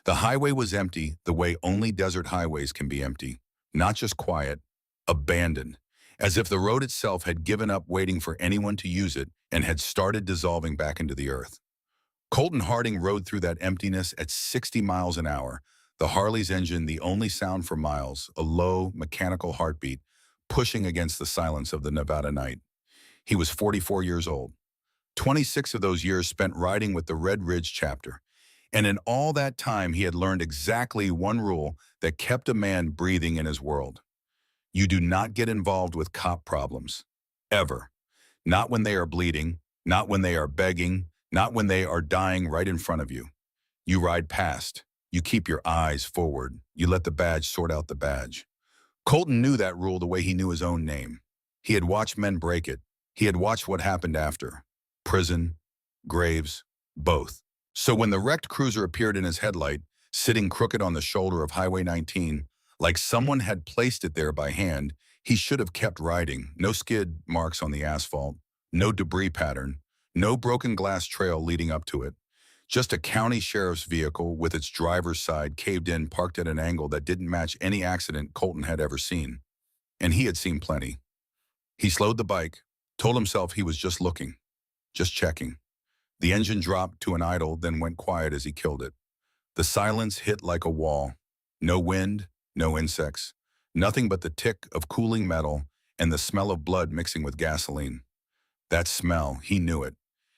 The highway was empty the way only desert highways can be empty. Not just quiet, abandoned, as if the road itself had given up waiting for anyone to use it and had started dissolving back into the earth. Colton Harding rode through that emptiness at 60 miles an hour, the Harley's engine the only sound for miles, a low, mechanical heartbeat, pushing against the silence of the Nevada night. He was 44 years old. 26 of those years spent riding with the Red Ridge chapter. And in all that time, he had learned exactly one rule that kept a man breathing in his world. You do not get involved with cop problems. Ever. Not when they are bleeding, not when they are begging, not when they are dying right in front of you. You ride past. You keep your eyes forward. You let the badge sort out the badge. Colton knew that rule the way he knew his own name. He had watched men break it. He had watched what happened after. Prison, graves, both. So when the wrecked cruiser appeared in his headlight, sitting crooked on the shoulder of Highway 19, like someone had placed it there by hand, he should have kept riding. No skid marks on the asphalt, no debris pattern, no broken glass trail leading up to it. Just a county sheriff's vehicle with its driver's side caved in, parked at an angle that didn't match any accident Colton had ever seen. And he had seen plenty. He slowed the bike, told himself he was just looking, just checking. The engine dropped to an idle, then went quiet as he killed it. The silence hit like a wall. No wind, no insects, nothing but the tick of cooling metal and the smell of blood mixing with gasoline. That smell, he knew it.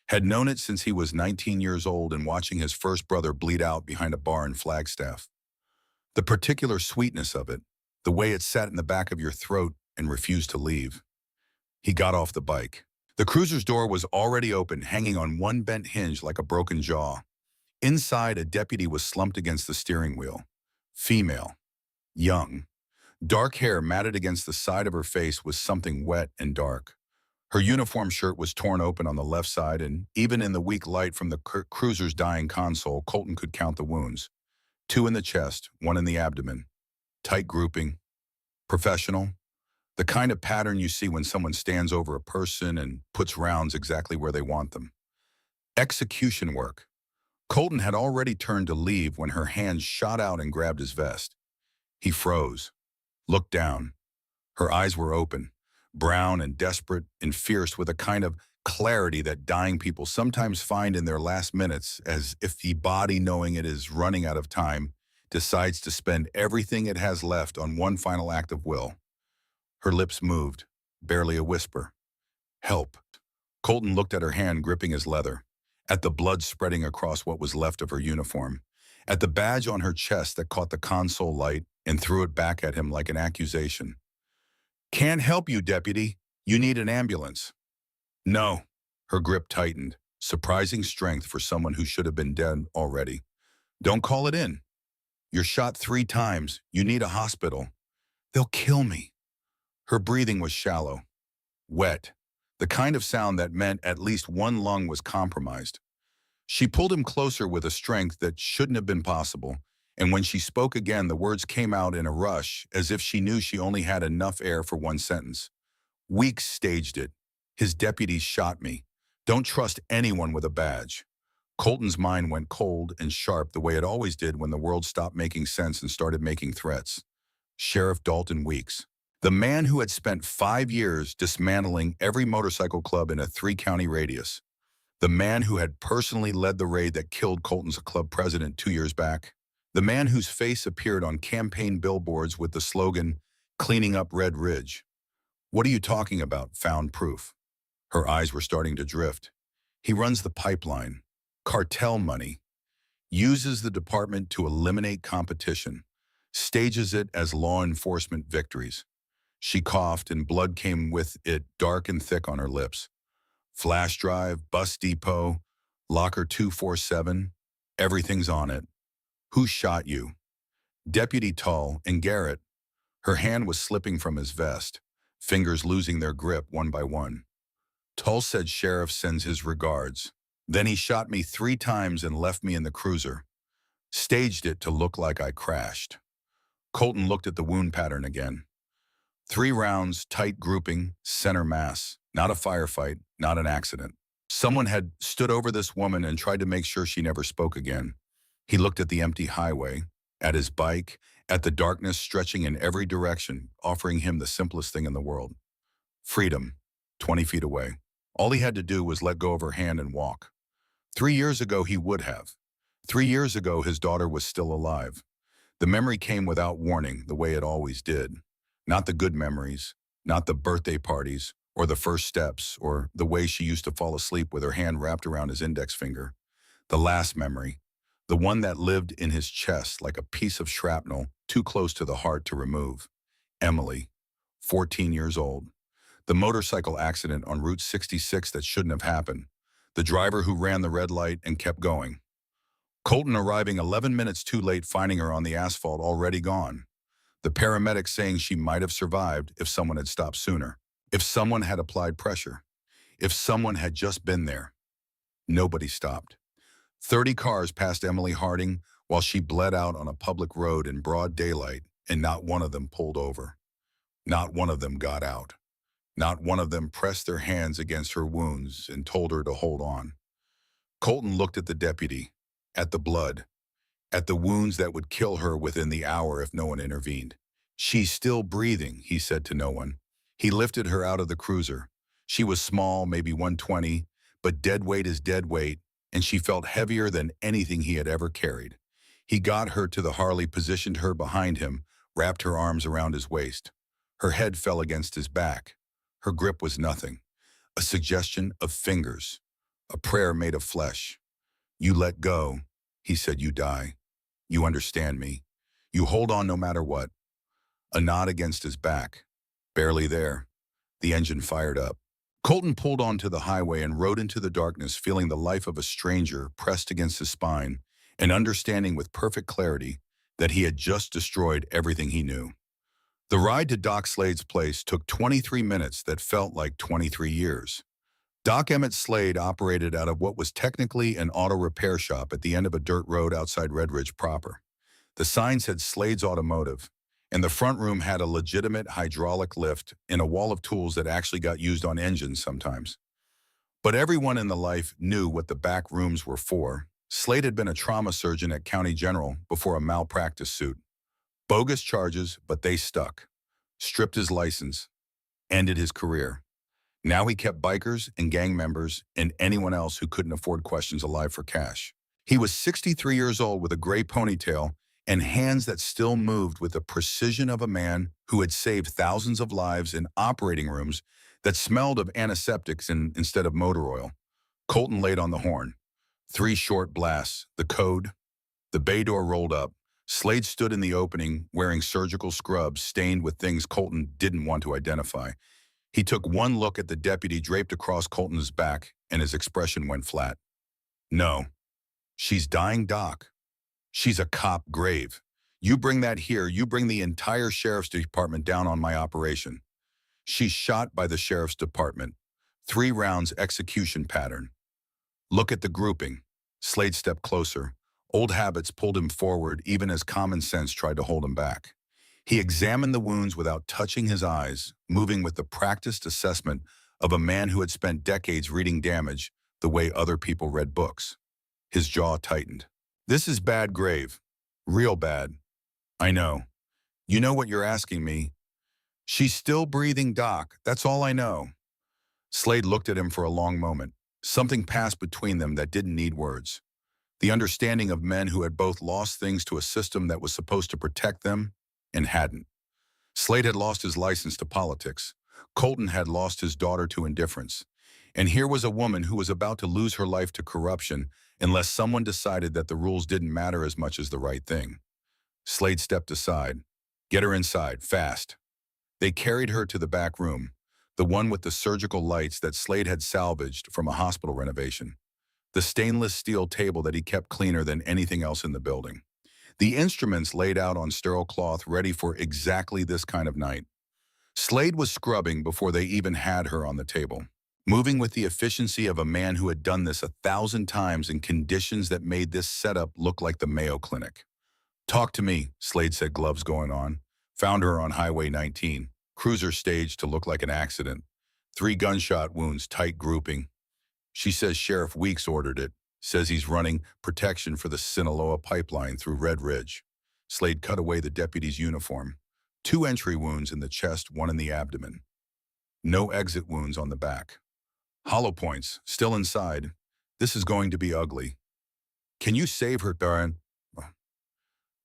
Had known it since he was 19 years old and watching his first brother bleed out behind a bar in Flagstaff. The particular sweetness of it, the way it sat in the back of your throat and refused to leave. He got off the bike. The cruiser's door was already open, hanging on one bent hinge like a broken jaw. Inside, a deputy was slumped against the steering wheel. Female. Young. Dark hair matted against the side of her face was something wet and dark. Her uniform shirt was torn open on the left side, and even in the weak light from the cruiser's dying console, Colton could count the wounds. 2 in the chest, 1 in the abdomen. Tight grouping. Professional. The kind of pattern you see when someone stands over a person and puts rounds exactly where they want them. Execution work. Colton had already turned to leave when her hand shot out and grabbed his vest. He froze, looked down. Her eyes were open, brown and desperate and fierce, with a kind of clarity that dying people sometimes find in their last minutes, as if the body, knowing it is running out of time, decides to spend everything it has left on one final act of will. Her lips moved, barely a whisper. Help. Colton looked at her hand gripping his leather, at the blood spreading across what was left of her uniform, at the badge on her chest that caught the console light and threw it back at him like an accusation. Can't help you, deputy. You need an ambulance. No. Her grip tightened, surprising strength for someone who should have been dead already. Don't call it in. You're shot 3 times. You need a hospital. They'll kill me. Her breathing was shallow, wet, the kind of sound that meant at least one lung was compromised. She pulled him closer with a strength that shouldn't have been possible, and when she spoke again, the words came out in a rush, as if she knew she only had enough air for one sentence. Weeks staged it. His deputies shot me. Don't trust anyone with a badge. Colton's mind went cold and sharp the way it always did when the world stopped making sense and started making threats. Sheriff Dalton Weeks. The man who had spent 5 years dismantling every motorcycle club in a 3-county radius. The man who had personally led the raid that killed Colton's club president 2 years back. The man whose face appeared on campaign billboards with the slogan, "Cleaning up Red Ridge." What are you talking about? Found proof. Her eyes were starting to drift. He runs the pipeline. Cartel money. Uses the department to eliminate competition. Stages it as law enforcement victories. She coughed and blood came with it, dark and thick on her lips. Flash drive, bus depot, locker 247, everything's on it. Who shot you? Deputy Tull and Garrett. Her hand was slipping from his vest, fingers losing their grip one by one. Tull said sheriff sends his regards. Then he shot me 3 times and left me in the cruiser. Staged it to look like I crashed. Colton looked at the wound pattern again. 3 rounds, tight grouping, center mass. Not a firefight, not an accident. Someone had stood over this woman and tried to make sure she never spoke again. He looked at the empty highway, at his bike, at the darkness stretching in every direction, offering him the simplest thing in the world. Freedom, 20 feet away. All he had to do was let go of her hand and walk. 3 years ago, he would have. 3 years ago, his daughter was still alive. The memory came without warning, the way it always did. Not the good memories, not the birthday parties, or the first steps, or the way she used to fall asleep with her hand wrapped around his index finger. The last memory, the one that lived in his chest like a piece of shrapnel too close to the heart to remove. Emily, 14 years old. The motorcycle accident on Route 66 that shouldn't have happened. The driver who ran the red light and kept going. Colton arriving 11 minutes too late, finding her on the asphalt already gone. The paramedics saying she might have survived if someone had stopped sooner. If someone had applied pressure. If someone had just been there. Nobody stopped. 30 cars passed Emily Harding while she bled out on a public road in broad daylight, and not one of them pulled over. Not one of them got out. Not one of them pressed their hands against her wounds and told her to hold on. Colton looked at the deputy, at the blood, at the wounds that would kill her within the hour if no one intervened. "She's still breathing," he said to no one. He lifted her out of the cruiser. She was small, maybe 120, but dead weight is dead weight, and she felt heavier than anything he had ever carried. He got her to the Harley, positioned her behind him, wrapped her arms around his waist. Her head fell against his back. Her grip was nothing. A suggestion of fingers. A prayer made of flesh. "You let go," he said, "you die. You understand me. You hold on no matter what." A nod against his back. Barely there. The engine fired up. Colton pulled onto the highway and rode into the darkness, feeling the life of a stranger pressed against his spine, and understanding with perfect clarity that he had just destroyed everything he knew. The ride to Doc Slade's place took 23 minutes that felt like 23 years. Doc Emmett Slade operated out of what was technically an auto repair shop at the end of a dirt road outside Red Ridge proper. The sign said Slade's Automotive, and the front room had a legitimate hydraulic lift and a wall of tools that actually got used on engines sometimes. But everyone in the life knew what the back rooms were for. Slade had been a trauma surgeon at County General before a malpractice suit. Bogus charges, but they stuck. Stripped his license. Ended his career. Now he kept bikers and gang members and anyone else who couldn't afford questions alive for cash. He was 63 years old with a gray ponytail and hands that still moved with the precision of a man who had saved thousands of lives in operating rooms that smelled of antiseptics instead of motor oil. Colton laid on the horn. 3 short blasts, the code. The bay door rolled up. Slade stood in the opening wearing surgical scrubs stained with things Colton didn't want to identify. He took one look at the deputy draped across Colton's back, and his expression went flat. "No. She's dying, Doc. She's a cop grave. You bring that here, you bring the entire sheriff's department down on my operation. She's shot by the sheriff's department. 3 rounds execution pattern. Look at the grouping." Slade stepped closer. Old habits pulled him forward even as common sense tried to hold him back. He examined the wounds without touching his eyes, moving with the practiced assessment of a man who had spent decades reading damage the way other people read books. His jaw tightened. "This is bad grave. Real bad. I know. You know what you're asking me. She's still breathing, Doc. That's all I know." Slade looked at him for a long moment. Something passed between them that didn't need words. The understanding of men who had both lost things to a system that was supposed to protect them and hadn't. Slade had lost his license to politics. Colton had lost his daughter to indifference. And here was a woman who was about to lose her life to corruption unless someone decided that the rules didn't matter as much as the right thing. Slade stepped aside. "Get her inside, fast." They carried her to the back room, the one with the surgical lights that Slade had salvaged from a hospital renovation. The stainless steel table that he kept cleaner than anything else in the building. The instruments laid out on sterile cloth ready for exactly this kind of night. Slade was scrubbing before they even had her on the table, moving with the efficiency of a man who had done this 1,000 times in conditions that made this setup look like the Mayo Clinic. "Talk to me," Slade said, gloves going on. "Found her on Highway 19. Cruiser staged to look like an accident. 3 gunshot wounds, tight grouping. She says Sheriff Weeks ordered it. Says he's running protection for the Sinaloa pipeline through Red Ridge. Slade cut away the deputy's uniform. 2 entry wounds in the chest, 1 in the abdomen. No exit wounds on the back. Hollow points, still inside. This is going to be ugly. Can you save her, Darren?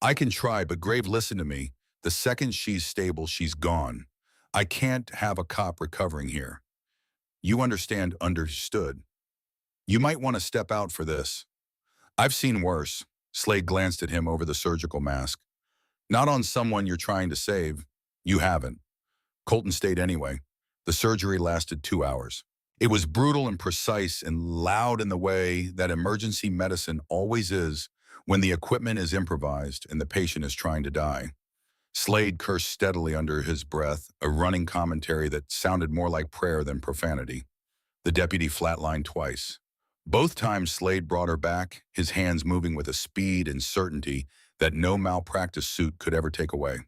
I can try, but Grave, listen to me. The second she's stable, she's gone. I can't have a cop recovering here. You understand? Understood. You might want to step out for this. I've seen worse. Slade glanced at him over the surgical mask. Not on someone you're trying to save. You haven't. Colton stayed anyway. The surgery lasted 2 hours. It was brutal and precise and loud in the way that emergency medicine always is when the equipment is improvised and the patient is trying to die. Slade cursed steadily under his breath, a running commentary that sounded more like prayer than profanity. The deputy flatlined twice. Both times Slade brought her back, his hands moving with a speed and certainty that no malpractice suit could ever take away.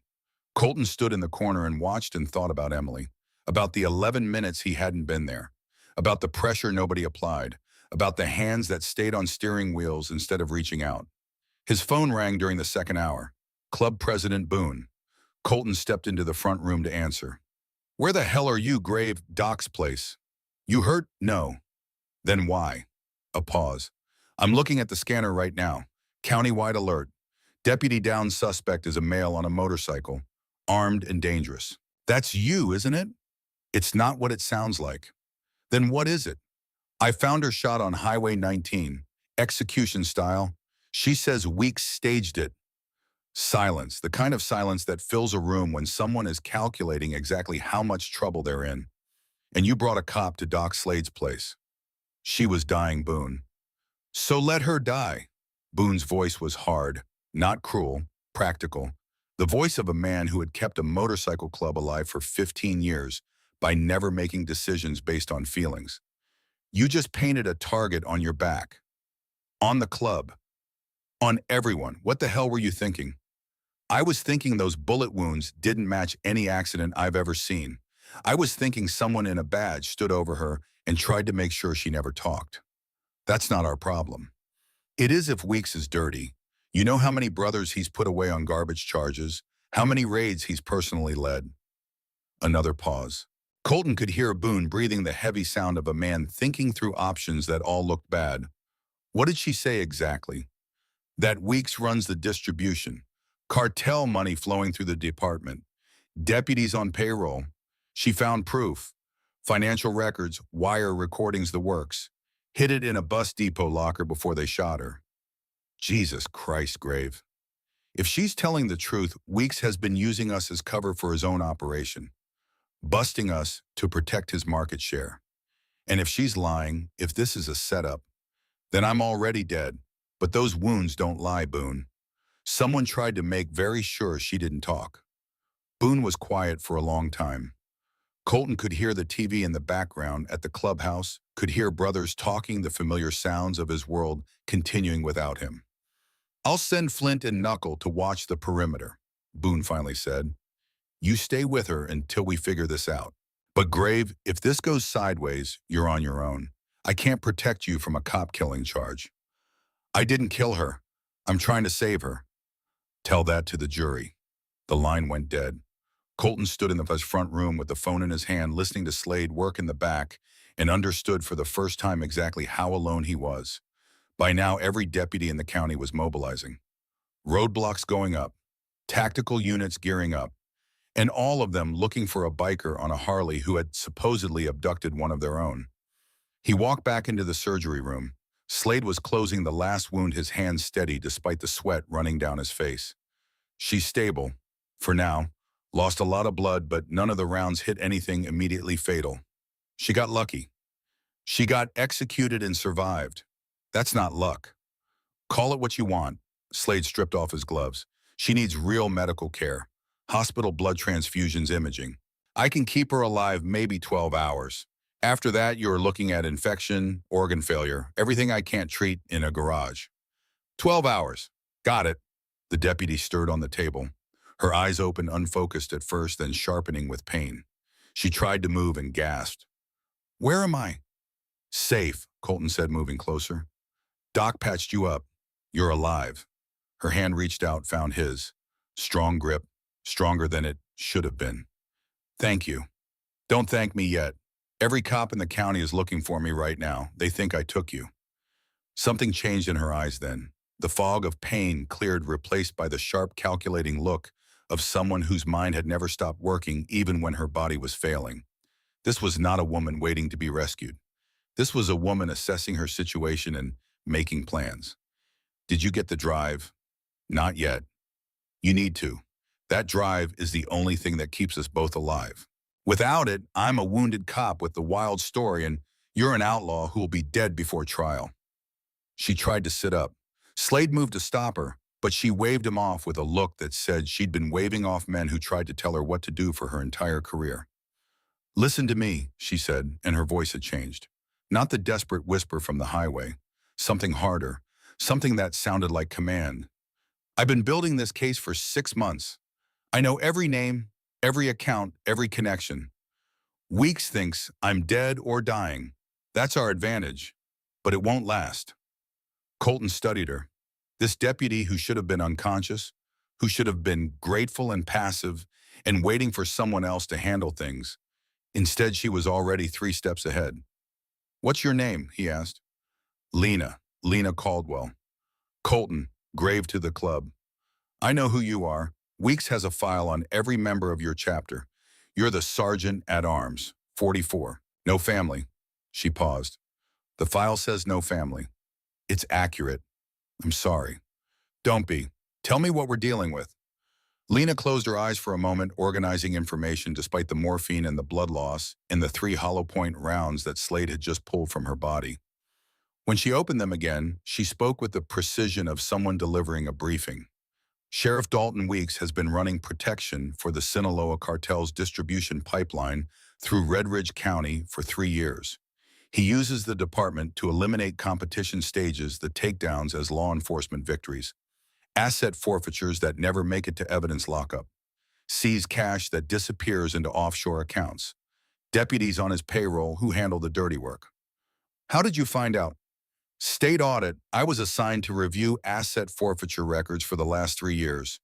Colton stood in the corner and watched and thought about Emily, about the 11 minutes he hadn't been there, about the pressure nobody applied, about the hands that stayed on steering wheels instead of reaching out. His phone rang during the second hour. Club President Boone. Colton stepped into the front room to answer. Where the hell are you, Grave? Doc's place. You hurt? No. Then why? A pause. I'm looking at the scanner right now. Countywide alert. Deputy down, suspect is a male on a motorcycle, armed and dangerous. That's you, isn't it? It's not what it sounds like. Then what is it? I found her shot on Highway 19, execution style. She says Weeks staged it. Silence, the kind of silence that fills a room when someone is calculating exactly how much trouble they're in. And you brought a cop to Doc Slade's place. She was dying, Boone. So let her die. Boone's voice was hard, not cruel, practical. The voice of a man who had kept a motorcycle club alive for 15 years by never making decisions based on feelings. You just painted a target on your back. On the club. On everyone. What the hell were you thinking? I was thinking those bullet wounds didn't match any accident I've ever seen. I was thinking someone in a badge stood over her and tried to make sure she never talked. That's not our problem. It is if Weeks is dirty. You know how many brothers he's put away on garbage charges? How many raids he's personally led? Another pause. Colton could hear Boone breathing the heavy sound of a man thinking through options that all looked bad. What did she say exactly? That Weeks runs the distribution. Cartel money flowing through the department. Deputies on payroll. She found proof. Financial records, wire recordings, the works. Hid it in a bus depot locker before they shot her. Jesus Christ, Grave. If she's telling the truth, Weeks has been using us as cover for his own operation. Busting us to protect his market share. And if she's lying, if this is a setup, then I'm already dead. But those wounds don't lie, Boone. Someone tried to make very sure she didn't talk. Boone was quiet for a long time. Colton could hear the TV in the background at the clubhouse, could hear brothers talking, the familiar sounds of his world continuing without him. I'll send Flint and Knuckle to watch the perimeter, Boone finally said. You stay with her until we figure this out. But Grave, if this goes sideways, you're on your own. I can't protect you from a cop killing charge. I didn't kill her. I'm trying to save her. Tell that to the jury. The line went dead. Colton stood in the front room with the phone in his hand, listening to Slade work in the back, and understood for the first time exactly how alone he was. By now, every deputy in the county was mobilizing. Roadblocks going up, tactical units gearing up, and all of them looking for a biker on a Harley who had supposedly abducted one of their own. He walked back into the surgery room. Slade was closing the last wound, his hands steady despite the sweat running down his face. She's stable, for now. Lost a lot of blood, but none of the rounds hit anything immediately fatal. She got lucky. She got executed and survived. That's not luck. Call it what you want. Slade stripped off his gloves. She needs real medical care. Hospital blood transfusions, imaging. I can keep her alive maybe 12 hours. After that, you're looking at infection, organ failure, everything I can't treat in a garage. 12 hours. Got it. The deputy stirred on the table. Her eyes open, unfocused at first, then sharpening with pain. She tried to move and gasped. Where am I? Safe, Colton said, moving closer. Doc patched you up. You're alive. Her hand reached out, found his. Strong grip, stronger than it should have been. Thank you. Don't thank me yet. Every cop in the county is looking for me right now. They think I took you. Something changed in her eyes then. The fog of pain cleared, replaced by the sharp, calculating look of someone whose mind had never stopped working even when her body was failing. This was not a woman waiting to be rescued. This was a woman assessing her situation and making plans. Did you get the drive? Not yet. You need to. That drive is the only thing that keeps us both alive. Without it, I'm a wounded cop with the wild story, and you're an outlaw who will be dead before trial. She tried to sit up. Slade moved to stop her, but she waved him off with a look that said she'd been waving off men who tried to tell her what to do for her entire career. Listen to me, she said, and her voice had changed. Not the desperate whisper from the highway. Something harder. Something that sounded like command. I've been building this case for 6 months. I know every name, every account, every connection. Weeks thinks I'm dead or dying. That's our advantage. But it won't last. Colton studied her. This deputy who should have been unconscious, who should have been grateful and passive and waiting for someone else to handle things. Instead, she was already 3 steps ahead. What's your name? He asked. Lena Caldwell. Colton, grave to the club. I know who you are. Weeks has a file on every member of your chapter. You're the sergeant at arms, 44. No family. She paused. The file says no family. It's accurate. I'm sorry. Don't be. Tell me what we're dealing with. Lena closed her eyes for a moment, organizing information despite the morphine and the blood loss and the 3 hollow point rounds that Slade had just pulled from her body. When she opened them again, she spoke with the precision of someone delivering a briefing. Sheriff Dalton Weeks has been running protection for the Sinaloa cartel's distribution pipeline through Red Ridge County for 3 years. He uses the department to eliminate competition stages, the takedowns as law enforcement victories, asset forfeitures that never make it to evidence lockup, seize cash that disappears into offshore accounts, deputies on his payroll who handle the dirty work. How did you find out? State audit. I was assigned to review asset forfeiture records for the last 3 years.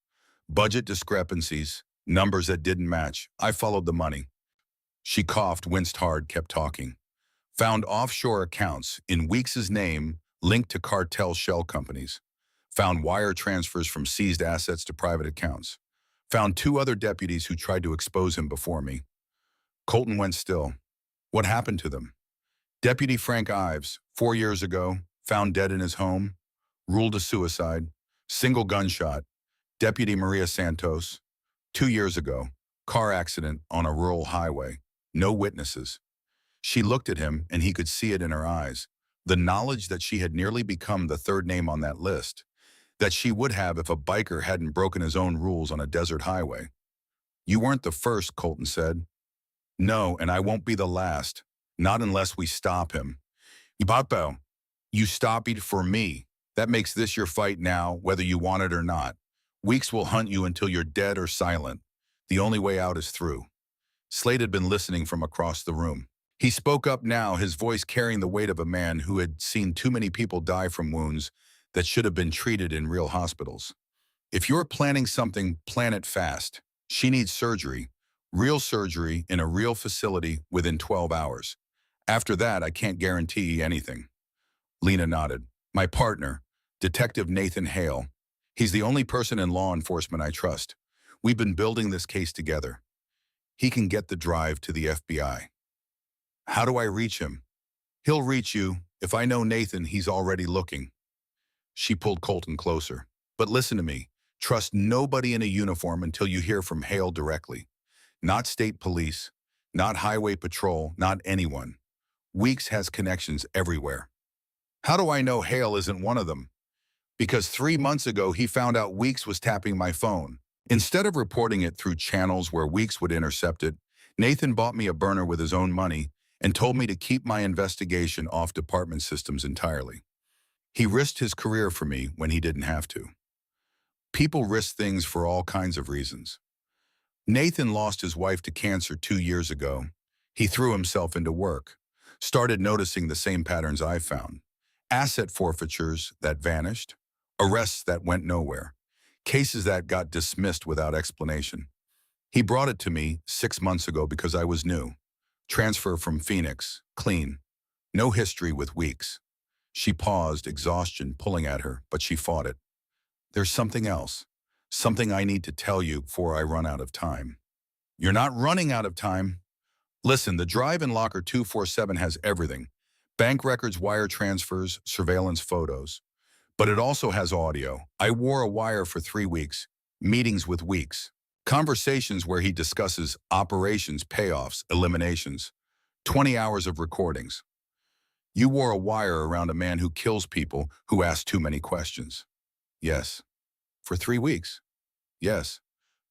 Budget discrepancies, numbers that didn't match. I followed the money. She coughed, winced hard, kept talking. Found offshore accounts in Weeks's name linked to cartel shell companies. Found wire transfers from seized assets to private accounts. Found 2 other deputies who tried to expose him before me. Colton went still. What happened to them? Deputy Frank Ives, 4 years ago, found dead in his home, ruled a suicide, single gunshot. Deputy Maria Santos, 2 years ago, car accident on a rural highway, no witnesses. She looked at him and he could see it in her eyes, the knowledge that she had nearly become the 3rd name on that list, that she would have if a biker hadn't broken his own rules on a desert highway. You weren't the first, Colton said. No, and I won't be the last. Not unless we stop him. Ipapo, you stop it for me. That makes this your fight now, whether you want it or not. Weeks will hunt you until you're dead or silent. The only way out is through. Slade had been listening from across the room. He spoke up now, his voice carrying the weight of a man who had seen too many people die from wounds that should have been treated in real hospitals. If you're planning something, plan it fast. She needs surgery, real surgery in a real facility within 12 hours. After that, I can't guarantee anything. Lena nodded. My partner, Detective Nathan Hale. He's the only person in law enforcement I trust. We've been building this case together. He can get the drive to the FBI. How do I reach him? He'll reach you. If I know Nathan, he's already looking. She pulled Colton closer. But listen to me. Trust nobody in a uniform until you hear from Hale directly. Not state police, not highway patrol, not anyone. Weeks has connections everywhere. How do I know Hale isn't one of them? Because 3 months ago, he found out Weeks was tapping my phone. Instead of reporting it through channels where Weeks would intercept it, Nathan bought me a burner with his own money and told me to keep my investigation off department systems entirely. He risked his career for me when he didn't have to. People risk things for all kinds of reasons. Nathan lost his wife to cancer 2 years ago. He threw himself into work, started noticing the same patterns I found. Asset forfeitures that vanished, arrests that went nowhere, cases that got dismissed without explanation. He brought it to me 6 months ago because I was new. Transfer from Phoenix, clean. No history with weeks. She paused, exhaustion pulling at her, but she fought it. There's something else. Something I need to tell you before I run out of time. You're not running out of time. Listen, the drive in Locker 247 has everything. Bank records, wire transfers, surveillance photos. But it also has audio. I wore a wire for 3 weeks. Meetings with weeks. Conversations where he discusses operations, payoffs, eliminations. 20 hours of recordings. You wore a wire around a man who kills people who ask too many questions. Yes. For 3 weeks. Yes.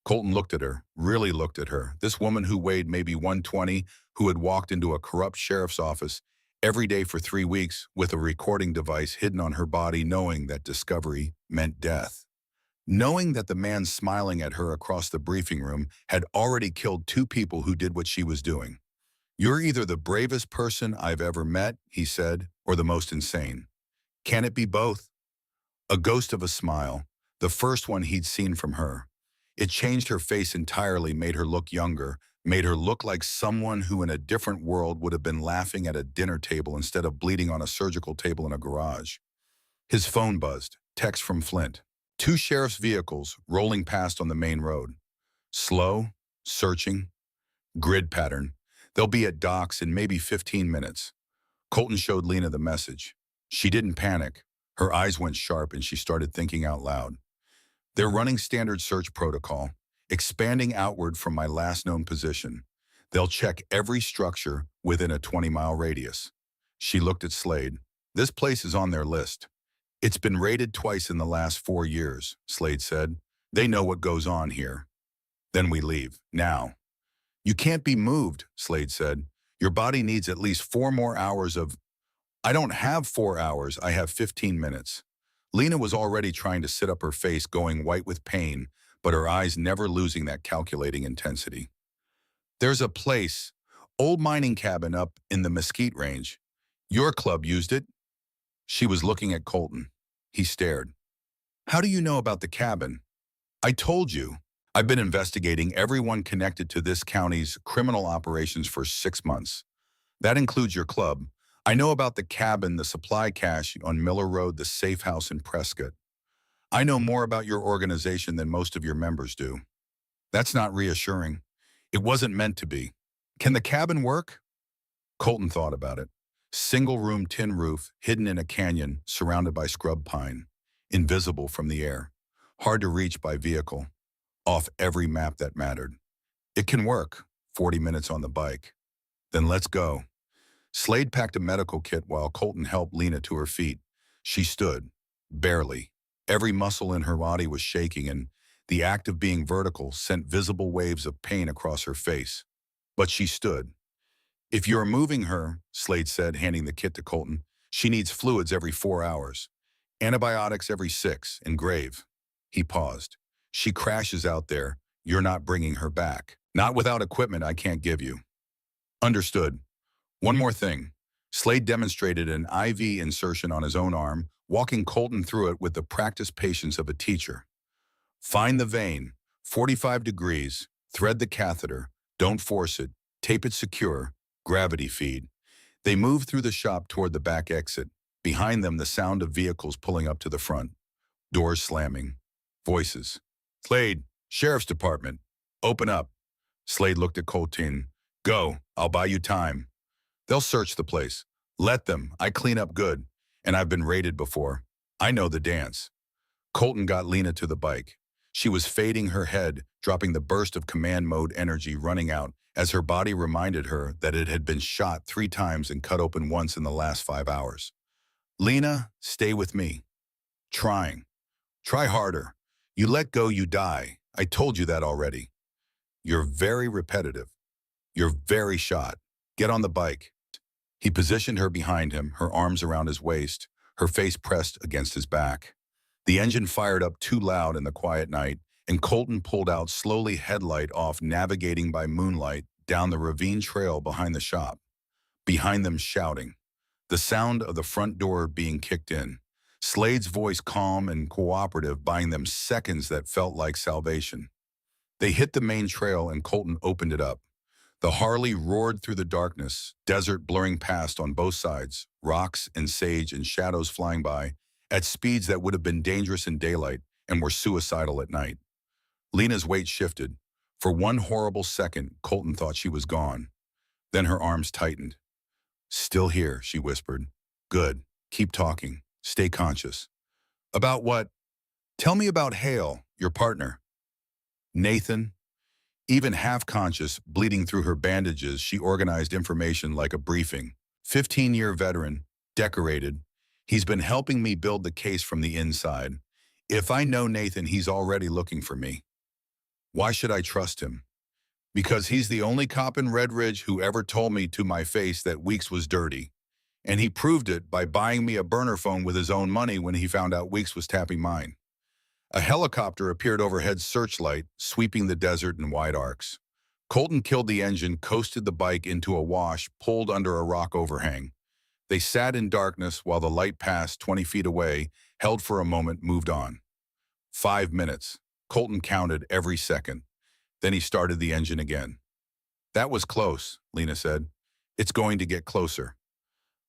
Colton looked at her, really looked at her. This woman who weighed maybe 120, who had walked into a corrupt sheriff's office every day for 3 weeks with a recording device hidden on her body, knowing that discovery meant death. Knowing that the man smiling at her across the briefing room had already killed 2 people who did what she was doing. You're either the bravest person I've ever met, he said, or the most insane. Can it be both? A ghost of a smile, the first one he'd seen from her. It changed her face entirely, made her look younger, made her look like someone who in a different world would have been laughing at a dinner table instead of bleeding on a surgical table in a garage. His phone buzzed, text from Flint. 2 sheriff's vehicles rolling past on the main road. Slow, searching, grid pattern. They'll be at docks in maybe 15 minutes. Colton showed Lena the message. She didn't panic. Her eyes went sharp and she started thinking out loud. They're running standard search protocol, expanding outward from my last known position. They'll check every structure within a 20-mile radius. She looked at Slade. This place is on their list. It's been raided twice in the last 4 years, Slade said. They know what goes on here. Then we leave. Now. You can't be moved, Slade said. Your body needs at least 4 more hours of... I don't have 4 hours, I have 15 minutes. Lena was already trying to sit up, her face going white with pain, but her eyes never losing that calculating intensity. There's a place, old mining cabin up in the Mesquite Range. Your club used it? She was looking at Colton. He stared. How do you know about the cabin? I told you. I've been investigating everyone connected to this county's criminal operations for 6 months. That includes your club. I know about the cabin, the supply cache on Miller Road, the safe house in Prescott. I know more about your organization than most of your members do. That's not reassuring. It wasn't meant to be. Can the cabin work? Colton thought about it. Single-room tin roof, hidden in a canyon, surrounded by scrub pine. Invisible from the air. Hard to reach by vehicle. Off every map that mattered. It can work. 40 minutes on the bike. Then let's go. Slade packed a medical kit while Colton helped Lena to her feet. She stood, barely. Every muscle in her body was shaking, and the act of being vertical sent visible waves of pain across her face. But she stood. If you're moving her, Slade said, handing the kit to Colton, she needs fluids every 4 hours. Antibiotics every 6, and grave. He paused. She crashes out there. You're not bringing her back. Not without equipment I can't give you. Understood. One more thing. Slade demonstrated an IV insertion on his own arm, walking Colton through it with the practiced patience of a teacher. Find the vein, 45 degrees, thread the catheter, don't force it, tape it secure, gravity feed. They moved through the shop toward the back exit. Behind them, the sound of vehicles pulling up to the front. Doors slamming. Voices. Slade, Sheriff's Department. Open up. Slade looked at Colton. Go, I'll buy you time. They'll search the place. Let them. I clean up good. And I've been raided before. I know the dance. Colton got Lena to the bike. She was fading her head, dropping the burst of command mode energy running out as her body reminded her that it had been shot 3 times and cut open once in the last 5 hours. Lena, stay with me. Trying. Try harder. You let go, you die. I told you that already. You're very repetitive. You're very shot. Get on the bike. He positioned her behind him, her arms around his waist, her face pressed against his back. The engine fired up too loud in the quiet night, and Colton pulled out slowly, headlight off, navigating by moonlight down the ravine trail behind the shop. Behind them, shouting. The sound of the front door being kicked in. Slade's voice calm and cooperative, buying them seconds that felt like salvation. They hit the main trail and Colton opened it up. The Harley roared through the darkness, desert blurring past on both sides, rocks and sage and shadows flying by, at speeds that would have been dangerous in daylight and were suicidal at night. Lena's weight shifted. For one horrible second, Colton thought she was gone. Then her arms tightened. "Still here," she whispered. "Good. Keep talking. Stay conscious." "About what?" "Tell me about Hale, your partner." "Nathan." Even half-conscious, bleeding through her bandages, she organized information like a briefing. 15-year veteran, decorated. "He's been helping me build the case from the inside. If I know Nathan, he's already looking for me." "Why should I trust him?" "Because he's the only cop in Red Ridge who ever told me to my face that Weeks was dirty. And he proved it by buying me a burner phone with his own money when he found out Weeks was tapping mine." A helicopter appeared overhead, searchlight, sweeping the desert in wide arcs. Colton killed the engine, coasted the bike into a wash, pulled under a rock overhang. They sat in darkness while the light passed 20 feet away, held for a moment, moved on. 5 minutes. Colton counted every second. Then he started the engine again. "That was close," Lena said. "It's going to get closer."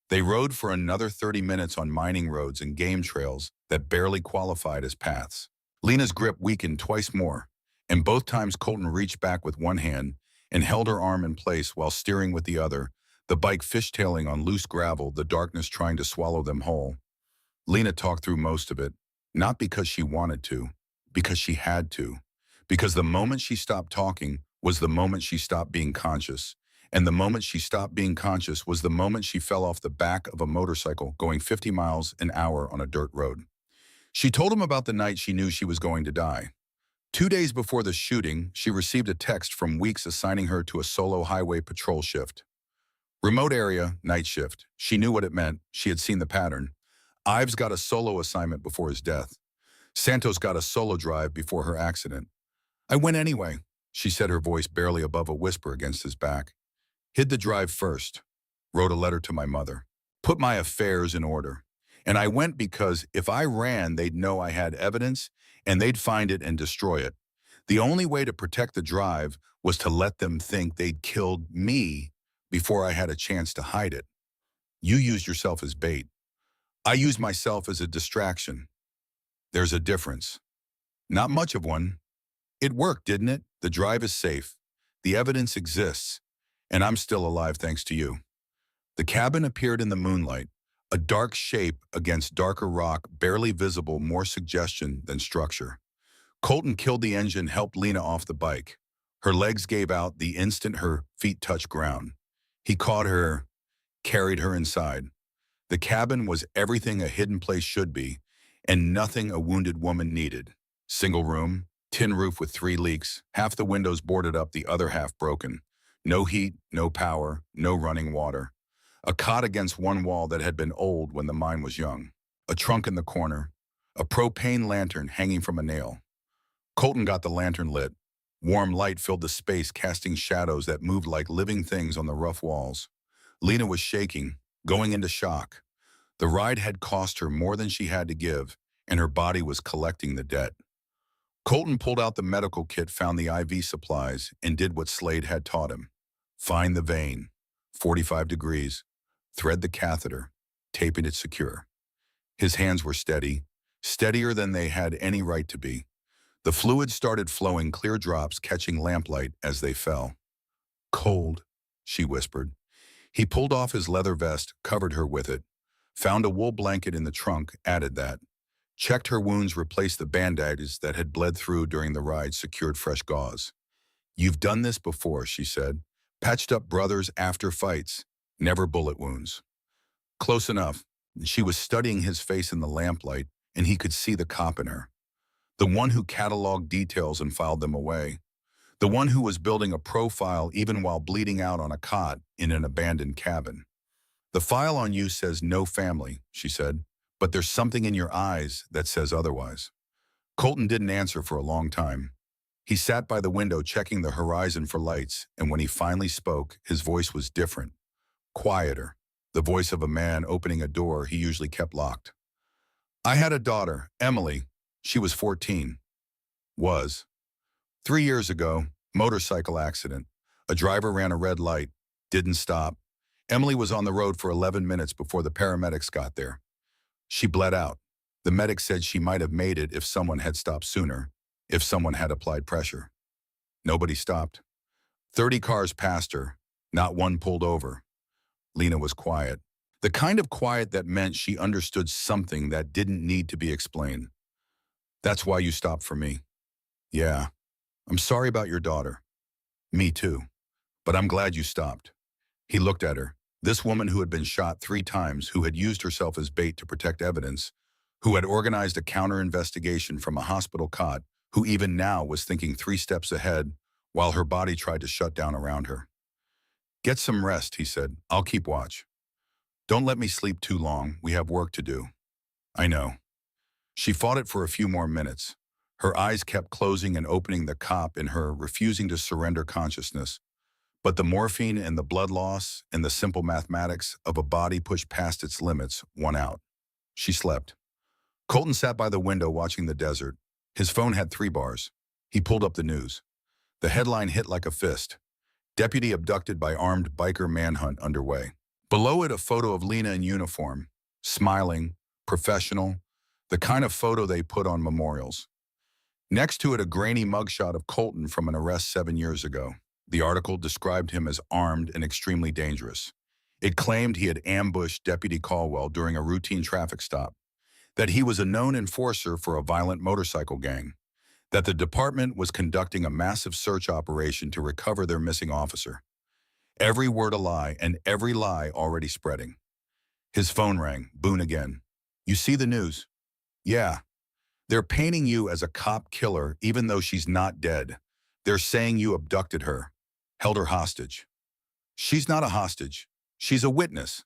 They rode for another 30 minutes on mining roads and game trails that barely qualified as paths. Lena's grip weakened twice more, and both times Colton reached back with one hand and held her arm in place while steering with the other, the bike fishtailing on loose gravel, the darkness trying to swallow them whole. Lena talked through most of it, not because she wanted to, because she had to. Because the moment she stopped talking was the moment she stopped being conscious. And the moment she stopped being conscious was the moment she fell off the back of a motorcycle going 50 miles an hour on a dirt road. She told him about the night she knew she was going to die. 2 days before the shooting, she received a text from Weeks assigning her to a solo highway patrol shift. Remote area, night shift. She knew what it meant. She had seen the pattern. Ives got a solo assignment before his death. Santos got a solo drive before her accident. "I went anyway," she said, her voice barely above a whisper against his back. "Hid the drive first. Wrote a letter to my mother. Put my affairs in order. And I went because if I ran, they'd know I had evidence, and they'd find it and destroy it. The only way to protect the drive was to let them think they'd killed me before I had a chance to hide it. You used yourself as bait. I used myself as a distraction. There's a difference." "Not much of one." "It worked, didn't it? The drive is safe. The evidence exists. And I'm still alive thanks to you." The cabin appeared in the moonlight, a dark shape against darker rock, barely visible, more suggestion than structure. Colton killed the engine, helped Lena off the bike. Her legs gave out the instant her feet touched ground. He caught her, carried her inside. The cabin was everything a hidden place should be, and nothing a wounded woman needed. Single room, tin roof with 3 leaks, half the windows boarded up, the other half broken. No heat, no power, no running water. A cot against one wall that had been old when the mine was young. A trunk in the corner. A propane lantern hanging from a nail. Colton got the lantern lit. Warm light filled the space, casting shadows that moved like living things on the rough walls. Lena was shaking, going into shock. The ride had cost her more than she had to give, and her body was collecting the debt. Colton pulled out the medical kit, found the IV supplies, and did what Slade had taught him. Find the vein, 45 degrees, thread the catheter, taping it secure. His hands were steady, steadier than they had any right to be. The fluid started flowing, clear drops catching lamplight as they fell. "Cold," she whispered. He pulled off his leather vest, covered her with it, found a wool blanket in the trunk, added that. Checked her wounds, replaced the bandages that had bled through during the ride, secured fresh gauze. "You've done this before," she said. "Patched up brothers after fights. Never bullet wounds." Close enough. She was studying his face in the lamplight, and he could see the cop in her. The one who cataloged details and filed them away. The one who was building a profile even while bleeding out on a cot in an abandoned cabin. "The file on you says no family," she said, "but there's something in your eyes that says otherwise." Colton didn't answer for a long time. He sat by the window checking the horizon for lights, and when he finally spoke, his voice was different, quieter. the voice of a man opening a door he usually kept locked. I had a daughter, Emily. She was 14. Was. 3 years ago, motorcycle accident. A driver ran a red light, didn't stop. Emily was on the road for 11 minutes before the paramedics got there. She bled out. The medic said she might have made it if someone had stopped sooner, if someone had applied pressure. Nobody stopped. 30 cars passed her. Not one pulled over. Lena was quiet. The kind of quiet that meant she understood something that didn't need to be explained. That's why you stopped for me. Yeah. I'm sorry about your daughter. Me too. But I'm glad you stopped. He looked at her. This woman who had been shot 3 times, who had used herself as bait to protect evidence, who had organized a counter-investigation from a hospital cot, who even now was thinking 3 steps ahead while her body tried to shut down around her. Get some rest, he said. I'll keep watch. Don't let me sleep too long. We have work to do. I know. She fought it for a few more minutes. Her eyes kept closing and opening, the cop in her refusing to surrender consciousness. But the morphine and the blood loss and the simple mathematics of a body pushed past its limits won out. She slept. Colton sat by the window watching the desert. His phone had 3 bars. He pulled up the news. The headline hit like a fist. Deputy abducted by armed biker manhunt underway. Below it, a photo of Lena in uniform, smiling, professional, the kind of photo they put on memorials. Next to it, a grainy mugshot of Colton from an arrest 7 years ago. The article described him as armed and extremely dangerous. It claimed he had ambushed Deputy Caldwell during a routine traffic stop, that he was a known enforcer for a violent motorcycle gang, that the department was conducting a massive search operation to recover their missing officer. Every word a lie, and every lie already spreading. His phone rang. Boone again. You see the news? Yeah. They're painting you as a cop killer even though she's not dead. They're saying you abducted her, held her hostage. She's not a hostage. She's a witness.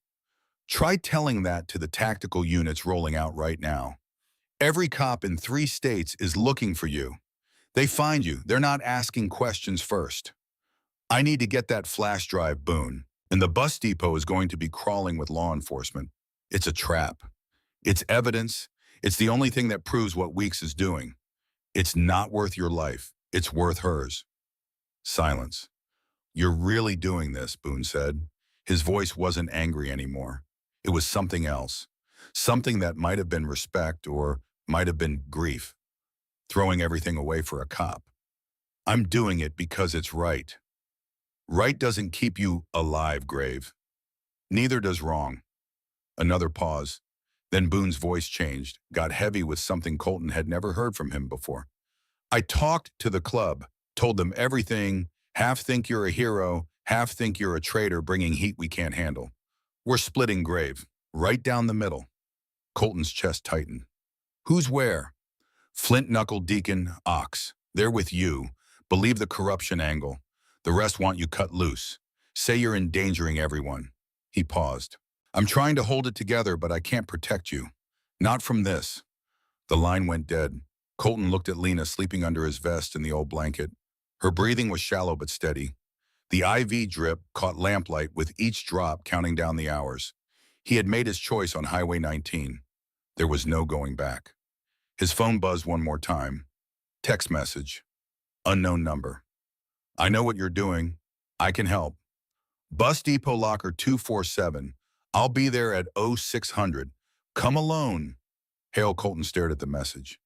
Try telling that to the tactical units rolling out right now. Every cop in 3 states is looking for you. They find you. They're not asking questions first. I need to get that flash drive, Boone. And the bus depot is going to be crawling with law enforcement. It's a trap. It's evidence. It's the only thing that proves what Weeks is doing. It's not worth your life. It's worth hers. Silence. You're really doing this, Boone said. His voice wasn't angry anymore. It was something else. Something that might have been respect or might have been grief. Throwing everything away for a cop. I'm doing it because it's right. Right doesn't keep you alive, Grave. Neither does wrong. Another pause. Then Boone's voice changed, got heavy with something Colton had never heard from him before. I talked to the club, told them everything, half think you're a hero, half think you're a traitor bringing heat we can't handle. We're splitting, Grave, right down the middle. Colton's chest tightened. Who's where? Flint-knuckled Deacon, Ox. They're with you. Believe the corruption angle. The rest want you cut loose. Say you're endangering everyone. He paused. I'm trying to hold it together, but I can't protect you. Not from this. The line went dead. Colton looked at Lena sleeping under his vest in the old blanket. Her breathing was shallow but steady. The IV drip caught lamplight with each drop counting down the hours. He had made his choice on Highway 19. There was no going back. His phone buzzed one more time. Text message. Unknown number. I know what you're doing. I can help. Bus Depot Locker 247. I'll be there at 0600. Come alone. Hale. Colton stared at the message.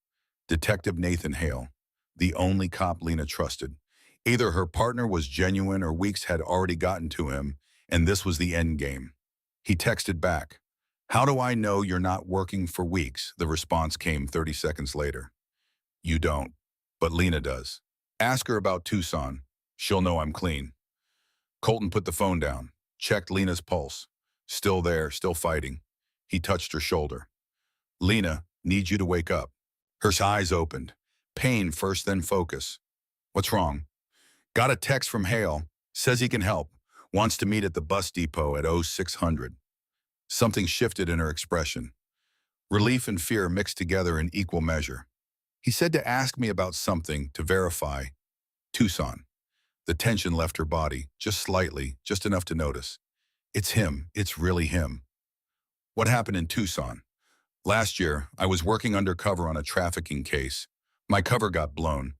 Detective Nathan Hale. The only cop Lena trusted. Either her partner was genuine or Weeks had already gotten to him, and this was the end game. He texted back. How do I know you're not working for Weeks? The response came 30 seconds later. You don't, but Lena does. Ask her about Tucson. She'll know I'm clean. Colton put the phone down, checked Lena's pulse. Still there, still fighting. He touched her shoulder. Lena, need you to wake up. Her eyes opened. Pain first, then focus. What's wrong? Got a text from Hale. Says he can help. Wants to meet at the bus depot at 0600. Something shifted in her expression. Relief and fear mixed together in equal measure. He said to ask me about something, to verify. Tucson. The tension left her body, just slightly, just enough to notice. It's him. It's really him. What happened in Tucson? Last year, I was working undercover on a trafficking case. My cover got blown.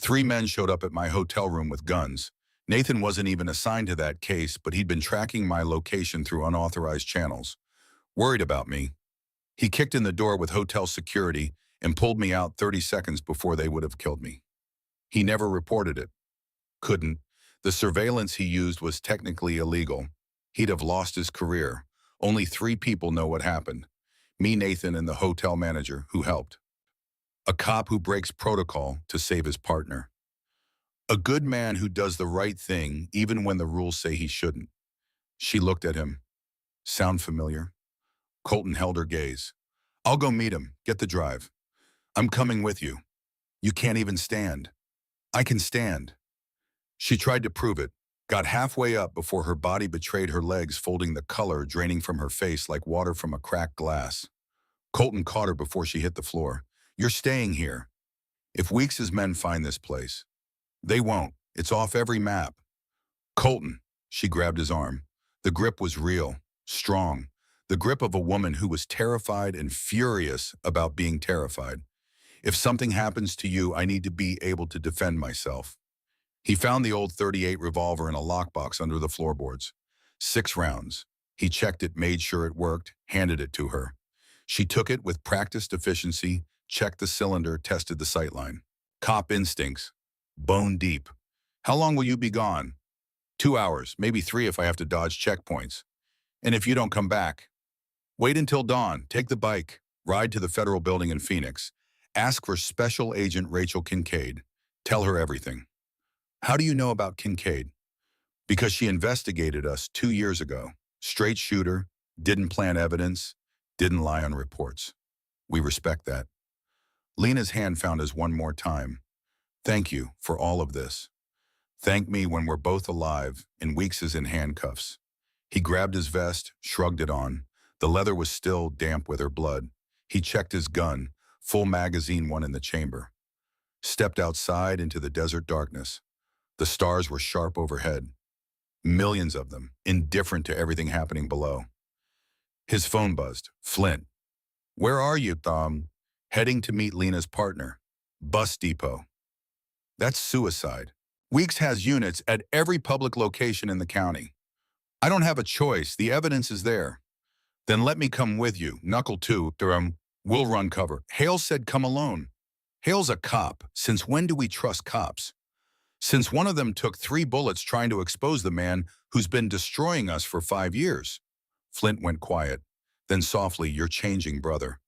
3 men showed up at my hotel room with guns. Nathan wasn't even assigned to that case, but he'd been tracking my location through unauthorized channels. Worried about me, he kicked in the door with hotel security and pulled me out 30 seconds before they would have killed me. He never reported it. Couldn't. The surveillance he used was technically illegal. He'd have lost his career. Only 3 people know what happened. Me, Nathan, and the hotel manager who helped. A cop who breaks protocol to save his partner. A good man who does the right thing even when the rules say he shouldn't. She looked at him. Sound familiar? Colton held her gaze. I'll go meet him. Get the drive. I'm coming with you. You can't even stand. I can stand. She tried to prove it, got halfway up before her body betrayed her legs, folding the color draining from her face like water from a cracked glass. Colton caught her before she hit the floor. You're staying here. If Weeks's men find this place, they won't. It's off every map. Colton, she grabbed his arm. The grip was real, strong. The grip of a woman who was terrified and furious about being terrified. If something happens to you, I need to be able to defend myself. He found the old .38 revolver in a lockbox under the floorboards. 6 rounds. He checked it, made sure it worked, handed it to her. She took it with practiced efficiency, checked the cylinder, tested the sightline. Cop instincts. Bone deep. How long will you be gone? 2 hours, maybe 3 if I have to dodge checkpoints. And if you don't come back? Wait until dawn, take the bike, ride to the federal building in Phoenix. Ask for Special Agent Rachel Kincaid. Tell her everything. How do you know about Kincaid? Because she investigated us 2 years ago. Straight shooter, didn't plant evidence, didn't lie on reports. We respect that. Lena's hand found his one more time. Thank you for all of this. Thank me when we're both alive and Weeks is in handcuffs. He grabbed his vest, shrugged it on. The leather was still damp with her blood. He checked his gun, full magazine, one in the chamber. Stepped outside into the desert darkness. The stars were sharp overhead. Millions of them, indifferent to everything happening below. His phone buzzed. Flint. Where are you, Tom? Heading to meet Lena's partner. Bus depot. That's suicide. Weeks has units at every public location in the county. I don't have a choice. The evidence is there. Then let me come with you. Knuckle two. We'll run cover. Hale said come alone. Hale's a cop. Since when do we trust cops? Since one of them took 3 bullets trying to expose the man who's been destroying us for 5 years. Flint went quiet. Then softly, you're changing, brother.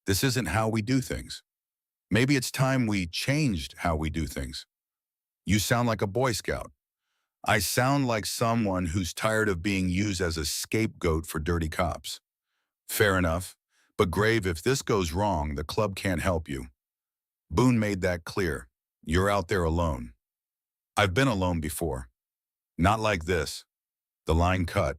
This isn't how we do things. Maybe it's time we changed how we do things. You sound like a Boy Scout. I sound like someone who's tired of being used as a scapegoat for dirty cops. Fair enough. But Grave, if this goes wrong, the club can't help you. Boone made that clear. You're out there alone. I've been alone before. Not like this. The line cut.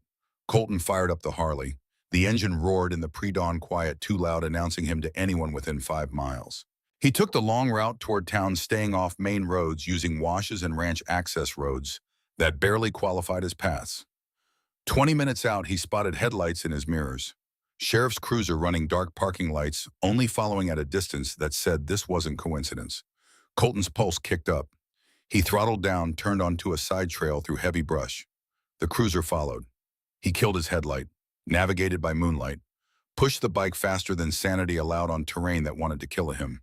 Colton fired up the Harley. The engine roared in the pre-dawn quiet, too loud, announcing him to anyone within 5 miles. He took the long route toward town, staying off main roads, using washes and ranch access roads that barely qualified as paths. 20 minutes out, he spotted headlights in his mirrors. Sheriff's cruiser running dark parking lights, only following at a distance that said this wasn't coincidence. Colton's pulse kicked up. He throttled down, turned onto a side trail through heavy brush. The cruiser followed. He killed his headlight, navigated by moonlight, pushed the bike faster than sanity allowed on terrain that wanted to kill him.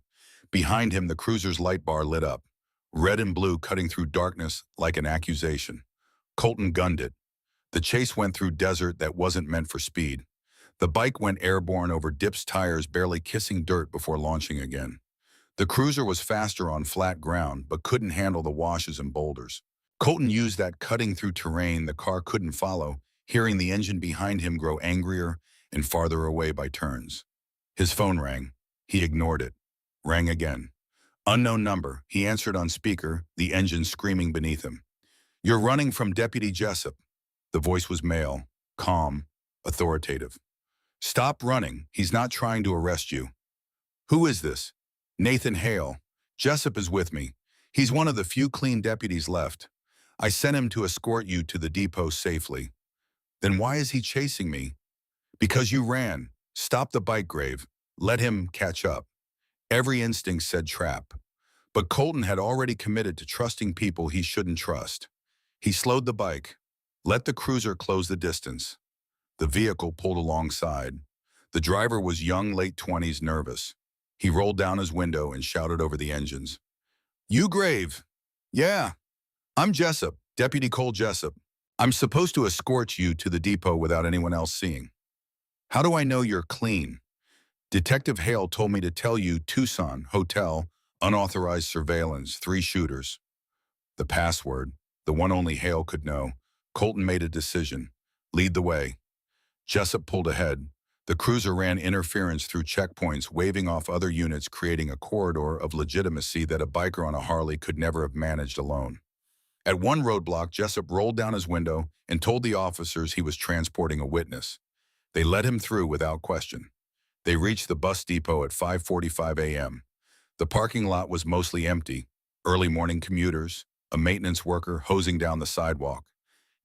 Behind him, the cruiser's light bar lit up, red and blue cutting through darkness like an accusation. Colton gunned it. The chase went through desert that wasn't meant for speed. The bike went airborne over dips, tires barely kissing dirt before launching again. The cruiser was faster on flat ground, but couldn't handle the washes and boulders. Colton used that cutting through terrain the car couldn't follow, hearing the engine behind him grow angrier and farther away by turns. His phone rang. He ignored it. Rang again. Unknown number. He answered on speaker, the engine screaming beneath him. You're running from Deputy Jessup. The voice was male, calm, authoritative. Stop running. He's not trying to arrest you. Who is this? Nathan Hale. Jessup is with me. He's one of the few clean deputies left. I sent him to escort you to the depot safely. Then why is he chasing me? Because you ran. Stop the bike, Grave. Let him catch up. Every instinct said trap. But Colton had already committed to trusting people he shouldn't trust. He slowed the bike. Let the cruiser close the distance. The vehicle pulled alongside. The driver was young, late 20s, nervous. He rolled down his window and shouted over the engines. You Grave? Yeah. I'm Jessup, Deputy Cole Jessup. I'm supposed to escort you to the depot without anyone else seeing. How do I know you're clean? Detective Hale told me to tell you Tucson, hotel, unauthorized surveillance, 3 shooters. The password, the one only Hale could know. Colton made a decision. Lead the way. Jessup pulled ahead. The cruiser ran interference through checkpoints, waving off other units, creating a corridor of legitimacy that a biker on a Harley could never have managed alone. At one roadblock, Jessup rolled down his window and told the officers he was transporting a witness. They let him through without question. They reached the bus depot at 5:45 a.m. The parking lot was mostly empty. Early morning commuters, a maintenance worker hosing down the sidewalk,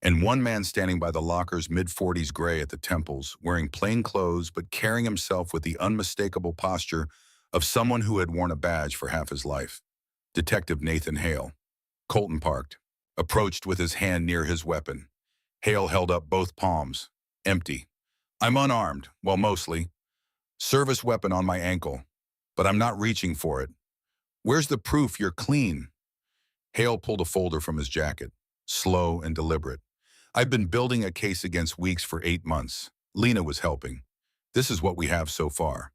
and one man standing by the lockers, mid-40s, gray at the temples, wearing plain clothes but carrying himself with the unmistakable posture of someone who had worn a badge for half his life. Detective Nathan Hale. Colton parked, approached with his hand near his weapon. Hale held up both palms. Empty. I'm unarmed, well, mostly. Service weapon on my ankle, but I'm not reaching for it. Where's the proof you're clean? Hale pulled a folder from his jacket, slow and deliberate. I've been building a case against Weeks for 8 months. Lena was helping. This is what we have so far.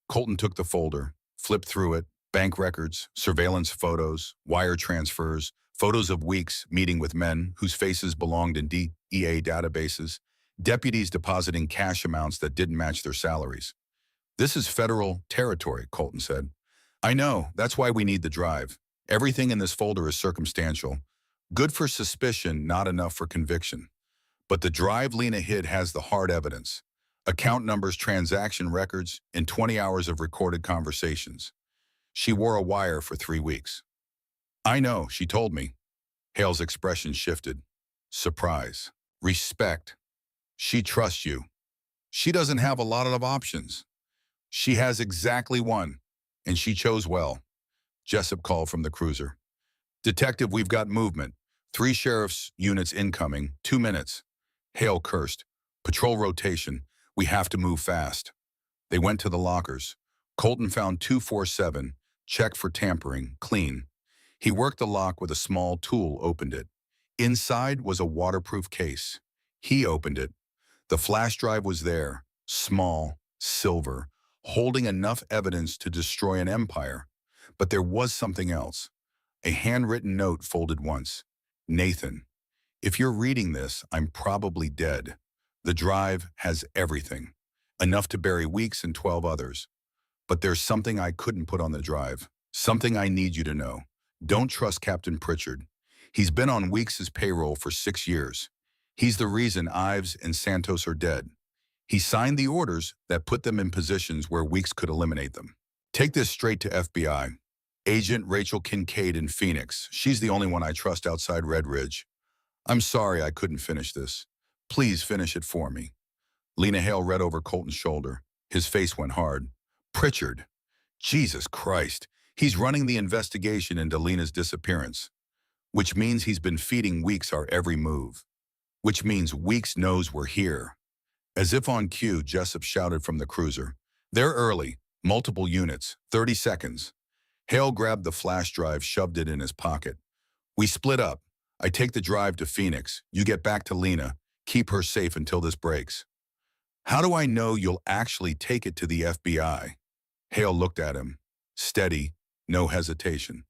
Colton took the folder, flipped through it, bank records, surveillance photos, wire transfers, photos of Weeks meeting with men whose faces belonged in DEA databases, deputies depositing cash amounts that didn't match their salaries. This is federal territory, Colton said. I know, that's why we need the drive. Everything in this folder is circumstantial. Good for suspicion, not enough for conviction. But the drive Lena hid has the hard evidence. Account numbers, transaction records, and 20 hours of recorded conversations. She wore a wire for 3 weeks. I know, she told me. Hale's expression shifted. Surprise. Respect. She trusts you. She doesn't have a lot of options. She has exactly one, and she chose well. Jessup called from the cruiser. Detective, we've got movement. 3 sheriff's units incoming. 2 minutes. Hale cursed. Patrol rotation. We have to move fast. They went to the lockers. Colton found 247. Check for tampering. Clean. He worked the lock with a small tool, opened it. Inside was a waterproof case. He opened it. The flash drive was there. Small, silver, holding enough evidence to destroy an empire. But there was something else. A handwritten note folded once. Nathan, if you're reading this, I'm probably dead. The drive has everything. Enough to bury Weeks and 12 others. But there's something I couldn't put on the drive. Something I need you to know. Don't trust Captain Pritchard. He's been on Weeks' payroll for 6 years. He's the reason Ives and Santos are dead. He signed the orders that put them in positions where Weeks could eliminate them. Take this straight to FBI. Agent Rachel Kincaid in Phoenix. She's the only one I trust outside Red Ridge. I'm sorry I couldn't finish this. Please finish it for me. Lena Hale read over Colton's shoulder. His face went hard. Pritchard. Jesus Christ. He's running the investigation into Lena's disappearance. Which means he's been feeding Weeks our every move. Which means Weeks knows we're here. As if on cue, Jessup shouted from the cruiser. They're early. Multiple units. 30 seconds. Hale grabbed the flash drive, shoved it in his pocket. We split up. I take the drive to Phoenix. You get back to Lena. Keep her safe until this breaks. How do I know you'll actually take it to the FBI? Hale looked at him. Steady, no hesitation.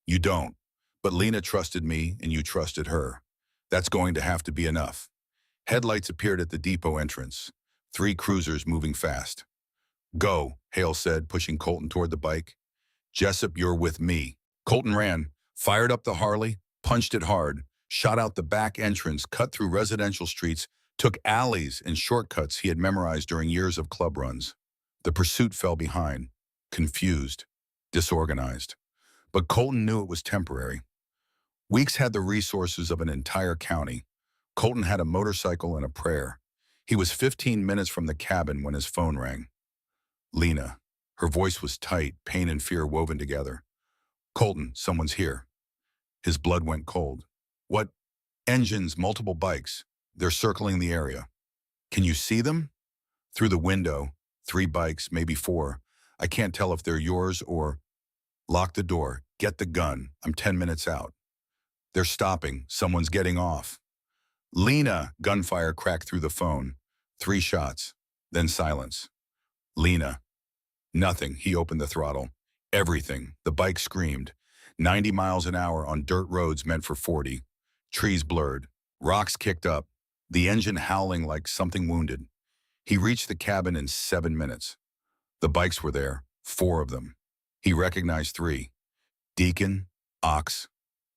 You don't. But Lena trusted me and you trusted her. That's going to have to be enough. Headlights appeared at the depot entrance. 3 cruisers moving fast. Go, Hale said, pushing Colton toward the bike. Jessup, you're with me. Colton ran, fired up the Harley, punched it hard, shot out the back entrance, cut through residential streets, took alleys and shortcuts he had memorized during years of club runs. The pursuit fell behind, confused, disorganized. But Colton knew it was temporary. Weeks had the resources of an entire county. Colton had a motorcycle and a prayer. He was 15 minutes from the cabin when his phone rang. Lena. Her voice was tight, pain and fear woven together. Colton, someone's here. His blood went cold. What? Engines, multiple bikes. They're circling the area. Can you see them? Through the window, 3 bikes, maybe 4. I can't tell if they're yours or... Lock the door. Get the gun. I'm 10 minutes out. They're stopping. Someone's getting off. Lena! Gunfire cracked through the phone. 3 shots. Then silence. Lena. Nothing. He opened the throttle. Everything. The bike screamed. 90 miles an hour on dirt roads meant for 40. Trees blurred. Rocks kicked up. The engine howling like something wounded. He reached the cabin in 7 minutes. The bikes were there. 4 of them. He recognized 3. Deacon, Ox,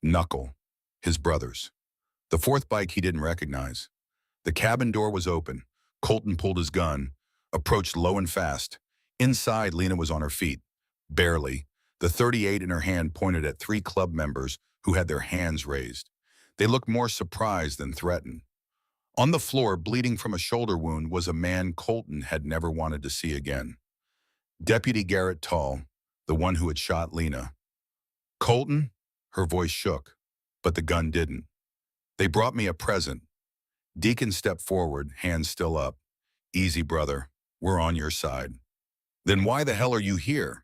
Knuckle, his brothers. The 4th bike he didn't recognize. The cabin door was open. Colton pulled his gun, approached low and fast. Inside, Lena was on her feet. Barely. The .38 in her hand pointed at 3 club members who had their hands raised. They looked more surprised than threatened. On the floor, bleeding from a shoulder wound, was a man Colton had never wanted to see again. Deputy Garrett Tall, the one who had shot Lena. Colton? Her voice shook, but the gun didn't. They brought me a present. Deacon stepped forward, hands still up. Easy, brother. We're on your side. Then why the hell are you here?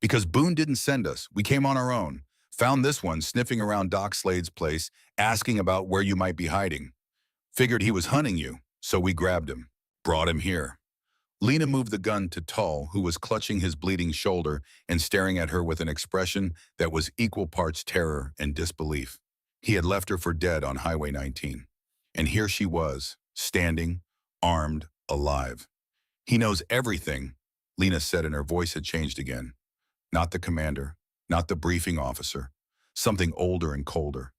Because Boone didn't send us. We came on our own. Found this one sniffing around Doc Slade's place, asking about where you might be hiding. Figured he was hunting you, so we grabbed him. Brought him here. Lena moved the gun to Tull, who was clutching his bleeding shoulder and staring at her with an expression that was equal parts terror and disbelief. He had left her for dead on Highway 19. And here she was, standing, armed, alive. He knows everything, Lena said, and her voice had changed again. Not the commander, not the briefing officer, something older and colder.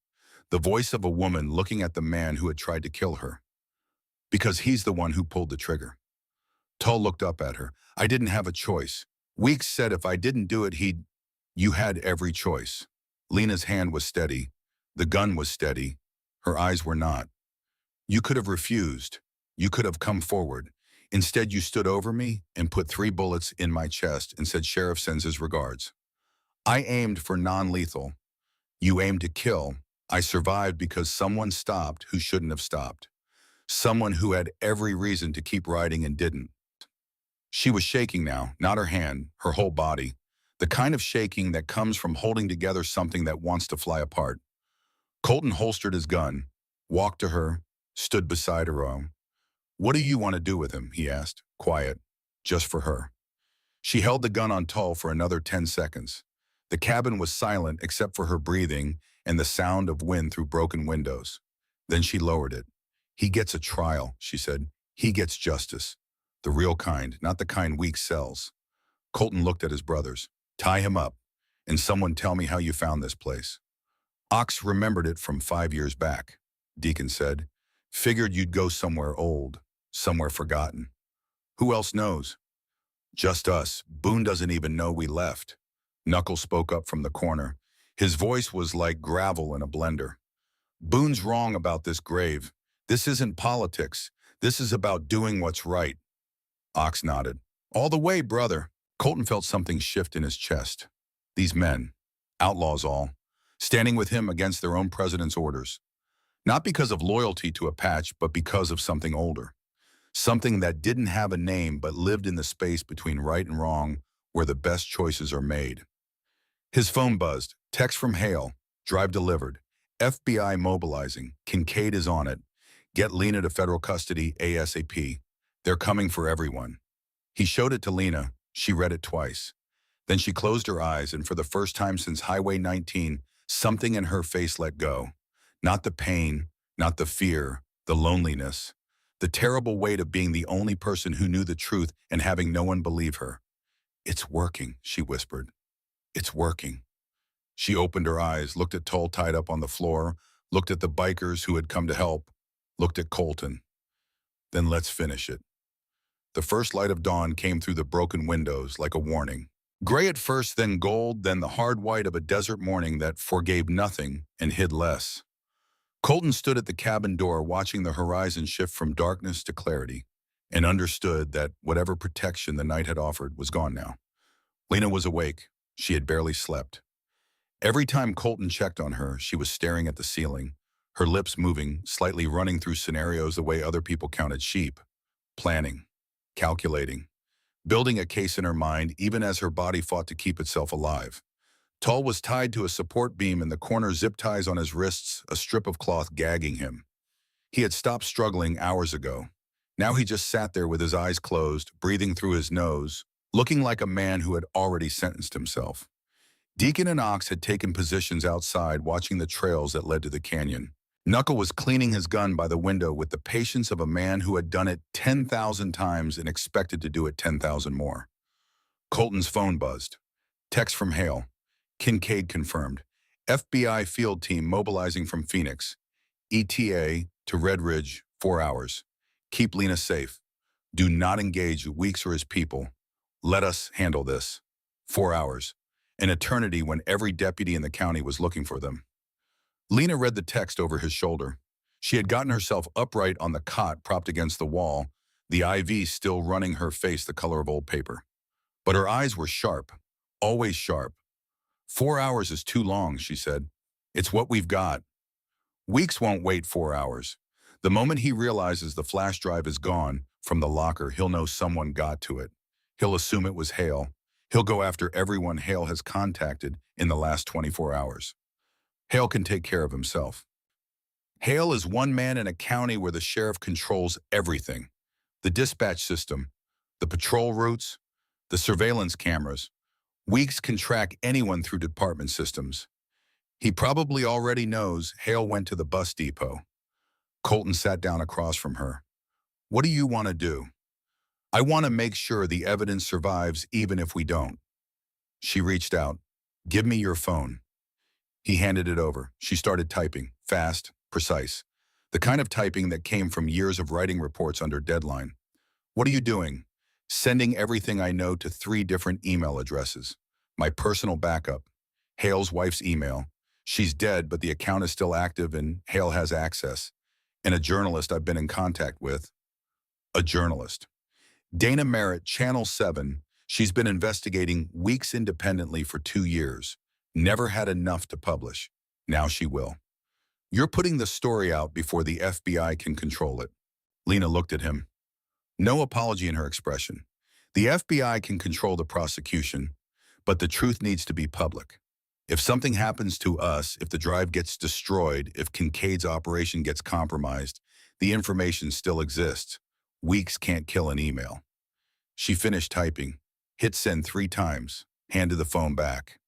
The voice of a woman looking at the man who had tried to kill her. Because he's the one who pulled the trigger. Tull looked up at her. I didn't have a choice. Weeks said if I didn't do it, he'd... You had every choice. Lena's hand was steady. The gun was steady. Her eyes were not. You could have refused. You could have come forward. Instead, you stood over me and put 3 bullets in my chest and said, Sheriff sends his regards. I aimed for non-lethal. You aimed to kill. I survived because someone stopped who shouldn't have stopped. Someone who had every reason to keep riding and didn't. She was shaking now, not her hand, her whole body. The kind of shaking that comes from holding together something that wants to fly apart. Colton holstered his gun, walked to her, stood beside her. What do you want to do with him? He asked, quiet, just for her. She held the gun on Tull for another 10 seconds. The cabin was silent except for her breathing and the sound of wind through broken windows. Then she lowered it. He gets a trial, she said. He gets justice. The real kind, not the kind Weeks sells. Colton looked at his brothers. Tie him up, and someone tell me how you found this place. Ox remembered it from 5 years back, Deacon said. Figured you'd go somewhere old, somewhere forgotten. Who else knows? Just us. Boone doesn't even know we left. Knuckles spoke up from the corner. His voice was like gravel in a blender. Boone's wrong about this grave. This isn't politics. This is about doing what's right. Ox nodded. All the way, brother. Colton felt something shift in his chest. These men, outlaws all, standing with him against their own president's orders. Not because of loyalty to a patch, but because of something older. Something that didn't have a name but lived in the space between right and wrong, where the best choices are made. His phone buzzed. Text from Hale. Drive delivered. FBI mobilizing. Kincaid is on it. Get Lena to federal custody ASAP. They're coming for everyone. He showed it to Lena. She read it twice. Then she closed her eyes, and for the first time since Highway 19, something in her face let go. Not the pain, not the fear, the loneliness, the terrible weight of being the only person who knew the truth and having no one believe her. It's working, she whispered. It's working. She opened her eyes, looked at Tull tied up on the floor, looked at the bikers who had come to help, looked at Colton. Then let's finish it. The first light of dawn came through the broken windows like a warning. Gray at first, then gold, then the hard white of a desert morning that forgave nothing and hid less. Colton stood at the cabin door watching the horizon shift from darkness to clarity and understood that whatever protection the night had offered was gone now. Lena was awake. She had barely slept. Every time Colton checked on her, she was staring at the ceiling, her lips moving, slightly running through scenarios the way other people counted sheep, planning, calculating, building a case in her mind even as her body fought to keep itself alive. Tull was tied to a support beam in the corner, zip ties on his wrists, a strip of cloth gagging him. He had stopped struggling hours ago. Now he just sat there with his eyes closed, breathing through his nose, looking like a man who had already sentenced himself. Deacon and Ox had taken positions outside, watching the trails that led to the canyon. Knuckle was cleaning his gun by the window with the patience of a man who had done it 10,000 times and expected to do it 10,000 more. Colton's phone buzzed. Text from Hale. Kincaid confirmed. FBI field team mobilizing from Phoenix. ETA to Red Ridge, 4 hours. Keep Lena safe. Do not engage Weeks or his people. Let us handle this. 4 hours. An eternity when every deputy in the county was looking for them. Lena read the text over his shoulder. She had gotten herself upright on the cot propped against the wall, the IV still running her face the color of old paper. But her eyes were sharp, always sharp. 4 hours is too long, she said. It's what we've got. Weeks won't wait 4 hours. The moment he realizes the flash drive is gone from the locker, he'll know someone got to it. He'll assume it was Hale. He'll go after everyone Hale has contacted in the last 24 hours. Hale can take care of himself. Hale is one man in a county where the sheriff controls everything. The dispatch system, the patrol routes, the surveillance cameras. Weeks can track anyone through department systems. He probably already knows Hale went to the bus depot. Colton sat down across from her. What do you want to do? I want to make sure the evidence survives even if we don't. She reached out. Give me your phone. He handed it over. She started typing, fast, precise. The kind of typing that came from years of writing reports under deadline. What are you doing? Sending everything I know to 3 different email addresses. My personal backup. Hale's wife's email. She's dead, but the account is still active and Hale has access. And a journalist I've been in contact with. A journalist. Dana Merritt, Channel 7. She's been investigating Weeks independently for 2 years. Never had enough to publish. Now she will. You're putting the story out before the FBI can control it. Lena looked at him. No apology in her expression. The FBI can control the prosecution, but the truth needs to be public. If something happens to us, if the drive gets destroyed, if Kincaid's operation gets compromised, the information still exists. Weeks can't kill an email. She finished typing, hit send 3 times, handed the phone back.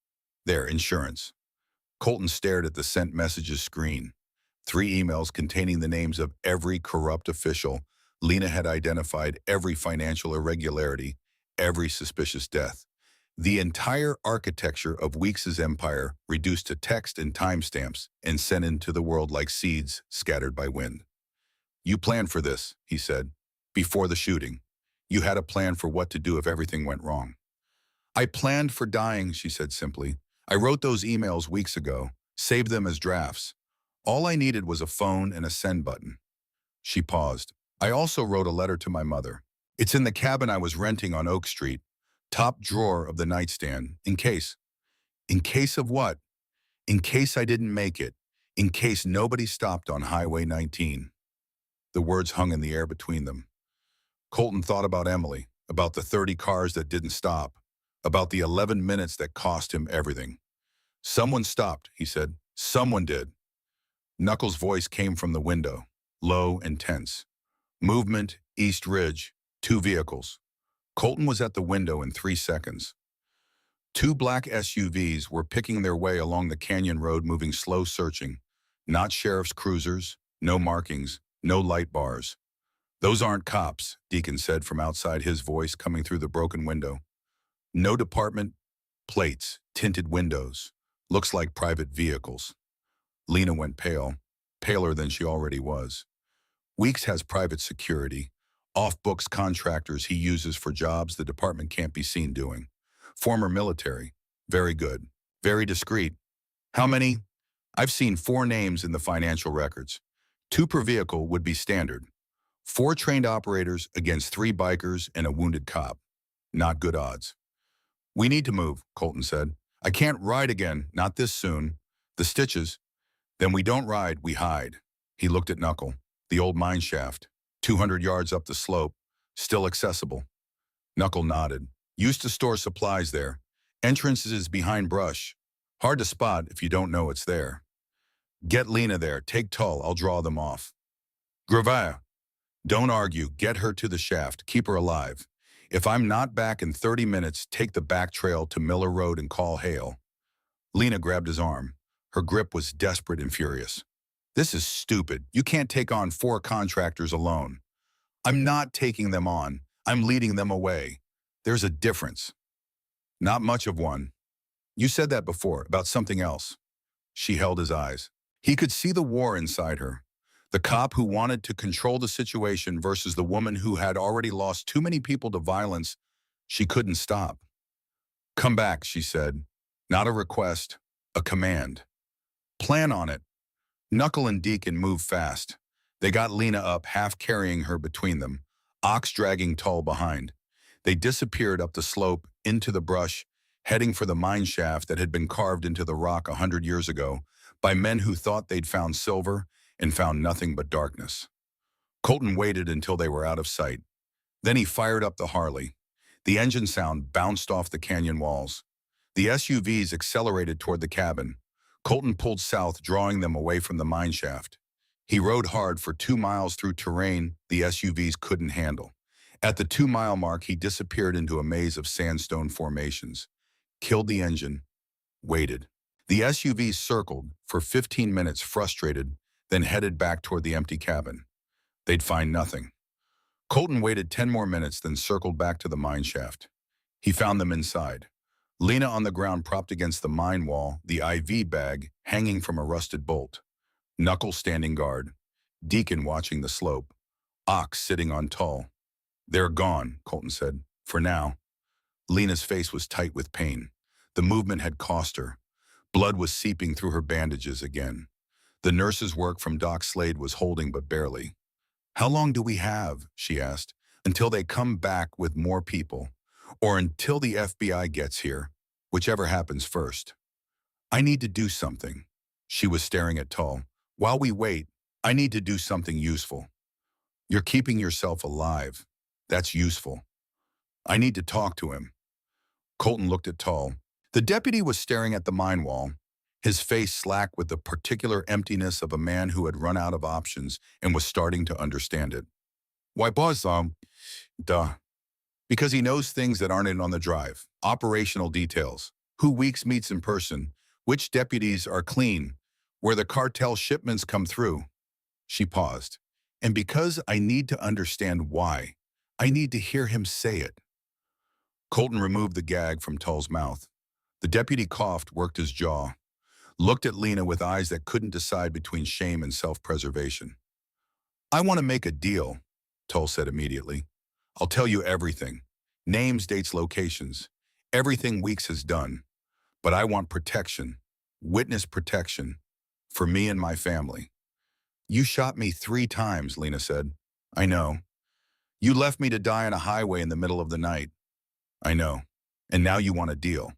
There, insurance. Colton stared at the sent messages screen. 3 emails containing the names of every corrupt official. Lena had identified every financial irregularity, every suspicious death. The entire architecture of Weeks's empire reduced to text and timestamps and sent into the world like seeds scattered by wind. You planned for this, he said, before the shooting. You had a plan for what to do if everything went wrong. I planned for dying, she said simply. I wrote those emails weeks ago, saved them as drafts. All I needed was a phone and a send button. She paused. I also wrote a letter to my mother. It's in the cabin I was renting on Oak Street, top drawer of the nightstand, in case. In case of what? In case I didn't make it. In case nobody stopped on Highway 19. The words hung in the air between them. Colton thought about Emily, about the 30 cars that didn't stop, about the 11 minutes that cost him everything. Someone stopped, he said. Someone did. Knuckles' voice came from the window, low and tense. Movement, East Ridge, 2 vehicles. Colton was at the window in 3 seconds. 2 black SUVs were picking their way along the canyon road, moving slow, searching. Not sheriff's cruisers, no markings, no light bars. Those aren't cops, Deacon said from outside, his voice coming through the broken window. No department plates, tinted windows. Looks like private vehicles. Lena went pale, paler than she already was. Weeks has private security, off-books contractors he uses for jobs the department can't be seen doing. Former military, very good, very discreet. How many? I've seen 4 names in the financial records. 2 per vehicle would be standard. 4 trained operators against 3 bikers and a wounded cop. Not good odds. We need to move, Colton said. I can't ride again, not this soon. The stitches. Then we don't ride, we hide. He looked at Knuckle, the old mine shaft, 200 yards up the slope, still accessible. Knuckle nodded. Used to store supplies there. Entrance is behind brush. Hard to spot if you don't know it's there. Get Lena there. Take Tull. I'll draw them off. Greville. Don't argue. Get her to the shaft. Keep her alive. If I'm not back in 30 minutes, take the back trail to Miller Road and call Hale. Lena grabbed his arm. Her grip was desperate and furious. This is stupid. You can't take on 4 contractors alone. I'm not taking them on. I'm leading them away. There's a difference. Not much of one. You said that before, about something else. She held his eyes. He could see the war inside her. The cop who wanted to control the situation versus the woman who had already lost too many people to violence she couldn't stop. Come back, she said. Not a request, a command. Plan on it. Knuckle and Deacon moved fast. They got Lena up, half carrying her between them, Ox dragging Tull behind. They disappeared up the slope, into the brush, heading for the mine shaft that had been carved into the rock 100 years ago by men who thought they'd found silver and found nothing but darkness. Colton waited until they were out of sight. Then he fired up the Harley. The engine sound bounced off the canyon walls. The SUVs accelerated toward the cabin. Colton pulled south, drawing them away from the mine shaft. He rode hard for 2 miles through terrain the SUVs couldn't handle. At the 2-mile mark, he disappeared into a maze of sandstone formations, killed the engine, waited. The SUVs circled for 15 minutes, frustrated, then headed back toward the empty cabin. They'd find nothing. Colton waited 10 more minutes, then circled back to the mine shaft. He found them inside. Lena on the ground propped against the mine wall, the IV bag hanging from a rusted bolt. Knuckle standing guard. Deacon watching the slope. Ox sitting on Tull. They're gone, Colton said. For now. Lena's face was tight with pain. The movement had cost her. Blood was seeping through her bandages again. The nurse's work from Doc Slade was holding but barely. How long do we have, she asked, until they come back with more people? Or until the FBI gets here, whichever happens first. I need to do something. She was staring at Tull. While we wait, I need to do something useful. You're keeping yourself alive. That's useful. I need to talk to him. Colton looked at Tull. The deputy was staring at the mine wall, his face slack with the particular emptiness of a man who had run out of options and was starting to understand it. Why, boss, duh. Because he knows things that aren't in on the drive. Operational details. Who Weeks meets in person. Which deputies are clean. Where the cartel shipments come through. She paused. And because I need to understand why, I need to hear him say it. Colton removed the gag from Tull's mouth. The deputy coughed, worked his jaw, looked at Lena with eyes that couldn't decide between shame and self-preservation. I want to make a deal, Tull said immediately. I'll tell you everything. Names, dates, locations. Everything Weeks has done. But I want protection. Witness protection. For me and my family. You shot me 3 times, Lena said. I know. You left me to die on a highway in the middle of the night. I know. And now you want a deal.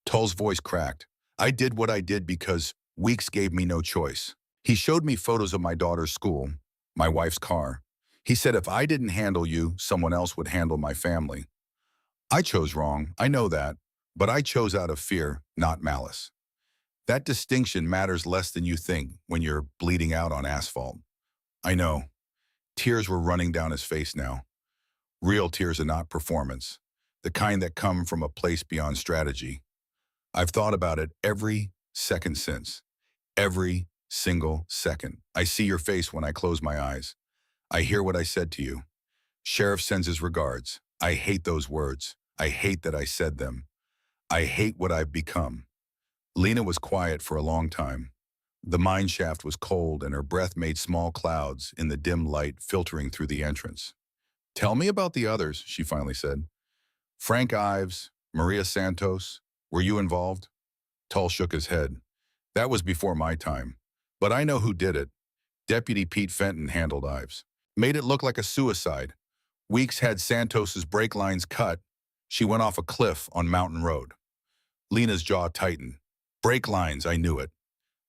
Tull's voice cracked. I did what I did because Weeks gave me no choice. He showed me photos of my daughter's school, my wife's car. He said if I didn't handle you, someone else would handle my family. I chose wrong, I know that, but I chose out of fear, not malice. That distinction matters less than you think when you're bleeding out on asphalt. I know. Tears were running down his face now. Real tears and not performance. The kind that come from a place beyond strategy. I've thought about it every second since. Every single second. I see your face when I close my eyes. I hear what I said to you. Sheriff sends his regards. I hate those words. I hate that I said them. I hate what I've become. Lena was quiet for a long time. The mine shaft was cold and her breath made small clouds in the dim light filtering through the entrance. Tell me about the others, she finally said. Frank Ives, Maria Santos, were you involved? Tull shook his head. That was before my time. But I know who did it. Deputy Pete Fenton handled Ives. Made it look like a suicide. Weeks had Santos's brake lines cut. She went off a cliff on Mountain Road. Lena's jaw tightened. Brake lines, I knew it.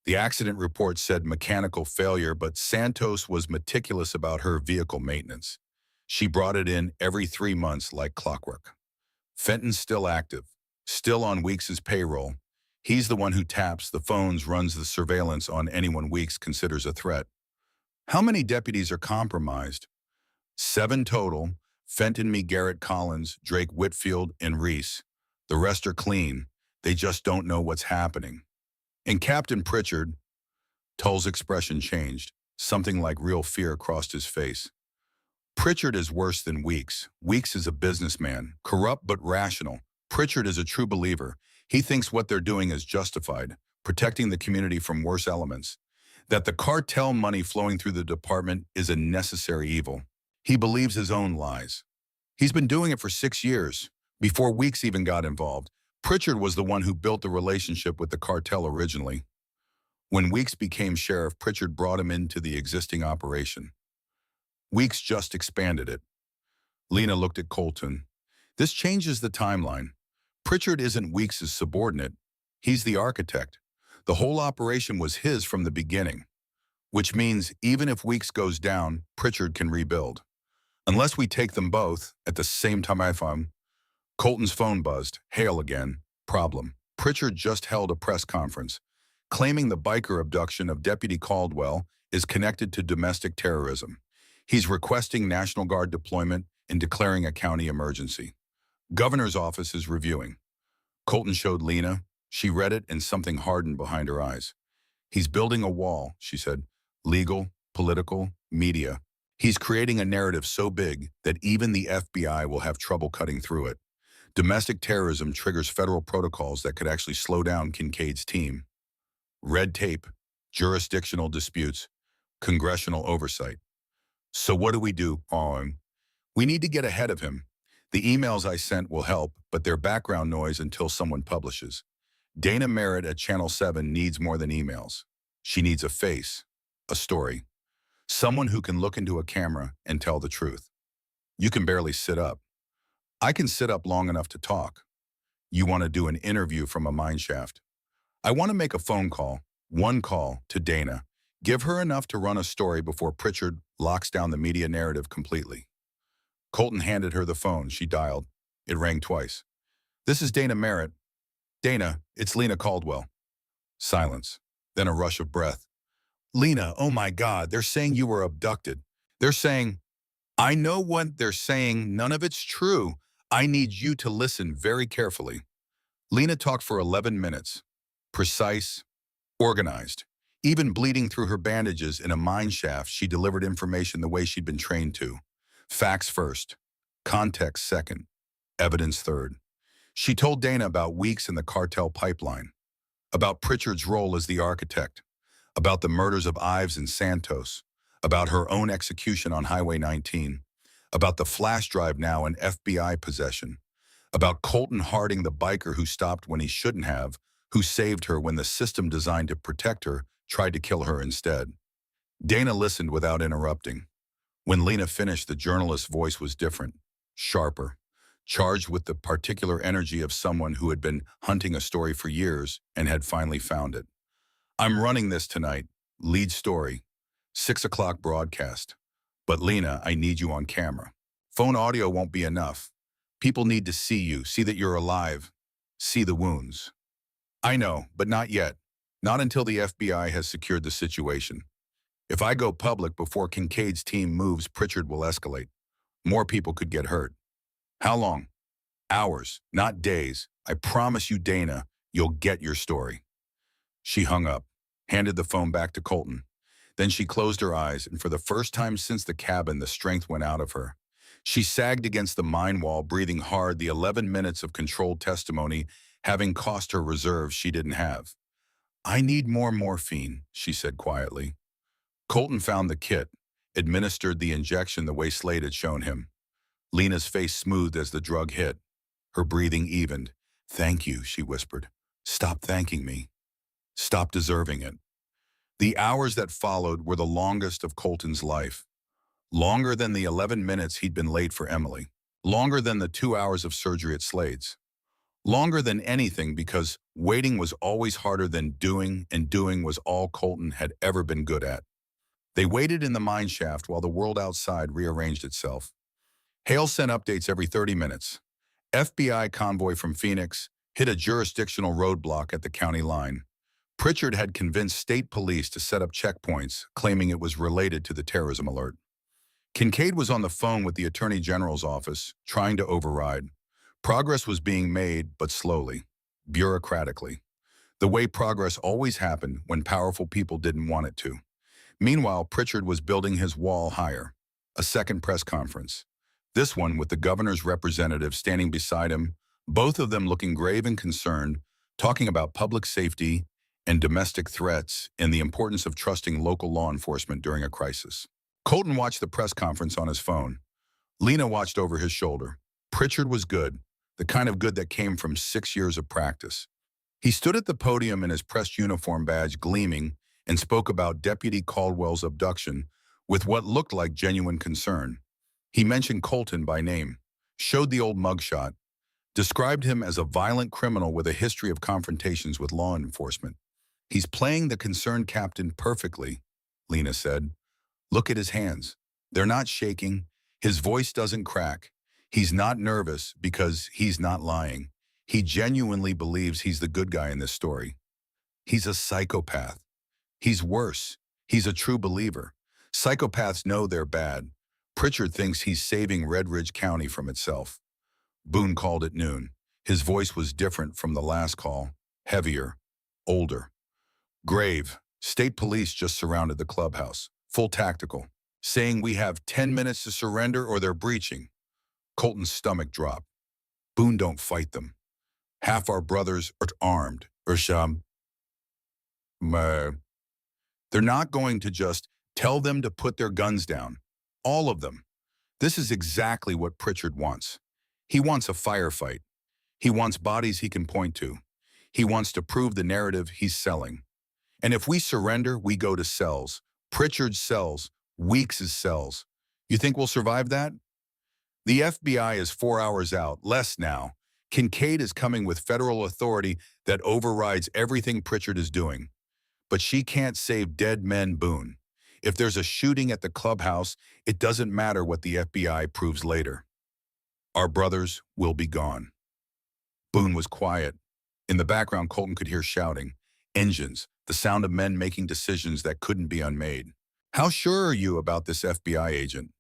The accident report said mechanical failure, but Santos was meticulous about her vehicle maintenance. She brought it in every 3 months like clockwork. Fenton's still active, still on Weeks's payroll. He's the one who taps the phones, runs the surveillance on anyone Weeks considers a threat. How many deputies are compromised? 7 total. Fenton, me, Garrett Collins, Drake Whitfield, and Reese. The rest are clean. They just don't know what's happening. And Captain Pritchard, Tull's expression changed. Something like real fear crossed his face. Pritchard is worse than Weeks. Weeks is a businessman, corrupt but rational. Pritchard is a true believer. He thinks what they're doing is justified, protecting the community from worse elements. That the cartel money flowing through the department is a necessary evil. He believes his own lies. He's been doing it for 6 years. Before Weeks even got involved, Pritchard was the one who built the relationship with the cartel originally. When Weeks became sheriff, Pritchard brought him into the existing operation. Weeks just expanded it. Lena looked at Colton. This changes the timeline. Pritchard isn't Weeks's subordinate. He's the architect. The whole operation was his from the beginning, which means even if Weeks goes down, Pritchard can rebuild. Unless we take them both at the same time. Colton's phone buzzed. Hail again. Problem. Pritchard just held a press conference, claiming the biker abduction of Deputy Caldwell is connected to domestic terrorism. He's requesting National Guard deployment and declaring a county emergency. Governor's office is reviewing. Colton showed Lena. She read it and something hardened behind her eyes. He's building a wall, she said. Legal, political, media. He's creating a narrative so big that even the FBI will have trouble cutting through it. Domestic terrorism triggers federal protocols that could actually slow down Kincaid's team. Red tape, jurisdictional disputes, congressional oversight. So what do we do? We need to get ahead of him. The emails I sent will help, but they're background noise until someone publishes. Dana Merritt at Channel 7 needs more than emails. She needs a face, a story. Someone who can look into a camera and tell the truth. You can barely sit up. I can sit up long enough to talk. You want to do an interview from a mine shaft. I want to make a phone call, one call, to Dana. Give her enough to run a story before Pritchard locks down the media narrative completely. Colton handed her the phone. She dialed. It rang twice. This is Dana Merritt. Dana, it's Lena Caldwell. Silence. Then a rush of breath. Lena, oh my God, they're saying you were abducted. They're saying, I know what they're saying. None of it's true. I need you to listen very carefully. Lena talked for 11 minutes. Precise, organized. Even bleeding through her bandages in a mine shaft, she delivered information the way she'd been trained to. Facts first, context second, evidence third. She told Dana about Weeks in the cartel pipeline, about Pritchard's role as the architect, about the murders of Ives and Santos, about her own execution on Highway 19, about the flash drive now in FBI possession, about Colton Harding, the biker who stopped when he shouldn't have, who saved her when the system designed to protect her tried to kill her instead. Dana listened without interrupting. When Lena finished, the journalist's voice was different, sharper, charged with the particular energy of someone who had been hunting a story for years and had finally found it. I'm running this tonight. Lead story. 6 o'clock broadcast. But Lena, I need you on camera. Phone audio won't be enough. People need to see you, see that you're alive, see the wounds. I know, but not yet. Not until the FBI has secured the situation. If I go public before Kincaid's team moves, Pritchard will escalate. More people could get hurt. How long? Hours, not days. I promise you, Dana, you'll get your story. She hung up, handed the phone back to Colton. Then she closed her eyes, and for the first time since the cabin, the strength went out of her. She sagged against the mine wall, breathing hard, the 11 minutes of controlled testimony having cost her reserves she didn't have. I need more morphine, she said quietly. Colton found the kit, administered the injection the way Slade had shown him. Lena's face smoothed as the drug hit. Her breathing evened. Thank you, she whispered. Stop thanking me. Stop deserving it. The hours that followed were the longest of Colton's life. Longer than the 11 minutes he'd been late for Emily. Longer than the 2 hours of surgery at Slade's. Longer than anything because waiting was always harder than doing, and doing was all Colton had ever been good at. They waited in the mine shaft while the world outside rearranged itself. Hale sent updates every 30 minutes. FBI convoy from Phoenix hit a jurisdictional roadblock at the county line. Pritchard had convinced state police to set up checkpoints, claiming it was related to the terrorism alert. Kincaid was on the phone with the Attorney General's office, trying to override. Progress was being made, but slowly, bureaucratically, the way progress always happened when powerful people didn't want it to. Meanwhile, Pritchard was building his wall higher. A second press conference. This one with the governor's representative standing beside him, both of them looking grave and concerned, talking about public safety and domestic threats and the importance of trusting local law enforcement during a crisis. Colton watched the press conference on his phone. Lena watched over his shoulder. Pritchard was good, the kind of good that came from 6 years of practice. He stood at the podium in his pressed uniform badge gleaming and spoke about Deputy Caldwell's abduction with what looked like genuine concern. He mentioned Colton by name, showed the old mugshot, described him as a violent criminal with a history of confrontations with law enforcement. He's playing the concerned captain perfectly, Lena said. Look at his hands. They're not shaking. His voice doesn't crack. He's not nervous because he's not lying. He genuinely believes he's the good guy in this story. He's a psychopath. He's worse. He's a true believer. Psychopaths know they're bad. Pritchard thinks he's saving Red Ridge County from itself. Boone called at noon. His voice was different from the last call, heavier, older. Grave. State police just surrounded the clubhouse, full tactical, saying we have 10 minutes to surrender or they're breaching. Colton's stomach dropped. Boone don't fight them. Half our brothers are armed. They're not going to just tell them to put their guns down. All of them. This is exactly what Pritchard wants. He wants a firefight. He wants bodies he can point to. He wants to prove the narrative he's selling. And if we surrender, we go to cells. Pritchard's cells, Weeks's cells. You think we'll survive that? The FBI is 4 hours out, less now. Kincaid is coming with federal authority that overrides everything Pritchard is doing. But she can't save dead men, Boone. If there's a shooting at the clubhouse, it doesn't matter what the FBI proves later. Our brothers will be gone. Boone was quiet. In the background, Colton could hear shouting. Engines, the sound of men making decisions that couldn't be unmade. How sure are you about this FBI agent?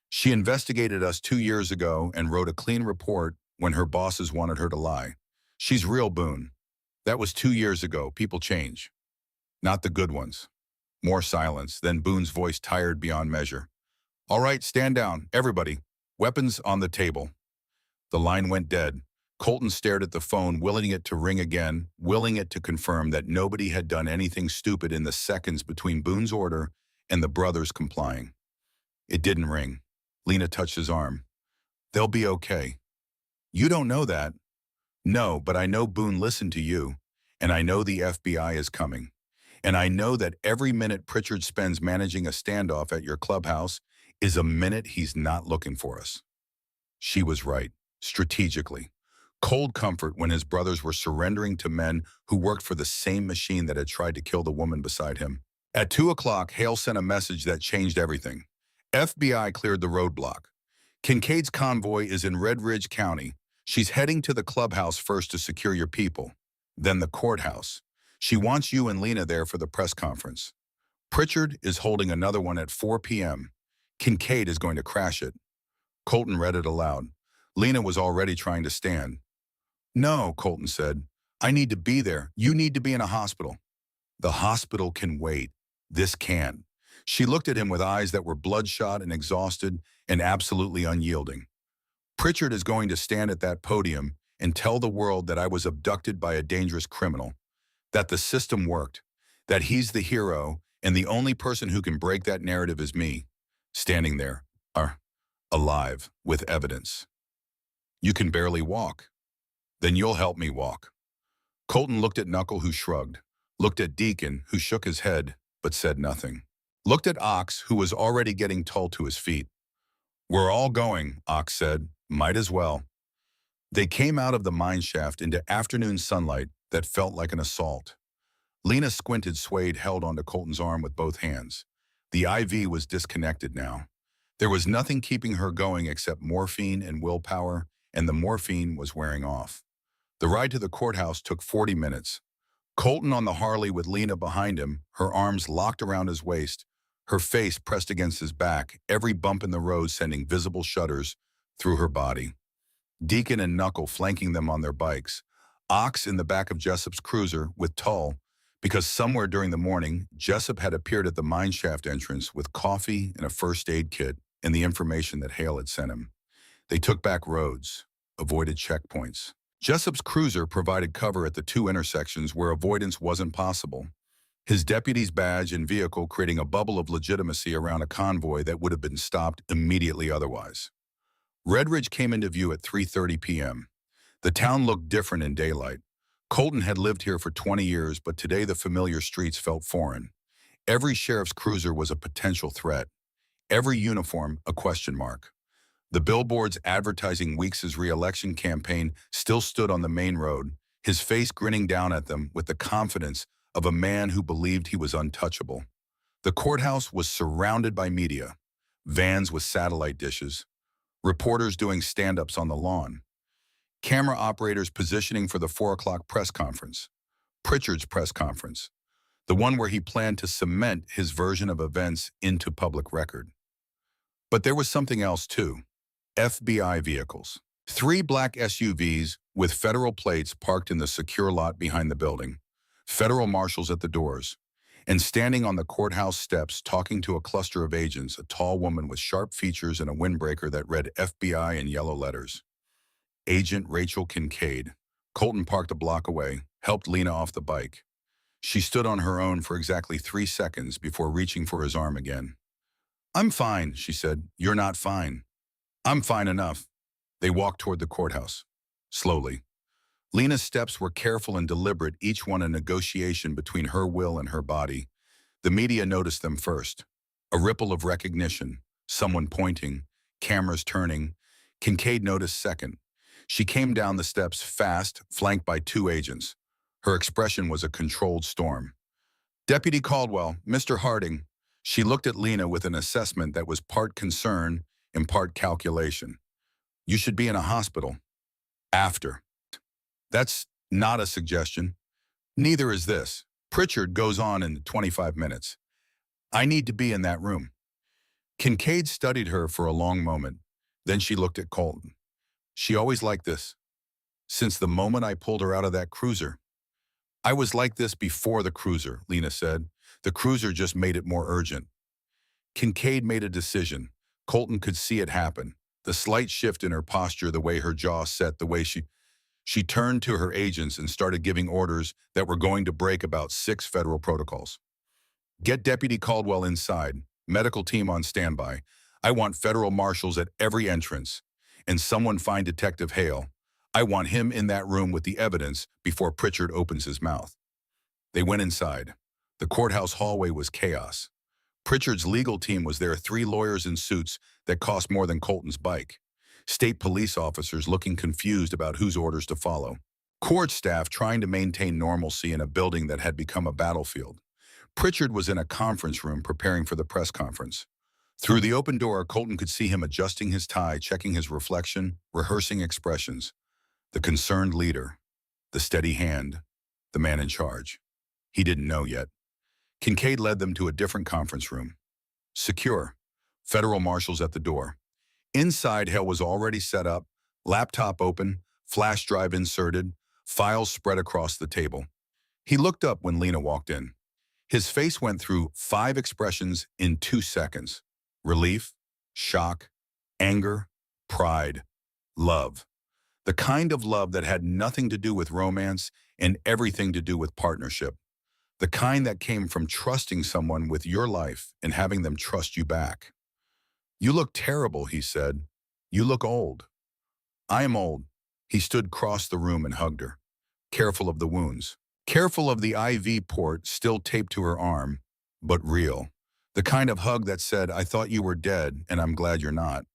She investigated us 2 years ago and wrote a clean report when her bosses wanted her to lie. She's real, Boone. That was 2 years ago. People change. Not the good ones. More silence, then Boone's voice tired beyond measure. All right, stand down, everybody. Weapons on the table. The line went dead. Colton stared at the phone, willing it to ring again, willing it to confirm that nobody had done anything stupid in the seconds between Boone's order and the brothers complying. It didn't ring. Lena touched his arm. They'll be okay. You don't know that. No, but I know Boone listened to you, and I know the FBI is coming. And I know that every minute Pritchard spends managing a standoff at your clubhouse is a minute he's not looking for us. She was right, strategically. Cold comfort when his brothers were surrendering to men who worked for the same machine that had tried to kill the woman beside him. At 2 o'clock, Hale sent a message that changed everything. FBI cleared the roadblock. Kincaid's convoy is in Red Ridge County. She's heading to the clubhouse first to secure your people, then the courthouse. She wants you and Lena there for the press conference. Pritchard is holding another one at 4 p.m. Kincaid is going to crash it. Colton read it aloud. Lena was already trying to stand. No, Colton said. I need to be there. You need to be in a hospital. The hospital can wait. This can't. She looked at him with eyes that were bloodshot and exhausted and absolutely unyielding. Pritchard is going to stand at that podium and tell the world that I was abducted by a dangerous criminal, that the system worked, that he's the hero, and the only person who can break that narrative is me, standing there, alive, with evidence. You can barely walk. Then you'll help me walk. Colton looked at Knuckle, who shrugged. looked at Deacon, who shook his head but said nothing. Looked at Ox, who was already getting tall to his feet. "We're all going," Ox said. "Might as well." They came out of the mine shaft into afternoon sunlight that felt like an assault. Lena squinted, swayed, held onto Colton's arm with both hands. The IV was disconnected now. There was nothing keeping her going except morphine and willpower, and the morphine was wearing off. The ride to the courthouse took 40 minutes. Colton on the Harley with Lena behind him, her arms locked around his waist, her face pressed against his back, every bump in the road sending visible shudders through her body. Deacon and Knuckle flanking them on their bikes. Ox in the back of Jessup's cruiser with Tull, because somewhere during the morning, Jessup had appeared at the mineshaft entrance with coffee and a first aid kit and the information that Hale had sent him. They took back roads, avoided checkpoints. Jessup's cruiser provided cover at the two intersections where avoidance wasn't possible. His deputy's badge and vehicle creating a bubble of legitimacy around a convoy that would have been stopped immediately otherwise. Redridge came into view at 3:30 p.m. The town looked different in daylight. Colton had lived here for 20 years, but today the familiar streets felt foreign. Every sheriff's cruiser was a potential threat. Every uniform a question mark. The billboards advertising Weeks's re-election campaign still stood on the main road, his face grinning down at them with the confidence of a man who believed he was untouchable. The courthouse was surrounded by media, vans with satellite dishes, reporters doing stand-ups on the lawn, camera operators positioning for the 4 o'clock press conference, Pritchard's press conference, the one where he planned to cement his version of events into public record. But there was something else too. FBI vehicles. 3 black SUVs with federal plates parked in the secure lot behind the building, federal marshals at the doors, and standing on the courthouse steps talking to a cluster of agents, a tall woman with sharp features and a windbreaker that read FBI in yellow letters. Agent Rachel Kincaid. Colton parked a block away, helped Lena off the bike. She stood on her own for exactly 3 seconds before reaching for his arm again. "I'm fine," she said. "You're not fine." "I'm fine enough." They walked toward the courthouse, slowly. Lena's steps were careful and deliberate, each one a negotiation between her will and her body. The media noticed them first. A ripple of recognition, someone pointing, cameras turning. Kincaid noticed second. She came down the steps fast, flanked by 2 agents. Her expression was a controlled storm. "Deputy Caldwell, Mr. Harding." She looked at Lena with an assessment that was part concern and part calculation. "You should be in a hospital." "After." "That's not a suggestion. Neither is this. Pritchard goes on in 25 minutes. I need to be in that room." Kincaid studied her for a long moment. Then she looked at Colton. "She always like this. Since the moment I pulled her out of that cruiser." "I was like this before the cruiser," Lena said. "The cruiser just made it more urgent." Kincaid made a decision. Colton could see it happen. The slight shift in her posture, the way her jaw set, the way she turned to her agents and started giving orders that were going to break about 6 federal protocols. "Get Deputy Caldwell inside. Medical team on standby. I want federal marshals at every entrance. And someone find Detective Hale. I want him in that room with the evidence before Pritchard opens his mouth." They went inside. The courthouse hallway was chaos. Pritchard's legal team was there, 3 lawyers in suits that cost more than Colton's bike. State police officers looking confused about whose orders to follow. Court staff trying to maintain normalcy in a building that had become a battlefield. Pritchard was in a conference room preparing for the press conference. Through the open door, Colton could see him adjusting his tie, checking his reflection, rehearsing expressions. The concerned leader, the steady hand, the man in charge. He didn't know yet. Kincaid led them to a different conference room. Secure. Federal marshals at the door. Inside, Hale was already set up, laptop open, flash drive inserted, files spread across the table. He looked up when Lena walked in. His face went through 5 expressions in 2 seconds. Relief, shock, anger, pride, love. The kind of love that had nothing to do with romance and everything to do with partnership. The kind that came from trusting someone with your life and having them trust you back. "You look terrible," he said. "You look old." "I am old." He stood across the room and hugged her. "Careful of the wounds. careful of the IV port still taped to her arm, but real. The kind of hug that said, I thought you were dead, and I'm glad you're not.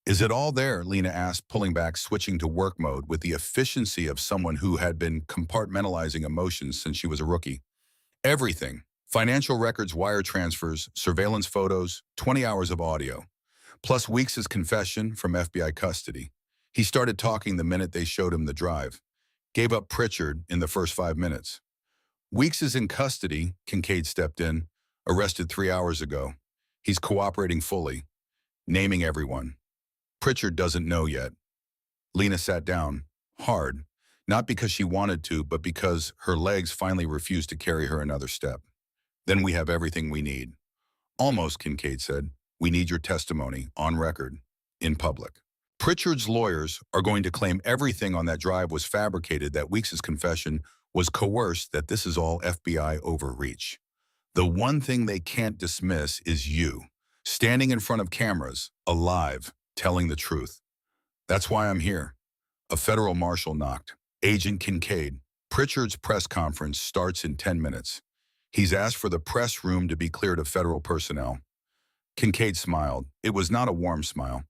Is it all there? Lena asked, pulling back, switching to work mode with the efficiency of someone who had been compartmentalizing emotions since she was a rookie. Everything. Financial records, wire transfers, surveillance photos, 20 hours of audio, plus Weeks' confession from FBI custody. He started talking the minute they showed him the drive. Gave up Pritchard in the first 5 minutes. Weeks is in custody, Kincaid stepped in, arrested 3 hours ago. He's cooperating fully, naming everyone. Pritchard doesn't know yet. Lena sat down, hard, not because she wanted to, but because her legs finally refused to carry her another step. Then we have everything we need. Almost, Kincaid said. We need your testimony, on record, in public. Pritchard's lawyers are going to claim everything on that drive was fabricated, that Weeks' confession was coerced, that this is all FBI overreach. The one thing they can't dismiss is you, standing in front of cameras, alive, telling the truth. That's why I'm here. A federal marshal knocked. Agent Kincaid, Pritchard's press conference starts in 10 minutes. He's asked for the press room to be cleared of federal personnel. Kincaid smiled. It was not a warm smile.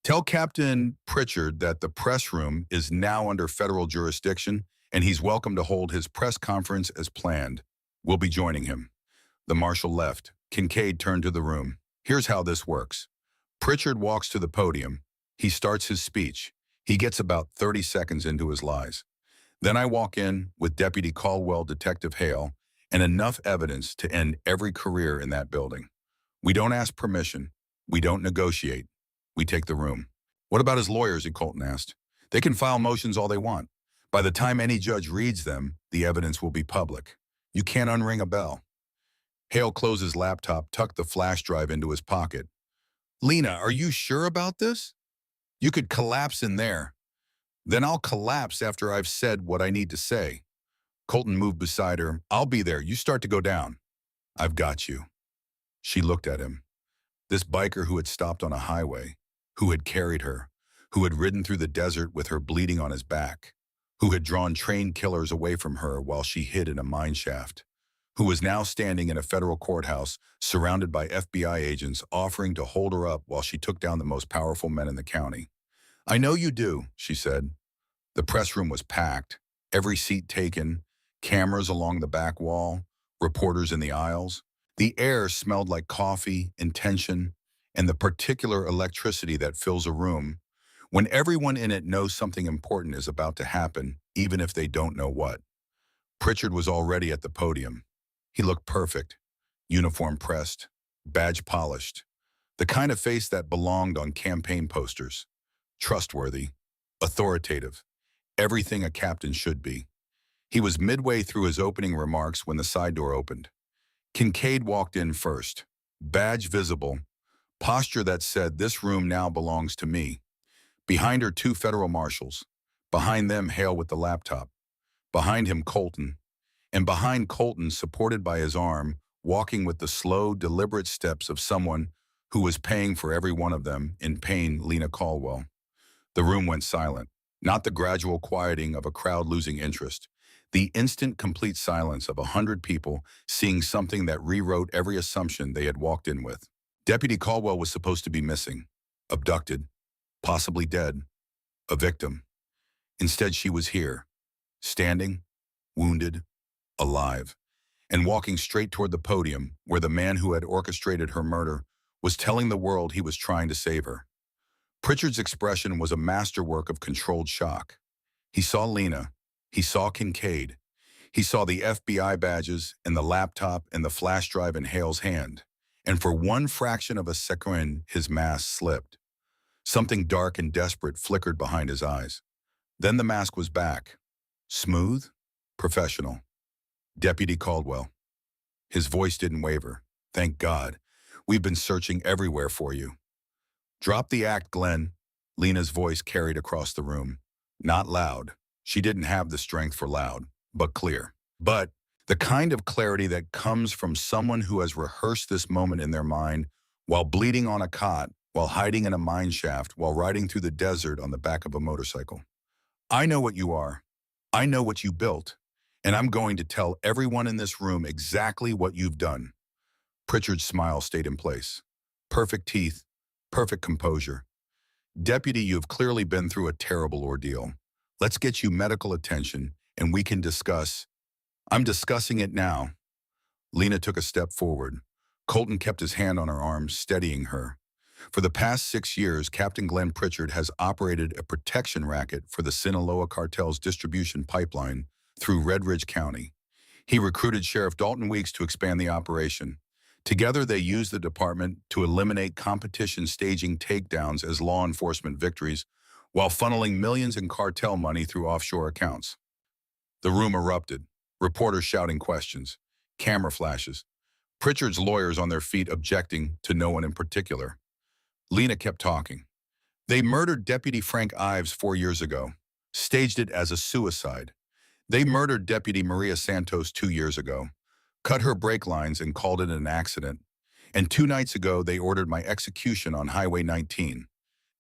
Tell Captain Pritchard that the press room is now under federal jurisdiction, and he's welcome to hold his press conference as planned. We'll be joining him. The marshal left. Kincaid turned to the room. Here's how this works. Pritchard walks to the podium. He starts his speech. He gets about 30 seconds into his lies. Then I walk in with Deputy Caldwell, Detective Hale, and enough evidence to end every career in that building. We don't ask permission. We don't negotiate. We take the room. What about his lawyers, Colton asked. They can file motions all they want. By the time any judge reads them, the evidence will be public. You can't unring a bell. Hale closed his laptop, tucked the flash drive into his pocket. Lena, are you sure about this? You could collapse in there. Then I'll collapse after I've said what I need to say. Colton moved beside her. I'll be there. You start to go down. I've got you. She looked at him. This biker who had stopped on a highway, who had carried her, who had ridden through the desert with her bleeding on his back, who had drawn trained killers away from her while she hid in a mine shaft, who was now standing in a federal courthouse surrounded by FBI agents offering to hold her up while she took down the most powerful men in the county. I know you do, she said. The press room was packed, every seat taken, cameras along the back wall, reporters in the aisles. The air smelled like coffee and tension and the particular electricity that fills a room when everyone in it knows something important is about to happen, even if they don't know what. Pritchard was already at the podium. He looked perfect, uniform pressed, badge polished, the kind of face that belonged on campaign posters. Trustworthy, authoritative, everything a captain should be. He was midway through his opening remarks when the side door opened. Kincaid walked in first, badge visible, posture that said, this room now belongs to me. Behind her, 2 federal marshals. Behind them, Hale with the laptop. Behind him, Colton. And behind Colton, supported by his arm, walking with the slow, deliberate steps of someone who was paying for every one of them, in pain, Lena Caldwell. The room went silent, not the gradual quieting of a crowd losing interest. The instant, complete silence of 100 people seeing something that rewrote every assumption they had walked in with. Deputy Caldwell was supposed to be missing, abducted, possibly dead, a victim. Instead, she was here, standing, wounded, alive, and walking straight toward the podium where the man who had orchestrated her murder was telling the world he was trying to save her. Pritchard's expression was a masterwork of controlled shock. He saw Lena. He saw Kincaid. He saw the FBI badges and the laptop and the flash drive in Hale's hand. And for one fraction of a second, his mask slipped. Something dark and desperate flickered behind his eyes. Then the mask was back. Smooth, professional. Deputy Caldwell. His voice didn't waver. Thank God. We've been searching everywhere for you. Drop the act, Glenn. Lena's voice carried across the room. Not loud. She didn't have the strength for loud, but clear. But the kind of clarity that comes from someone who has rehearsed this moment in their mind while bleeding on a cot, while hiding in a mine shaft, while riding through the desert on the back of a motorcycle. I know what you are. I know what you built. and I'm going to tell everyone in this room exactly what you've done." Pritchard's smile stayed in place. Perfect teeth, perfect composure. "Deputy, you've clearly been through a terrible ordeal. Let's get you medical attention, and we can discuss." "I'm discussing it now." Lena took a step forward. Colton kept his hand on her arm, steadying her. For the past 6 years, Captain Glenn Pritchard has operated a protection racket for the Sinaloa cartel's distribution pipeline through Red Ridge County. He recruited Sheriff Dalton Weeks to expand the operation. Together, they used the department to eliminate competition staging takedowns as law enforcement victories, while funneling millions in cartel money through offshore accounts. The room erupted, reporters shouting questions, camera flashes, Pritchard's lawyers on their feet objecting to no one in particular. Lena kept talking. "They murdered Deputy Frank Ives 4 years ago, staged it as a suicide. They murdered Deputy Maria Santos 2 years ago, cut her brake lines and called it an accident. And 2 nights ago, they ordered my execution on Highway 19.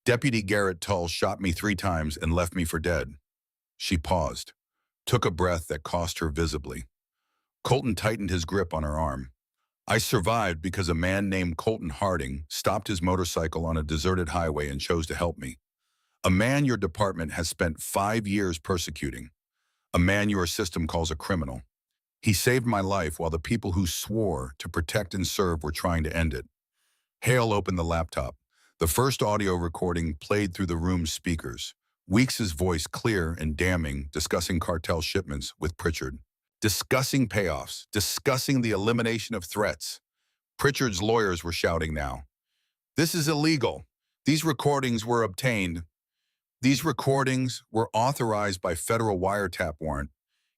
Deputy Garrett Tull shot me 3 times and left me for dead." She paused, took a breath that cost her visibly. Colton tightened his grip on her arm. "I survived because a man named Colton Harding stopped his motorcycle on a deserted highway and chose to help me. A man your department has spent 5 years persecuting. A man your system calls a criminal. He saved my life while the people who swore to protect and serve were trying to end it." Hale opened the laptop. The first audio recording played through the room's speakers. Weeks's voice clear and damning, discussing cartel shipments with Pritchard. Discussing payoffs, discussing the elimination of threats. Pritchard's lawyers were shouting now. "This is illegal. These recordings were obtained. These recordings were authorized by federal wiretap warrant."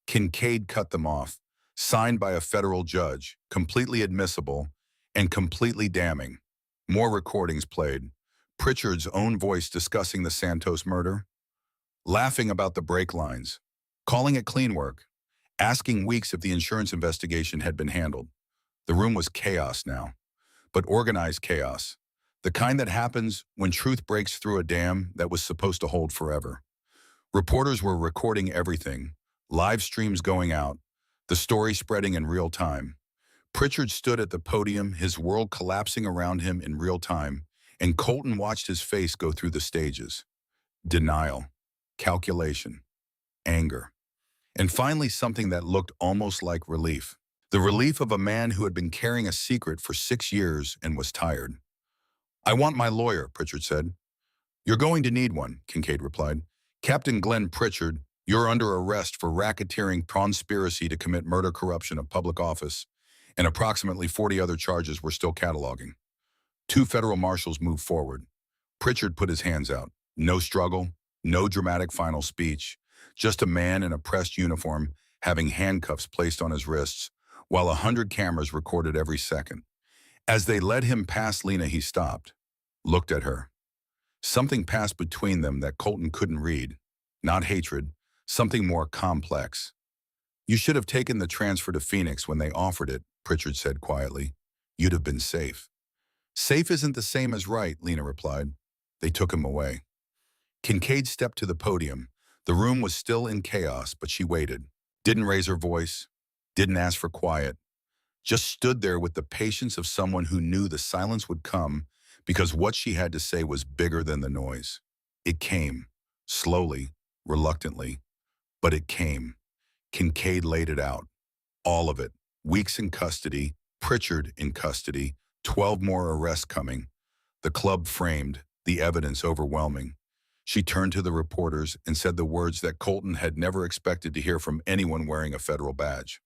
Kincaid cut them off. "Signed by a federal judge, completely admissible, and completely damning." More recordings played. Pritchard's own voice discussing the Santos murder, laughing about the brake lines, calling it clean work, asking Weeks if the insurance investigation had been handled. The room was chaos now, but organized chaos. The kind that happens when truth breaks through a dam that was supposed to hold forever. Reporters were recording everything, live streams going out, the story spreading in real time. Pritchard stood at the podium, his world collapsing around him in real time, and Colton watched his face go through the stages. Denial, calculation, anger, and finally something that looked almost like relief. The relief of a man who had been carrying a secret for 6 years and was tired. "I want my lawyer," Pritchard said. "You're going to need one," Kincaid replied. "Captain Glenn Pritchard, you're under arrest for racketeering, conspiracy to commit murder, corruption of public office, and approximately 40 other charges we're still cataloging." 2 federal marshals moved forward. Pritchard put his hands out. No struggle, no dramatic final speech, just a man in a pressed uniform having handcuffs placed on his wrists, while 100 cameras recorded every second. As they led him past Lena, he stopped, looked at her. Something passed between them that Colton couldn't read. Not hatred, something more complex. "You should have taken the transfer to Phoenix when they offered it," Pritchard said quietly. "You'd have been safe." "Safe isn't the same as right," Lena replied. They took him away. Kincaid stepped to the podium. The room was still in chaos, but she waited. Didn't raise her voice, didn't ask for quiet. Just stood there with the patience of someone who knew the silence would come because what she had to say was bigger than the noise. It came, slowly, reluctantly, but it came. Kincaid laid it out. All of it. Weeks in custody, Pritchard in custody, 12 more arrests coming. The club framed, the evidence overwhelming. She turned to the reporters and said the words that Colton had never expected to hear from anyone wearing a federal badge.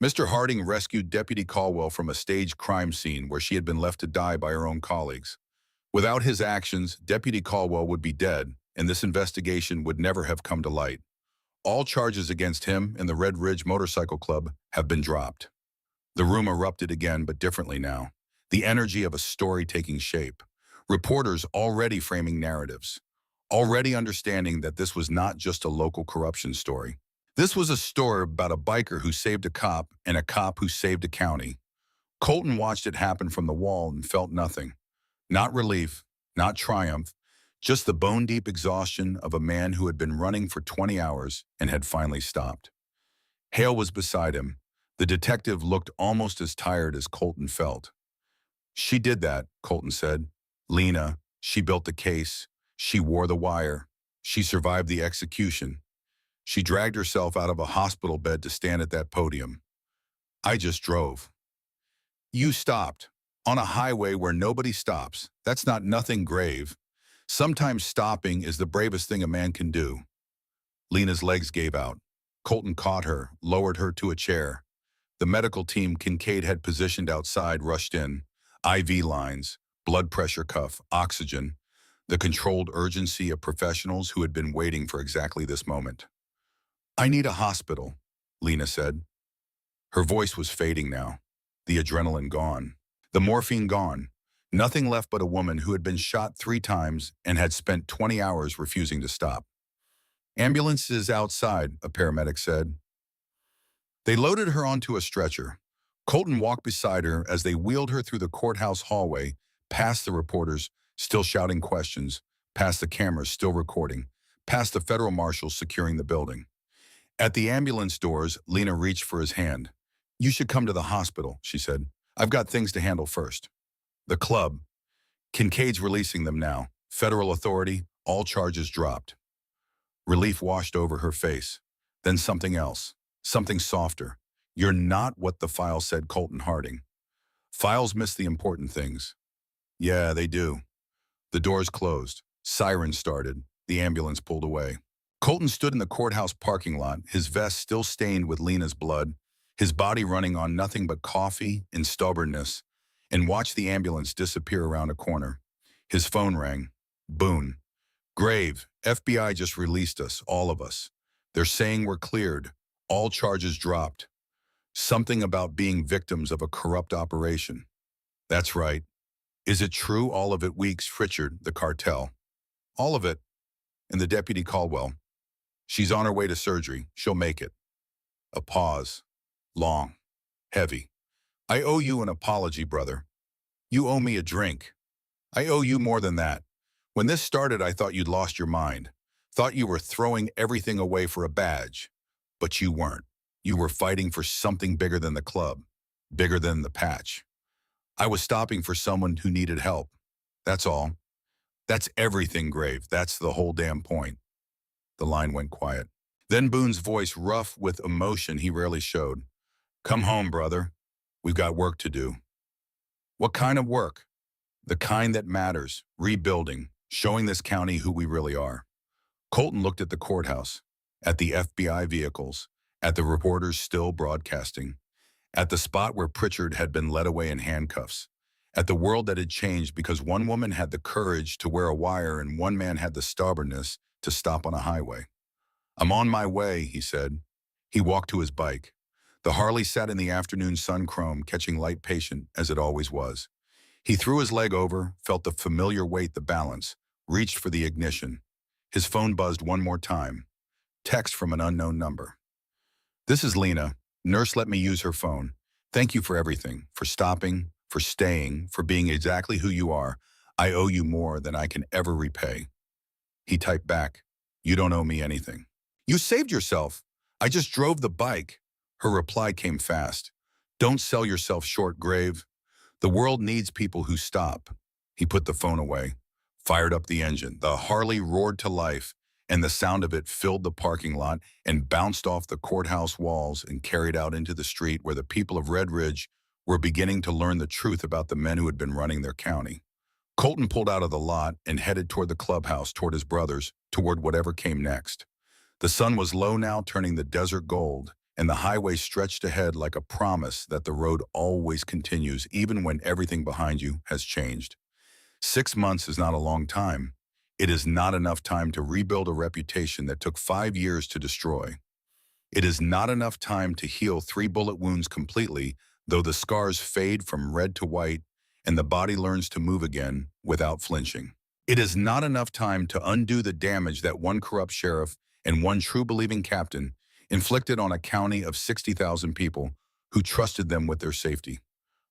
"Mr. Harding rescued Deputy Caldwell from a staged crime scene where she had been left to die by her own colleagues. Without his actions, Deputy Caldwell would be dead, and this investigation would never have come to light. All charges against him and the Red Ridge Motorcycle Club have been dropped." The room erupted again, but differently now. The energy of a story taking shape. Reporters already framing narratives. Already understanding that this was not just a local corruption story. This was a story about a biker who saved a cop and a cop who saved a county. Colton watched it happen from the wall and felt nothing. Not relief, not triumph, just the bone-deep exhaustion of a man who had been running for 20 hours and had finally stopped. Hale was beside him. The detective looked almost as tired as Colton felt. She did that, Colton said. Lena, she built the case. She wore the wire. She survived the execution. She dragged herself out of a hospital bed to stand at that podium. I just drove. You stopped. On a highway where nobody stops. That's not nothing grave. Sometimes stopping is the bravest thing a man can do. Lena's legs gave out. Colton caught her, lowered her to a chair. The medical team Kincaid had positioned outside rushed in. IV lines, blood pressure cuff, oxygen. The controlled urgency of professionals who had been waiting for exactly this moment. I need a hospital, Lena said. Her voice was fading now. The adrenaline gone. The morphine gone. Nothing left but a woman who had been shot 3 times and had spent 20 hours refusing to stop. Ambulance is outside, a paramedic said. They loaded her onto a stretcher. Colton walked beside her as they wheeled her through the courthouse hallway, past the reporters, still shouting questions, past the cameras still recording, past the federal marshals securing the building. At the ambulance doors, Lena reached for his hand. You should come to the hospital, she said. I've got things to handle first. The club. Kincaid's releasing them now. Federal authority, all charges dropped. Relief washed over her face. Then something else. Something softer. You're not what the file said, Colton Harding. Files miss the important things. Yeah, they do. The doors closed. Sirens started. The ambulance pulled away. Colton stood in the courthouse parking lot, his vest still stained with Lena's blood, his body running on nothing but coffee and stubbornness, and watched the ambulance disappear around a corner. His phone rang. Boone. Grave, FBI just released us, all of us. They're saying we're cleared. All charges dropped. Something about being victims of a corrupt operation. That's right. Is it true all of it, Weeks, Pritchard, the cartel? All of it. And the deputy Caldwell. She's on her way to surgery. She'll make it. A pause. Long. Heavy. I owe you an apology, brother. You owe me a drink. I owe you more than that. When this started, I thought you'd lost your mind. Thought you were throwing everything away for a badge. But you weren't. You were fighting for something bigger than the club. Bigger than the patch. I was stopping for someone who needed help. That's all. That's everything, Grave. That's the whole damn point. The line went quiet. Then Boone's voice, rough with emotion he rarely showed. Come home, brother. We've got work to do. What kind of work? The kind that matters. Rebuilding. Showing this county who we really are. Colton looked at the courthouse, at the FBI vehicles, at the reporters still broadcasting, at the spot where Pritchard had been led away in handcuffs, at the world that had changed because one woman had the courage to wear a wire and one man had the stubbornness to stop on a highway. I'm on my way, he said. He walked to his bike. The Harley sat in the afternoon sun chrome, catching light patient, as it always was. He threw his leg over, felt the familiar weight, the balance, reached for the ignition. His phone buzzed one more time. Text from an unknown number. This is Lena. Nurse let me use her phone. Thank you for everything, for stopping, for staying, for being exactly who you are. I owe you more than I can ever repay. He typed back, you don't owe me anything. You saved yourself. I just drove the bike. Her reply came fast. Don't sell yourself short, Grave. The world needs people who stop. He put the phone away, fired up the engine. The Harley roared to life, and the sound of it filled the parking lot and bounced off the courthouse walls and carried out into the street where the people of Red Ridge were beginning to learn the truth about the men who had been running their county. Colton pulled out of the lot and headed toward the clubhouse, toward his brothers, toward whatever came next. The sun was low now, turning the desert gold, and the highway stretched ahead like a promise that the road always continues, even when everything behind you has changed. 6 months is not a long time. It is not enough time to rebuild a reputation that took 5 years to destroy. It is not enough time to heal 3 bullet wounds completely, though the scars fade from red to white and the body learns to move again without flinching. It is not enough time to undo the damage that one corrupt sheriff and one true believing captain inflicted on a county of 60,000 people who trusted them with their safety.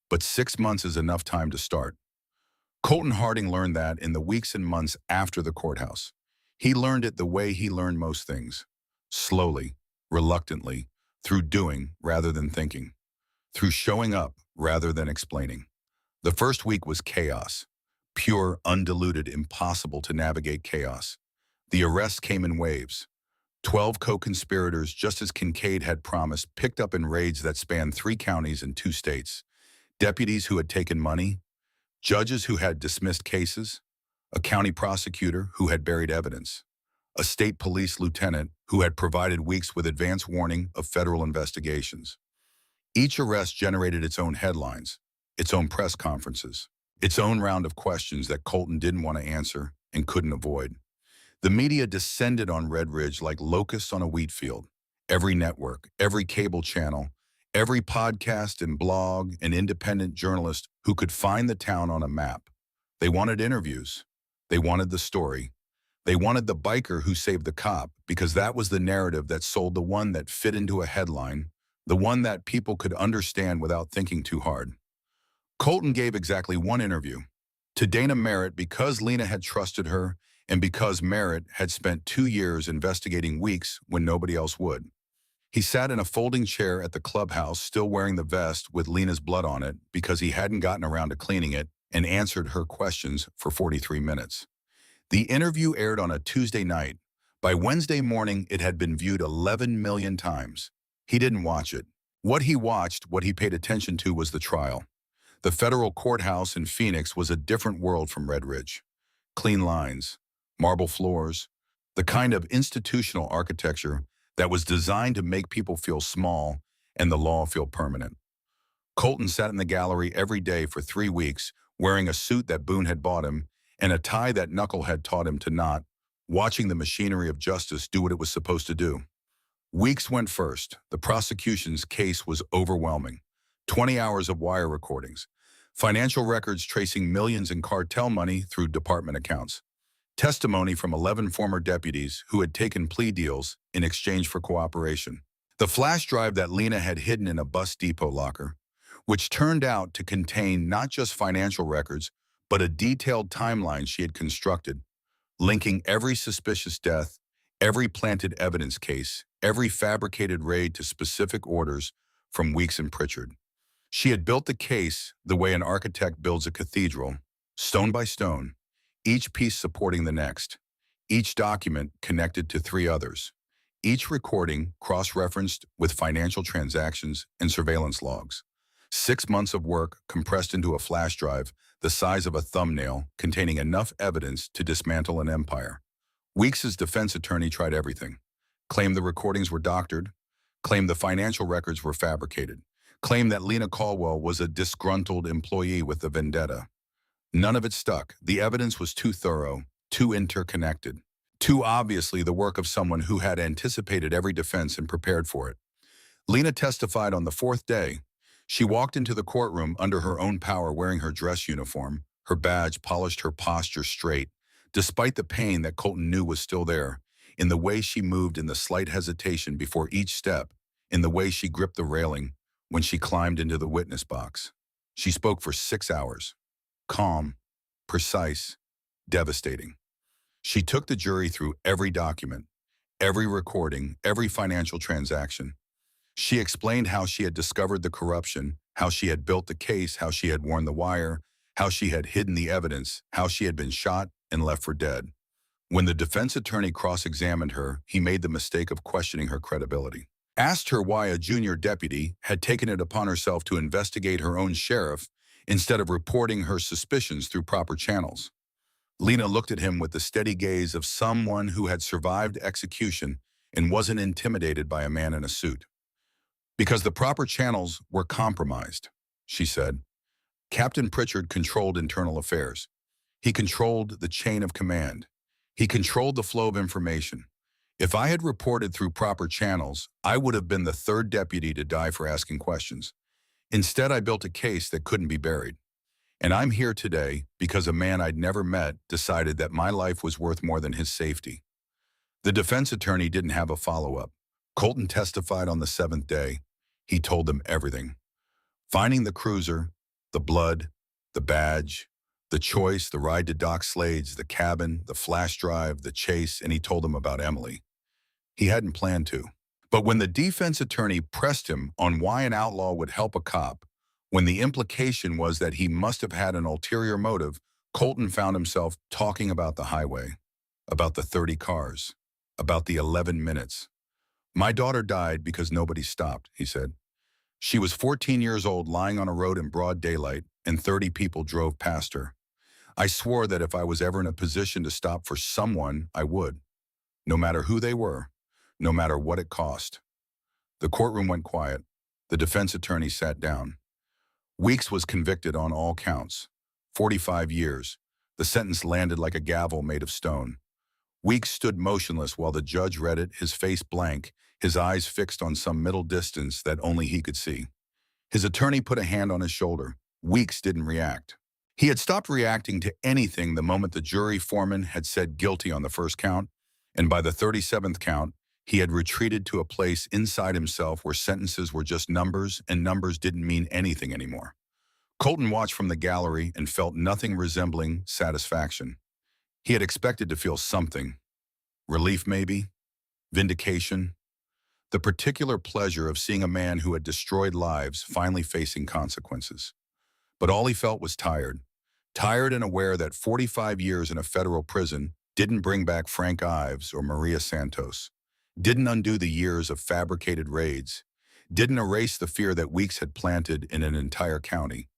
But 6 months is enough time to start. Colton Harding learned that in the weeks and months after the courthouse. He learned it the way he learned most things. Slowly, reluctantly, through doing rather than thinking, through showing up rather than explaining. The first week was chaos. Pure, undiluted, impossible to navigate chaos. The arrests came in waves. 12 co-conspirators, just as Kincaid had promised, picked up in raids that spanned 3 counties and 2 states. Deputies who had taken money, judges who had dismissed cases, a county prosecutor who had buried evidence, a state police lieutenant who had provided weeks with advance warning of federal investigations. Each arrest generated its own headlines, its own press conferences, its own round of questions that Colton didn't want to answer and couldn't avoid. The media descended on Red Ridge like locusts on a wheat field. Every network, every cable channel, every podcast and blog and independent journalist who could find the town on a map. They wanted interviews. They wanted the story. They wanted the biker who saved the cop, because that was the narrative that sold, the one that fit into a headline, the one that people could understand without thinking too hard. Colton gave exactly one interview to Dana Merritt, because Lena had trusted her and because Merritt had spent 2 years investigating weeks when nobody else would. He sat in a folding chair at the clubhouse, still wearing the vest with Lena's blood on it because he hadn't gotten around to cleaning it, and answered her questions for 43 minutes. The interview aired on a Tuesday night. By Wednesday morning, it had been viewed 11 million times. He didn't watch it. What he watched, what he paid attention to, was the trial. The federal courthouse in Phoenix was a different world from Red Ridge. Clean lines, marble floors, the kind of institutional architecture that was designed to make people feel small and the law feel permanent. Colton sat in the gallery every day for 3 weeks, wearing a suit that Boone had bought him and a tie that Knuckle had taught him to knot, watching the machinery of justice do what it was supposed to do. Weeks went first. The prosecution's case was overwhelming. 20 hours of wire recordings, financial records tracing millions in cartel money through department accounts, testimony from 11 former deputies who had taken plea deals in exchange for cooperation, the flash drive that Lena had hidden in a bus depot locker, which turned out to contain not just financial records, but a detailed timeline she had constructed, linking every suspicious death, every planted evidence case, every fabricated raid to specific orders from Weeks and Pritchard. She had built the case the way an architect builds a cathedral, stone by stone, each piece supporting the next, each document connected to 3 others, each recording cross-referenced with financial transactions and surveillance logs. 6 months of work compressed into a flash drive the size of a thumbnail, containing enough evidence to dismantle an empire. Weeks's defense attorney tried everything. Claimed the recordings were doctored, claimed the financial records were fabricated, claimed that Lena Caldwell was a disgruntled employee with a vendetta. None of it stuck. The evidence was too thorough, too interconnected, too obviously the work of someone who had anticipated every defense and prepared for it. Lena testified on the 4th day. She walked into the courtroom under her own power, wearing her dress uniform. Her badge polished her posture straight, despite the pain that Colton knew was still there, in the way she moved, in the slight hesitation before each step, in the way she gripped the railing when she climbed into the witness box. She spoke for 6 hours. Calm, precise, devastating. She took the jury through every document, every recording, every financial transaction. She explained how she had discovered the corruption, how she had built the case, how she had worn the wire, how she had hidden the evidence, how she had been shot and left for dead. When the defense attorney cross-examined her, he made the mistake of questioning her credibility. Asked her why a junior deputy had taken it upon herself to investigate her own sheriff instead of reporting her suspicions through proper channels. Lena looked at him with the steady gaze of someone who had survived execution and wasn't intimidated by a man in a suit. Because the proper channels were compromised, she said. Captain Pritchard controlled internal affairs. He controlled the chain of command. He controlled the flow of information. If I had reported through proper channels, I would have been the 3rd deputy to die for asking questions. Instead, I built a case that couldn't be buried. And I'm here today because a man I'd never met decided that my life was worth more than his safety. The defense attorney didn't have a follow-up. Colton testified on the 7th day. He told them everything. Finding the cruiser, the blood, the badge, the choice, the ride to Doc Slade's, the cabin, the flash drive, the chase, and he told them about Emily. He hadn't planned to, But when the defense attorney pressed him on why an outlaw would help a cop, when the implication was that he must have had an ulterior motive, Colton found himself talking about the highway, about the 30 cars, about the 11 minutes. My daughter died because nobody stopped, he said. She was 14 years old lying on a road in broad daylight, and 30 people drove past her. I swore that if I was ever in a position to stop for someone, I would, no matter who they were, no matter what it cost. The courtroom went quiet. The defense attorney sat down. Weeks was convicted on all counts. 45 years. The sentence landed like a gavel made of stone. Weeks stood motionless while the judge read it, his face blank, his eyes fixed on some middle distance that only he could see. His attorney put a hand on his shoulder. Weeks didn't react. He had stopped reacting to anything the moment the jury foreman had said guilty on the first count, and by the 37th count, he had retreated to a place inside himself where sentences were just numbers and numbers didn't mean anything anymore. Colton watched from the gallery and felt nothing resembling satisfaction. He had expected to feel something. Relief, maybe? Vindication? The particular pleasure of seeing a man who had destroyed lives finally facing consequences. But all he felt was tired. Tired and aware that 45 years in a federal prison didn't bring back Frank Ives or Maria Santos, didn't undo the years of fabricated raids, didn't erase the fear that Weeks had planted in an entire county.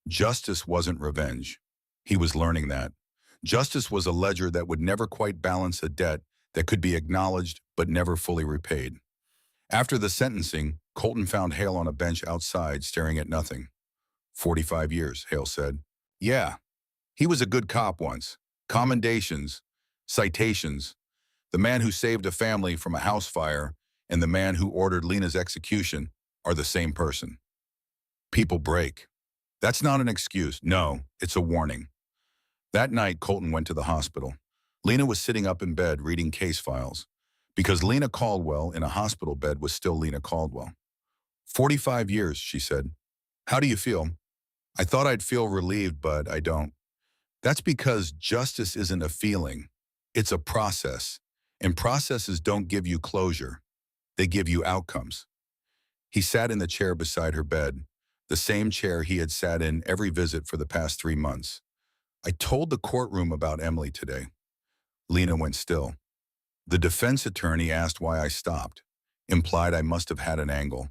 Justice wasn't revenge. He was learning that. Justice was a ledger that would never quite balance a debt that could be acknowledged but never fully repaid. After the sentencing, Colton found Hale on a bench outside staring at nothing. 45 years, Hale said. Yeah, he was a good cop once. Commendations, citations. The man who saved a family from a house fire and the man who ordered Lena's execution are the same person. People break. That's not an excuse. No, it's a warning. That night, Colton went to the hospital. Lena was sitting up in bed reading case files. Because Lena Caldwell in a hospital bed was still Lena Caldwell. 45 years, she said. How do you feel? I thought I'd feel relieved, but I don't. That's because justice isn't a feeling. It's a process. And processes don't give you closure. They give you outcomes. He sat in the chair beside her bed, the same chair he had sat in every visit for the past 3 months. I told the courtroom about Emily today. Lena went still. The defense attorney asked why I stopped, implied I must have had an angle,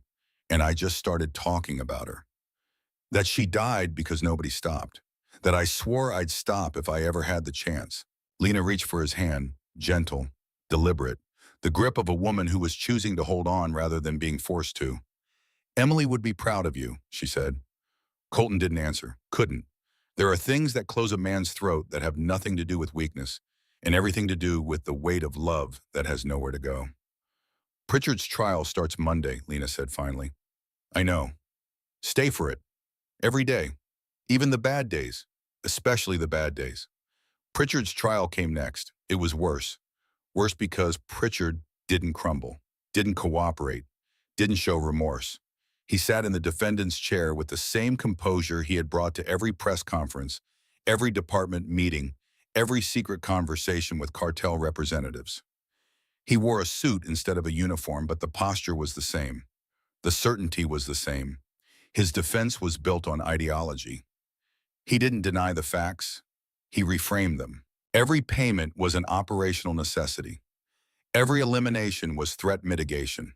and I just started talking about her. That she died because nobody stopped. That I swore I'd stop if I ever had the chance. Lena reached for his hand, gentle, deliberate, the grip of a woman who was choosing to hold on rather than being forced to. Emily would be proud of you, she said. Colton didn't answer, couldn't. There are things that close a man's throat that have nothing to do with weakness, and everything to do with the weight of love that has nowhere to go. Pritchard's trial starts Monday, Lena said finally. I know. Stay for it. Every day. Even the bad days. Especially the bad days. Pritchard's trial came next. It was worse. Worse because Pritchard didn't crumble, didn't cooperate, didn't show remorse. He sat in the defendant's chair with the same composure he had brought to every press conference, every department meeting, every secret conversation with cartel representatives. He wore a suit instead of a uniform, but the posture was the same. The certainty was the same. His defense was built on ideology. He didn't deny the facts. He reframed them. Every payment was an operational necessity. Every elimination was threat mitigation.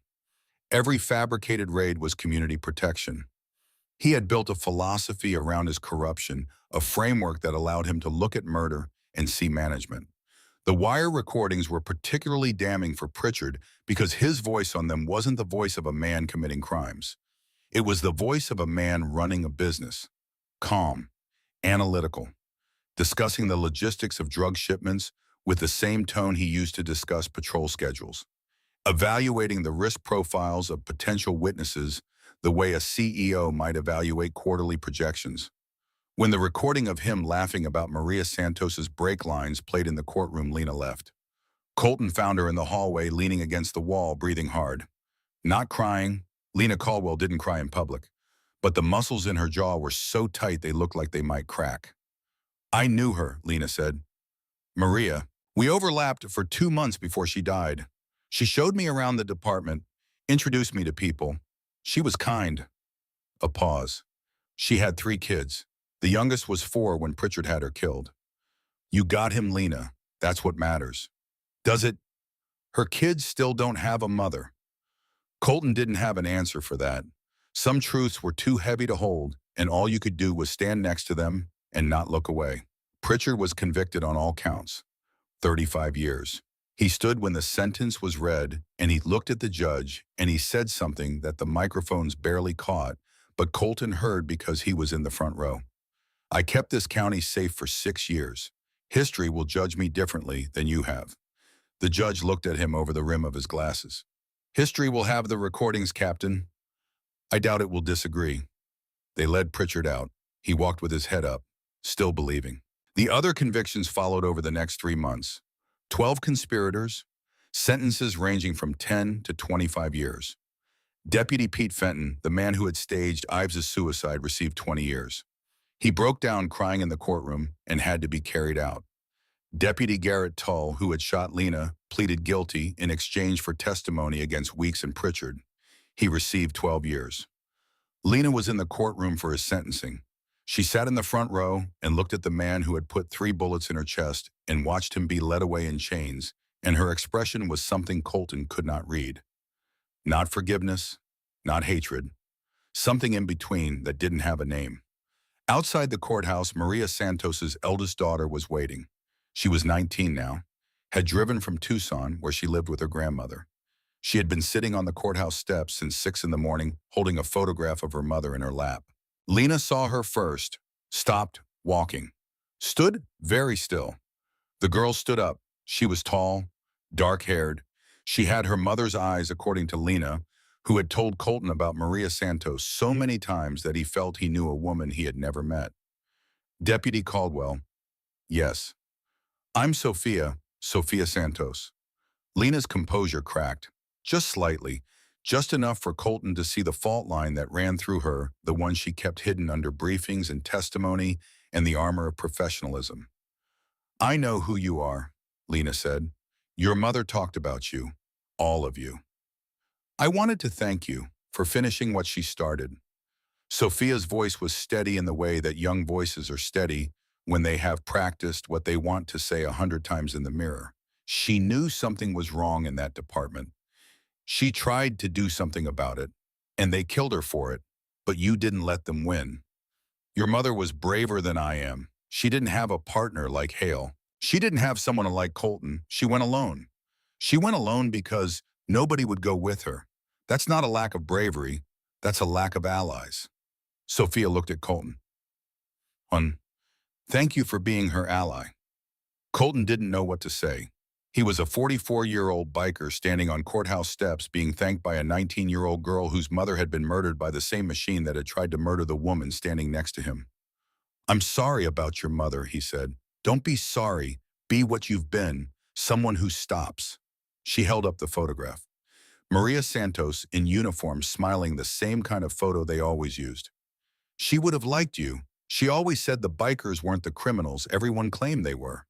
Every fabricated raid was community protection. He had built a philosophy around his corruption, a framework that allowed him to look at murder and see management. The wire recordings were particularly damning for Pritchard because his voice on them wasn't the voice of a man committing crimes. It was the voice of a man running a business. Calm, analytical, discussing the logistics of drug shipments with the same tone he used to discuss patrol schedules. Evaluating the risk profiles of potential witnesses the way a CEO might evaluate quarterly projections. When the recording of him laughing about Maria Santos's brake lines played in the courtroom, Lena left. Colton found her in the hallway, leaning against the wall, breathing hard. Not crying. Lena Caldwell didn't cry in public, but the muscles in her jaw were so tight they looked like they might crack. I knew her, Lena said. Maria. We overlapped for 2 months before she died. She showed me around the department, Introduced me to people. She was kind. A pause. She had 3 kids. The youngest was 4 when Pritchard had her killed. You got him, Lena. That's what matters. Does it? Her kids still don't have a mother. Colton didn't have an answer for that. Some truths were too heavy to hold, and all you could do was stand next to them and not look away. Pritchard was convicted on all counts. 35 years. He stood when the sentence was read, and he looked at the judge, and he said something that the microphones barely caught, but Colton heard because he was in the front row. I kept this county safe for 6 years. History will judge me differently than you have. The judge looked at him over the rim of his glasses. History will have the recordings, Captain. I doubt it will disagree. They led Pritchard out. He walked with his head up, still believing. The other convictions followed over the next 3 months. 12 conspirators, sentences ranging from 10 to 25 years. Deputy Pete Fenton, the man who had staged Ives's suicide, received 20 years. He broke down crying in the courtroom and had to be carried out. Deputy Garrett Tull, who had shot Lena, pleaded guilty in exchange for testimony against Weeks and Pritchard. He received 12 years. Lena was in the courtroom for his sentencing. She sat in the front row and looked at the man who had put 3 bullets in her chest and watched him be led away in chains, and her expression was something Colton could not read. Not forgiveness, not hatred. Something in between that didn't have a name. Outside the courthouse, Maria Santos's eldest daughter was waiting. She was 19 now, had driven from Tucson, where she lived with her grandmother. She had been sitting on the courthouse steps since 6 in the morning, holding a photograph of her mother in her lap. Lena saw her first, stopped walking, stood very still. The girl stood up. She was tall, dark-haired. She had her mother's eyes, according to Lena, who had told Colton about Maria Santos so many times that he felt he knew a woman he had never met. Deputy Caldwell. Yes. I'm Sophia Santos. Lena's composure cracked, just slightly, just enough for Colton to see the fault line that ran through her, the one she kept hidden under briefings and testimony and the armor of professionalism. I know who you are, Lena said. Your mother talked about you, all of you. I wanted to thank you for finishing what she started. Sophia's voice was steady in the way that young voices are steady when they have practiced what they want to say 100 times in the mirror. She knew something was wrong in that department. She tried to do something about it, and they killed her for it, but you didn't let them win. Your mother was braver than I am. She didn't have a partner like Hale. She didn't have someone like Colton. She went alone. She went alone because nobody would go with her. That's not a lack of bravery. That's a lack of allies. Sophia looked at Colton. Thank you for being her ally. Colton didn't know what to say. He was a 44-year-old biker standing on courthouse steps being thanked by a 19-year-old girl whose mother had been murdered by the same machine that had tried to murder the woman standing next to him. I'm sorry about your mother, he said. Don't be sorry. Be what you've been, someone who stops. She held up the photograph. Maria Santos in uniform, smiling, the same kind of photo they always used. She would have liked you. She always said the bikers weren't the criminals everyone claimed they were.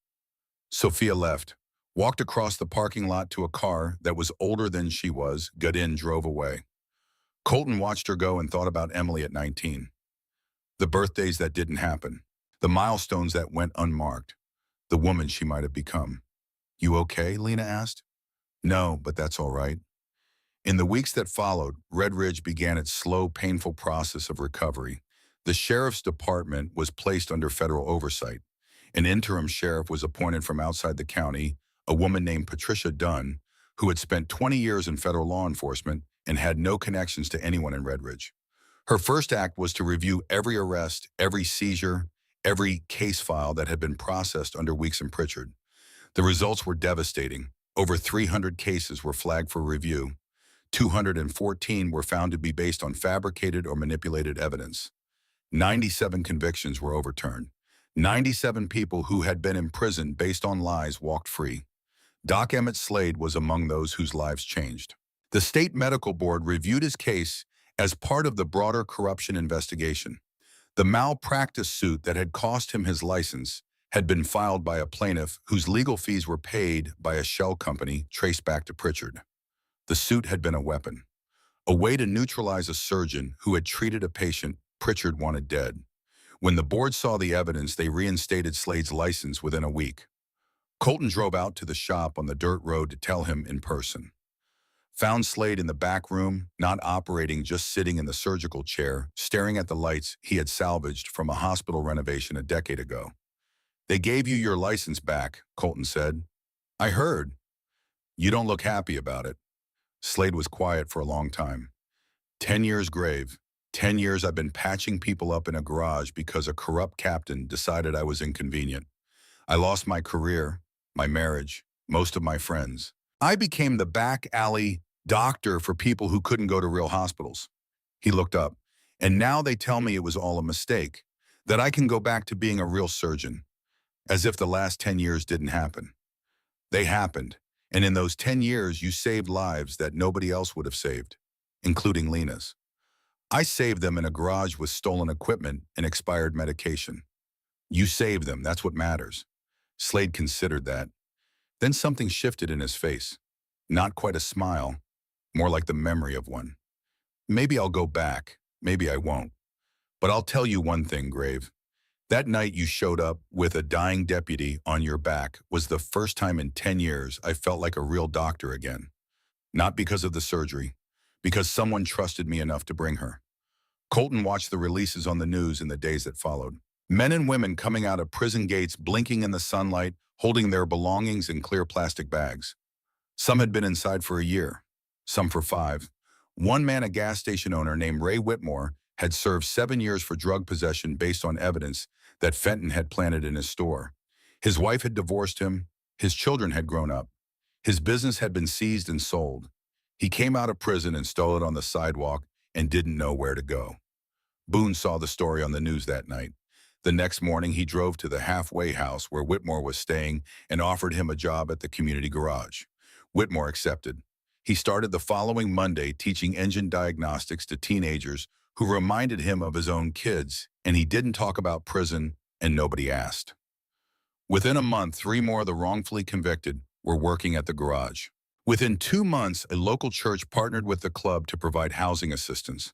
Sophia left, walked across the parking lot to a car that was older than she was, got in, drove away. Colton watched her go and thought about Emily at 19. The birthdays that didn't happen. The milestones that went unmarked. The woman she might have become. You okay? Lena asked. No, but that's all right. In the weeks that followed, Red Ridge began its slow, painful process of recovery. The sheriff's department was placed under federal oversight. An interim sheriff was appointed from outside the county, a woman named Patricia Dunn, who had spent 20 years in federal law enforcement and had no connections to anyone in Red Ridge. Her first act was to review every arrest, every seizure, every case file that had been processed under Weeks and Pritchard. The results were devastating. Over 300 cases were flagged for review. 214 were found to be based on fabricated or manipulated evidence. 97 convictions were overturned. 97 people who had been imprisoned based on lies walked free. Doc Emmett Slade was among those whose lives changed. The state medical board reviewed his case as part of the broader corruption investigation. The malpractice suit that had cost him his license had been filed by a plaintiff whose legal fees were paid by a shell company traced back to Pritchard. The suit had been a weapon. a way to neutralize a surgeon who had treated a patient Pritchard wanted dead. When the board saw the evidence, they reinstated Slade's license within a week. Colton drove out to the shop on the dirt road to tell him in person. Found Slade in the back room, not operating, just sitting in the surgical chair, staring at the lights he had salvaged from a hospital renovation a decade ago. "They gave you your license back," Colton said. "I heard. You don't look happy about it." Slade was quiet for a long time. 10 years grave. 10 years I've been patching people up in a garage because a corrupt captain decided I was inconvenient. I lost my career, my marriage, most of my friends. I became the back alley doctor for people who couldn't go to real hospitals. He looked up. "And now they tell me it was all a mistake, that I can go back to being a real surgeon, as if the last 10 years didn't happen." "They happened, and in those 10 years you saved lives that nobody else would have saved, including Lena's. I saved them in a garage with stolen equipment and expired medication. You saved them, that's what matters." Slade considered that. Then something shifted in his face. Not quite a smile, more like the memory of one. "Maybe I'll go back, maybe I won't. But I'll tell you one thing, Grave. That night you showed up with a dying deputy on your back was the first time in 10 years I felt like a real doctor again. Not because of the surgery, because someone trusted me enough to bring her." Colton watched the releases on the news in the days that followed. Men and women coming out of prison gates, blinking in the sunlight, holding their belongings in clear plastic bags. Some had been inside for a year, some for 5. One man, a gas station owner named Ray Whitmore, had served 7 years for drug possession based on evidence that Fenton had planted in his store. His wife had divorced him. His children had grown up. His business had been seized and sold. He came out of prison and stole it on the sidewalk and didn't know where to go. Boone saw the story on the news that night. The next morning, he drove to the halfway house where Whitmore was staying and offered him a job at the community garage. Whitmore accepted. He started the following Monday teaching engine diagnostics to teenagers who reminded him of his own kids, and he didn't talk about prison, and nobody asked. Within a month, 3 more of the wrongfully convicted were working at the garage. Within 2 months, a local church partnered with the club to provide housing assistance.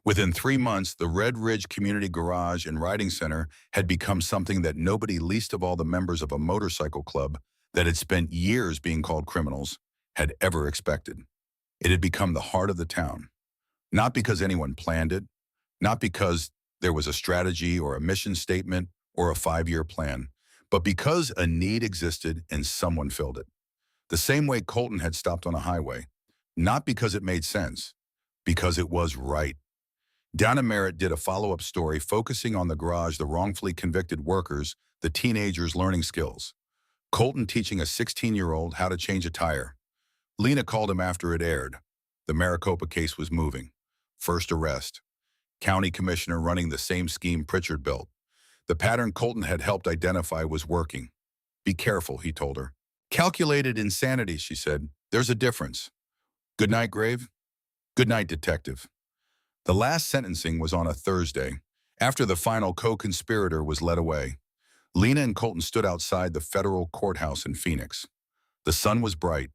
Within 3 months, the Red Ridge Community Garage and Riding Center had become something that nobody, least of all the members of a motorcycle club that had spent years being called criminals, had ever expected. It had become the heart of the town. Not because anyone planned it, not because there was a strategy or a mission statement or a 5-year plan, but because a need existed and someone filled it. The same way Colton had stopped on a highway, not because it made sense, because it was right. Donna Merritt did a follow-up story focusing on the garage, the wrongfully convicted workers, the teenagers learning skills. Colton teaching a 16-year-old how to change a tire. Lena called him after it aired. The Maricopa case was moving. First arrest. County commissioner running the same scheme Pritchard built. The pattern Colton had helped identify was working. "Be careful," he told her. "Calculated insanity," she said. "There's a difference." "Good night, Grave." "Good night, detective." The last sentencing was on a Thursday, after the final co-conspirator was led away. Lena and Colton stood outside the federal courthouse in Phoenix. The sun was bright,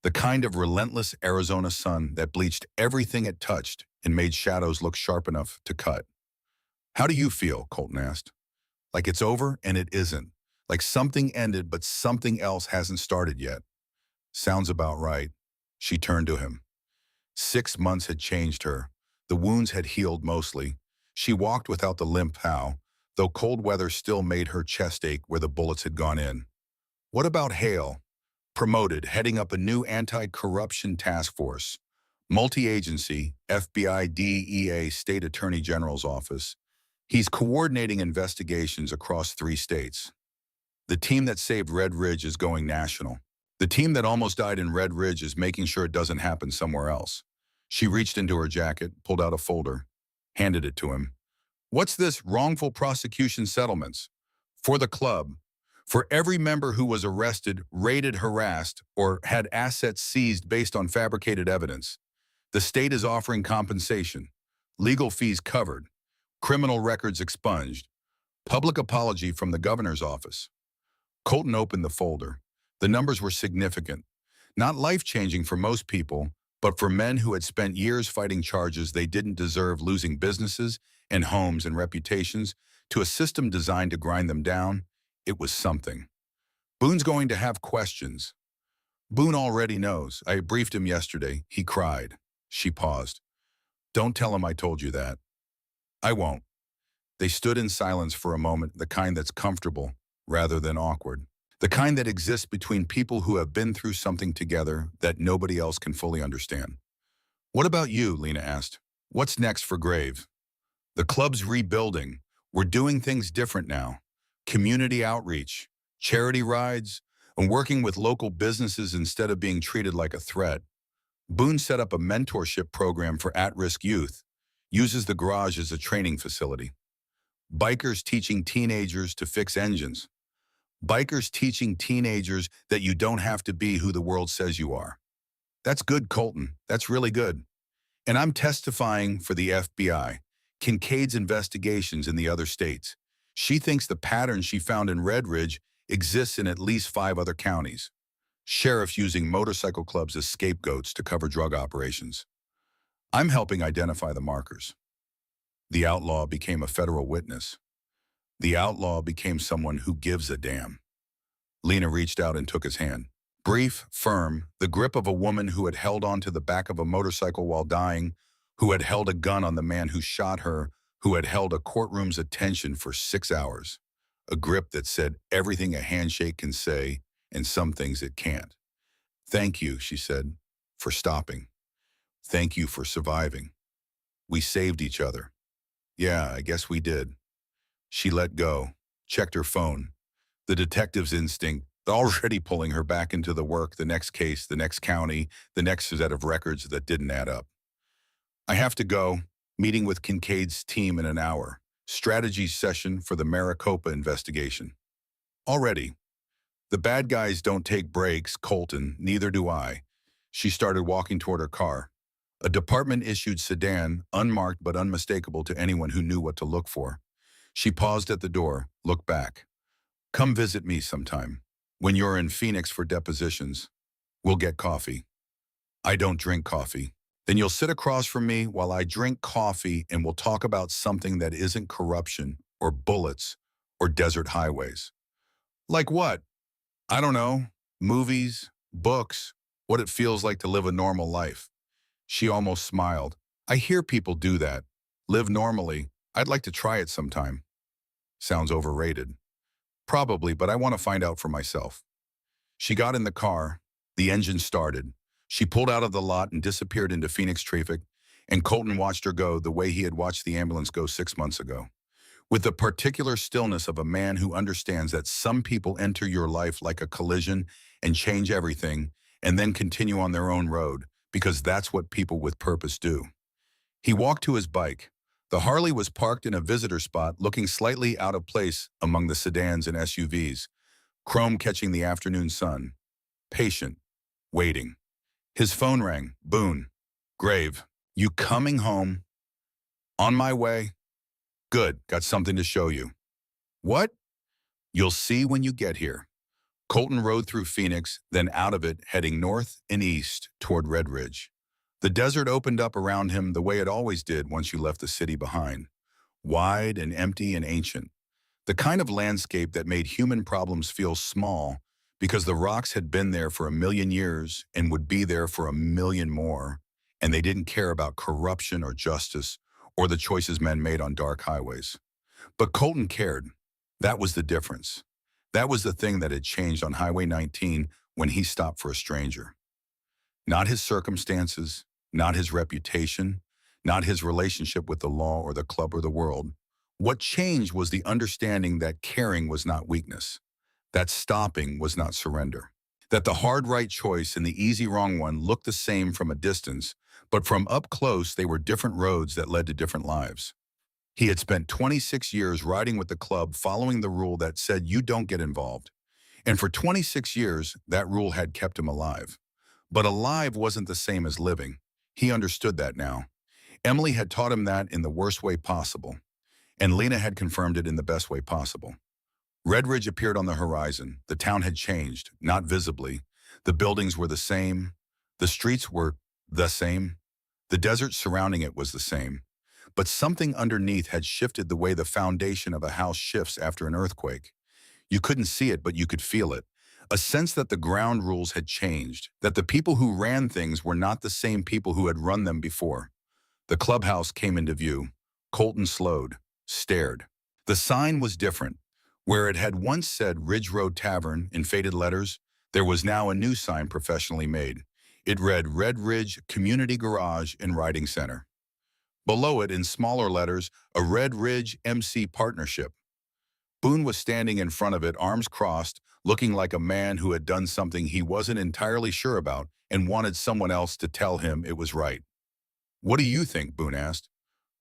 the kind of relentless Arizona sun that bleached everything it touched and made shadows look sharp enough to cut. "How do you feel?" Colton asked. "Like it's over and it isn't. Like something ended but something else hasn't started yet." "Sounds about right." She turned to him. 6 months had changed her. The wounds had healed mostly. She walked without the limp how, though cold weather still made her chest ache where the bullets had gone in. "What about Hale?" "Promoted, heading up a new anti-corruption task force. Multi-agency, FBI, DEA, State Attorney General's office. He's coordinating investigations across 3 states. The team that saved Red Ridge is going national. The team that almost died in Red Ridge is making sure it doesn't happen somewhere else." She reached into her jacket, pulled out a folder, handed it to him. "What's this? Wrongful prosecution settlements. For the club. For every member who was arrested, raided, harassed, or had assets seized based on fabricated evidence. The state is offering compensation. Legal fees covered. Criminal records expunged. Public apology from the governor's office." Colton opened the folder. The numbers were significant. Not life-changing for most people, But for men who had spent years fighting charges they didn't deserve, losing businesses and homes and reputations to a system designed to grind them down, it was something. Boone's going to have questions. Boone already knows. I briefed him yesterday. He cried. She paused. Don't tell him I told you that. I won't. They stood in silence for a moment, the kind that's comfortable rather than awkward. The kind that exists between people who have been through something together that nobody else can fully understand. What about you? Lena asked. What's next for Grave? The club's rebuilding. We're doing things different now. Community outreach, charity rides, and working with local businesses instead of being treated like a threat. Boone set up a mentorship program for at-risk youth, uses the garage as a training facility. Bikers teaching teenagers to fix engines. Bikers teaching teenagers that you don't have to be who the world says you are. That's good, Colton. That's really good. And I'm testifying for the FBI, Kincaid's investigations in the other states. She thinks the pattern she found in Red Ridge exists in at least 5 other counties. Sheriffs using motorcycle clubs as scapegoats to cover drug operations. I'm helping identify the markers. The outlaw became a federal witness. The outlaw became someone who gives a damn. Lena reached out and took his hand. Brief, firm, the grip of a woman who had held onto the back of a motorcycle while dying, who had held a gun on the man who shot her, who had held a courtroom's attention for 6 hours. A grip that said everything a handshake can say and some things it can't. Thank you, she said, for stopping. Thank you for surviving. We saved each other. Yeah, I guess we did. She let go, checked her phone. The detective's instinct already pulling her back into the work, the next case, the next county, the next set of records that didn't add up. I have to go. Meeting with Kincaid's team in an hour. Strategy session for the Maricopa investigation. Already. The bad guys don't take breaks, Colton, neither do I. She started walking toward her car. A department-issued sedan, unmarked but unmistakable to anyone who knew what to look for. She paused at the door, looked back. Come visit me sometime. When you're in Phoenix for depositions, we'll get coffee. I don't drink coffee. Then you'll sit across from me while I drink coffee and we'll talk about something that isn't corruption or bullets or desert highways. Like what? I don't know. Movies, books, what it feels like to live a normal life. She almost smiled. I hear people do that. Live normally. I'd like to try it sometime. Sounds overrated. Probably, but I want to find out for myself. She got in the car. The engine started. She pulled out of the lot and disappeared into Phoenix traffic, and Colton watched her go the way he had watched the ambulance go 6 months ago. With the particular stillness of a man who understands that some people enter your life like a collision and change everything, and then continue on their own road, because that's what people with purpose do. He walked to his bike. The Harley was parked in a visitor spot, looking slightly out of place among the sedans and SUVs, chrome catching the afternoon sun. Patient. Waiting. His phone rang. Boone. Grave. You coming home? On my way. Good. Got something to show you. What? You'll see when you get here. Colton rode through Phoenix, then out of it, heading north and east toward Red Ridge. The desert opened up around him the way it always did once you left the city behind. Wide and empty and ancient. The kind of landscape that made human problems feel small because the rocks had been there for 1,000,000 years and would be there for 1,000,000 more, and they didn't care about corruption or justice or the choices men made on dark highways. But Colton cared. That was the difference. That was the thing that had changed on Highway 19 when he stopped for a stranger. Not his circumstances, not his reputation, not his relationship with the law or the club or the world. What changed was the understanding that caring was not weakness, that stopping was not surrender, that the hard right choice and the easy wrong one looked the same from a distance, but from up close they were different roads that led to different lives. He had spent 26 years riding with the club following the rule that said you don't get involved. And for 26 years, that rule had kept him alive. But alive wasn't the same as living. He understood that now. Emily had taught him that in the worst way possible, and Lena had confirmed it in the best way possible. Red Ridge appeared on the horizon. The town had changed, not visibly. The buildings were the same. The streets were The same. The desert surrounding it was the same. But something underneath had shifted the way the foundation of a house shifts after an earthquake. You couldn't see it, but you could feel it. A sense that the ground rules had changed, that the people who ran things were not the same people who had run them before. The clubhouse came into view. Colton slowed, stared. The sign was different. Where it had once said Ridge Road Tavern in faded letters, there was now a new sign professionally made. It read Red Ridge Community Garage and Riding Center. Below it, in smaller letters, a Red Ridge MC Partnership. Boone was standing in front of it, arms crossed, looking like a man who had done something he wasn't entirely sure about and wanted someone else to tell him it was right. "What do you think?" Boone asked.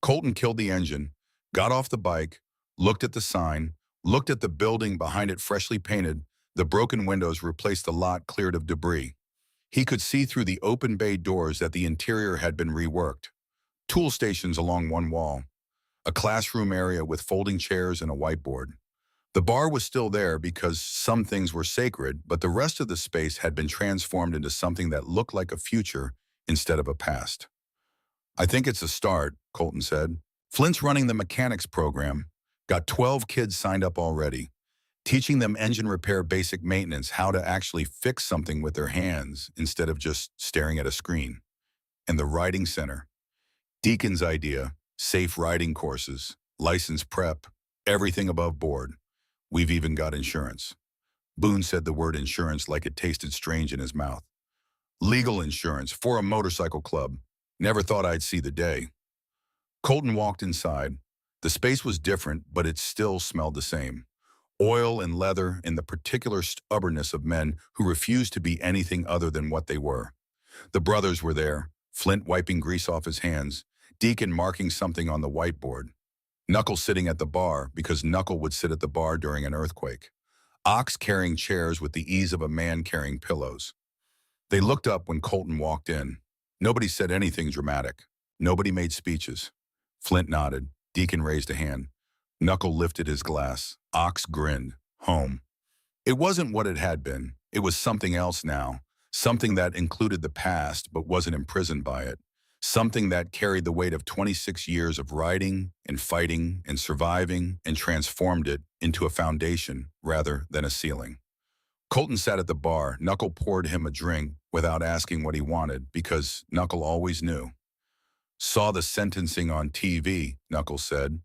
Colton killed the engine, got off the bike, looked at the sign, looked at the building behind it freshly painted, the broken windows replaced, the lot cleared of debris. He could see through the open bay doors that the interior had been reworked. Tool stations along one wall, a classroom area with folding chairs and a whiteboard. The bar was still there because some things were sacred, but the rest of the space had been transformed into something that looked like a future instead of a past. "I think it's a start," Colton said. "Flint's running the mechanics program. Got 12 kids signed up already. Teaching them engine repair, basic maintenance, how to actually fix something with their hands instead of just staring at a screen. And the riding center. Deacon's idea, safe riding courses, license prep, everything above board. We've even got insurance." Boone said the word insurance like it tasted strange in his mouth. "Legal insurance for a motorcycle club. Never thought I'd see the day." Colton walked inside. The space was different, but it still smelled the same. Oil and leather and the particular stubbornness of men who refused to be anything other than what they were. The brothers were there, Flint wiping grease off his hands, Deacon marking something on the whiteboard. Knuckle sitting at the bar because Knuckle would sit at the bar during an earthquake. Ox carrying chairs with the ease of a man carrying pillows. They looked up when Colton walked in. Nobody said anything dramatic. Nobody made speeches. Flint nodded. Deacon raised a hand. Knuckle lifted his glass. Ox grinned. Home. It wasn't what it had been. It was something else now. Something that included the past but wasn't imprisoned by it. Something that carried the weight of 26 years of riding and fighting and surviving and transformed it into a foundation rather than a ceiling. Colton sat at the bar. Knuckle poured him a drink without asking what he wanted because Knuckle always knew. "Saw the sentencing on TV," Knuckle said.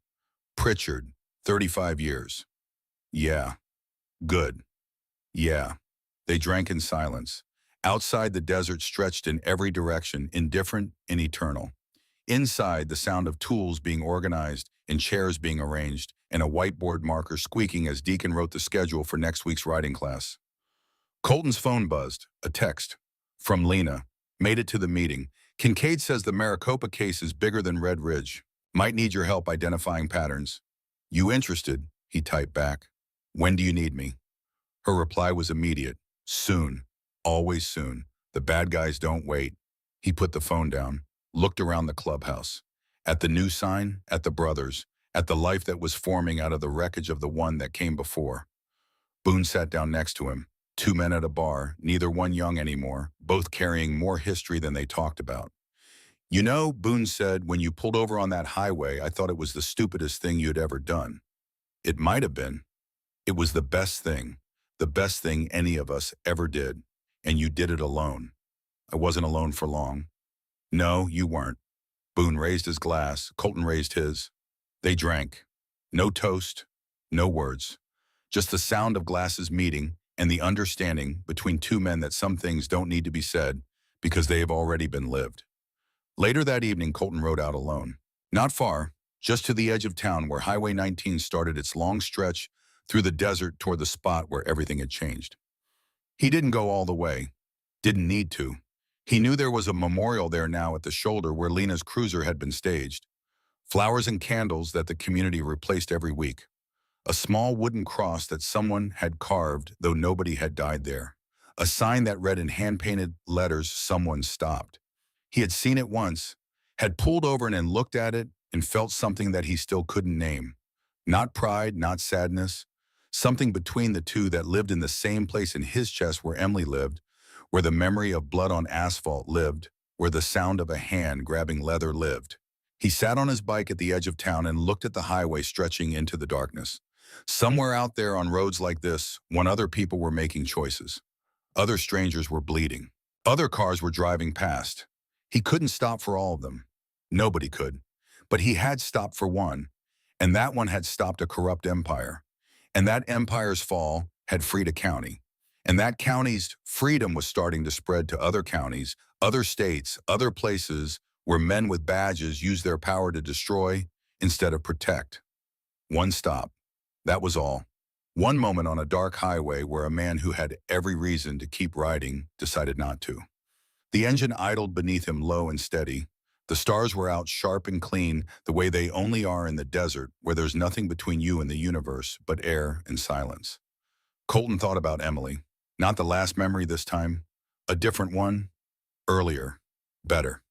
"Pritchard, 35 years. Yeah. Good. Yeah." They drank in silence. Outside, the desert stretched in every direction, indifferent and eternal. Inside, the sound of tools being organized and chairs being arranged, and a whiteboard marker squeaking as Deacon wrote the schedule for next week's riding class. Colton's phone buzzed. A text. From Lena. "Made it to the meeting. Kincaid says the Maricopa case is bigger than Red Ridge. Might need your help identifying patterns." "You interested?" he typed back. "When do you need me?" Her reply was immediate. "Soon. Always soon. The bad guys don't wait." He put the phone down, looked around the clubhouse. At the new sign, at the brothers, at the life that was forming out of the wreckage of the one that came before. Boone sat down next to him. Two men at a bar, neither one young anymore, both carrying more history than they talked about. "You know," Boone said, "when you pulled over on that highway, I thought it was the stupidest thing you'd ever done." "It might have been. It was the best thing any of us ever did. And you did it alone." "I wasn't alone for long." "No, you weren't." Boone raised his glass. Colton raised his. They drank. No toast, no words. Just the sound of glasses meeting and the understanding between two men that some things don't need to be said because they have already been lived. Later that evening, Colton rode out alone. Not far, just to the edge of town where Highway 19 started its long stretch through the desert toward the spot where everything had changed. He didn't go all the way. Didn't need to. He knew there was a memorial there now at the shoulder where Lena's cruiser had been staged. Flowers and candles that the community replaced every week. A small wooden cross that someone had carved, though nobody had died there. A sign that read in hand-painted letters, "Someone stopped." He had seen it once, had pulled over and looked at it and felt something that he still couldn't name. Not pride, not sadness. Something between the two that lived in the same place in his chest where Emily lived, where the memory of blood on asphalt lived, where the sound of a hand grabbing leather lived. He sat on his bike at the edge of town and looked at the highway stretching into the darkness. Somewhere out there on roads like this, when other people were making choices, other strangers were bleeding, other cars were driving past. He couldn't stop for all of them. Nobody could. But he had stopped for one, and that one had stopped a corrupt empire. And that empire's fall had freed a county. And that county's freedom was starting to spread to other counties, other states, other places where men with badges used their power to destroy instead of protect. One stop. That was all. One moment on a dark highway where a man who had every reason to keep riding decided not to. The engine idled beneath him low and steady. The stars were out sharp and clean, the way they only are in the desert, where there's nothing between you and the universe but air and silence. Colton thought about Emily. Not the last memory this time. A different one. Earlier. Better.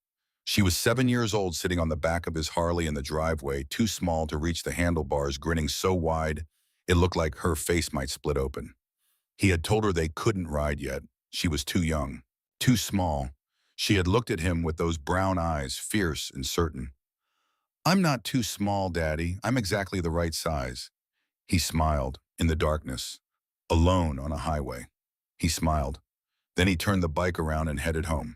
She was 7 years old, sitting on the back of his Harley in the driveway, too small to reach the handlebars, grinning so wide it looked like her face might split open. He had told her they couldn't ride yet. She was too young, too small. She had looked at him with those brown eyes, fierce and certain. "I'm not too small, Daddy. I'm exactly the right size." He smiled, in the darkness, alone on a highway. He smiled. Then he turned the bike around and headed home.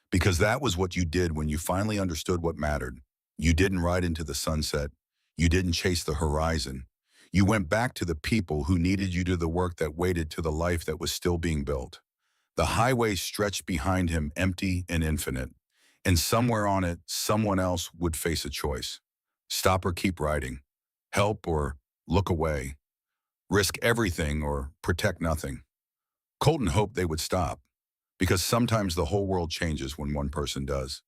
Because that was what you did when you finally understood what mattered. You didn't ride into the sunset. You didn't chase the horizon. You went back to the people who needed you, to the work that waited, to the life that was still being built. The highway stretched behind him, empty and infinite. And somewhere on it, someone else would face a choice. Stop or keep riding. Help or look away. Risk everything or protect nothing. Colton hoped they would stop, because sometimes the whole world changes when one person does.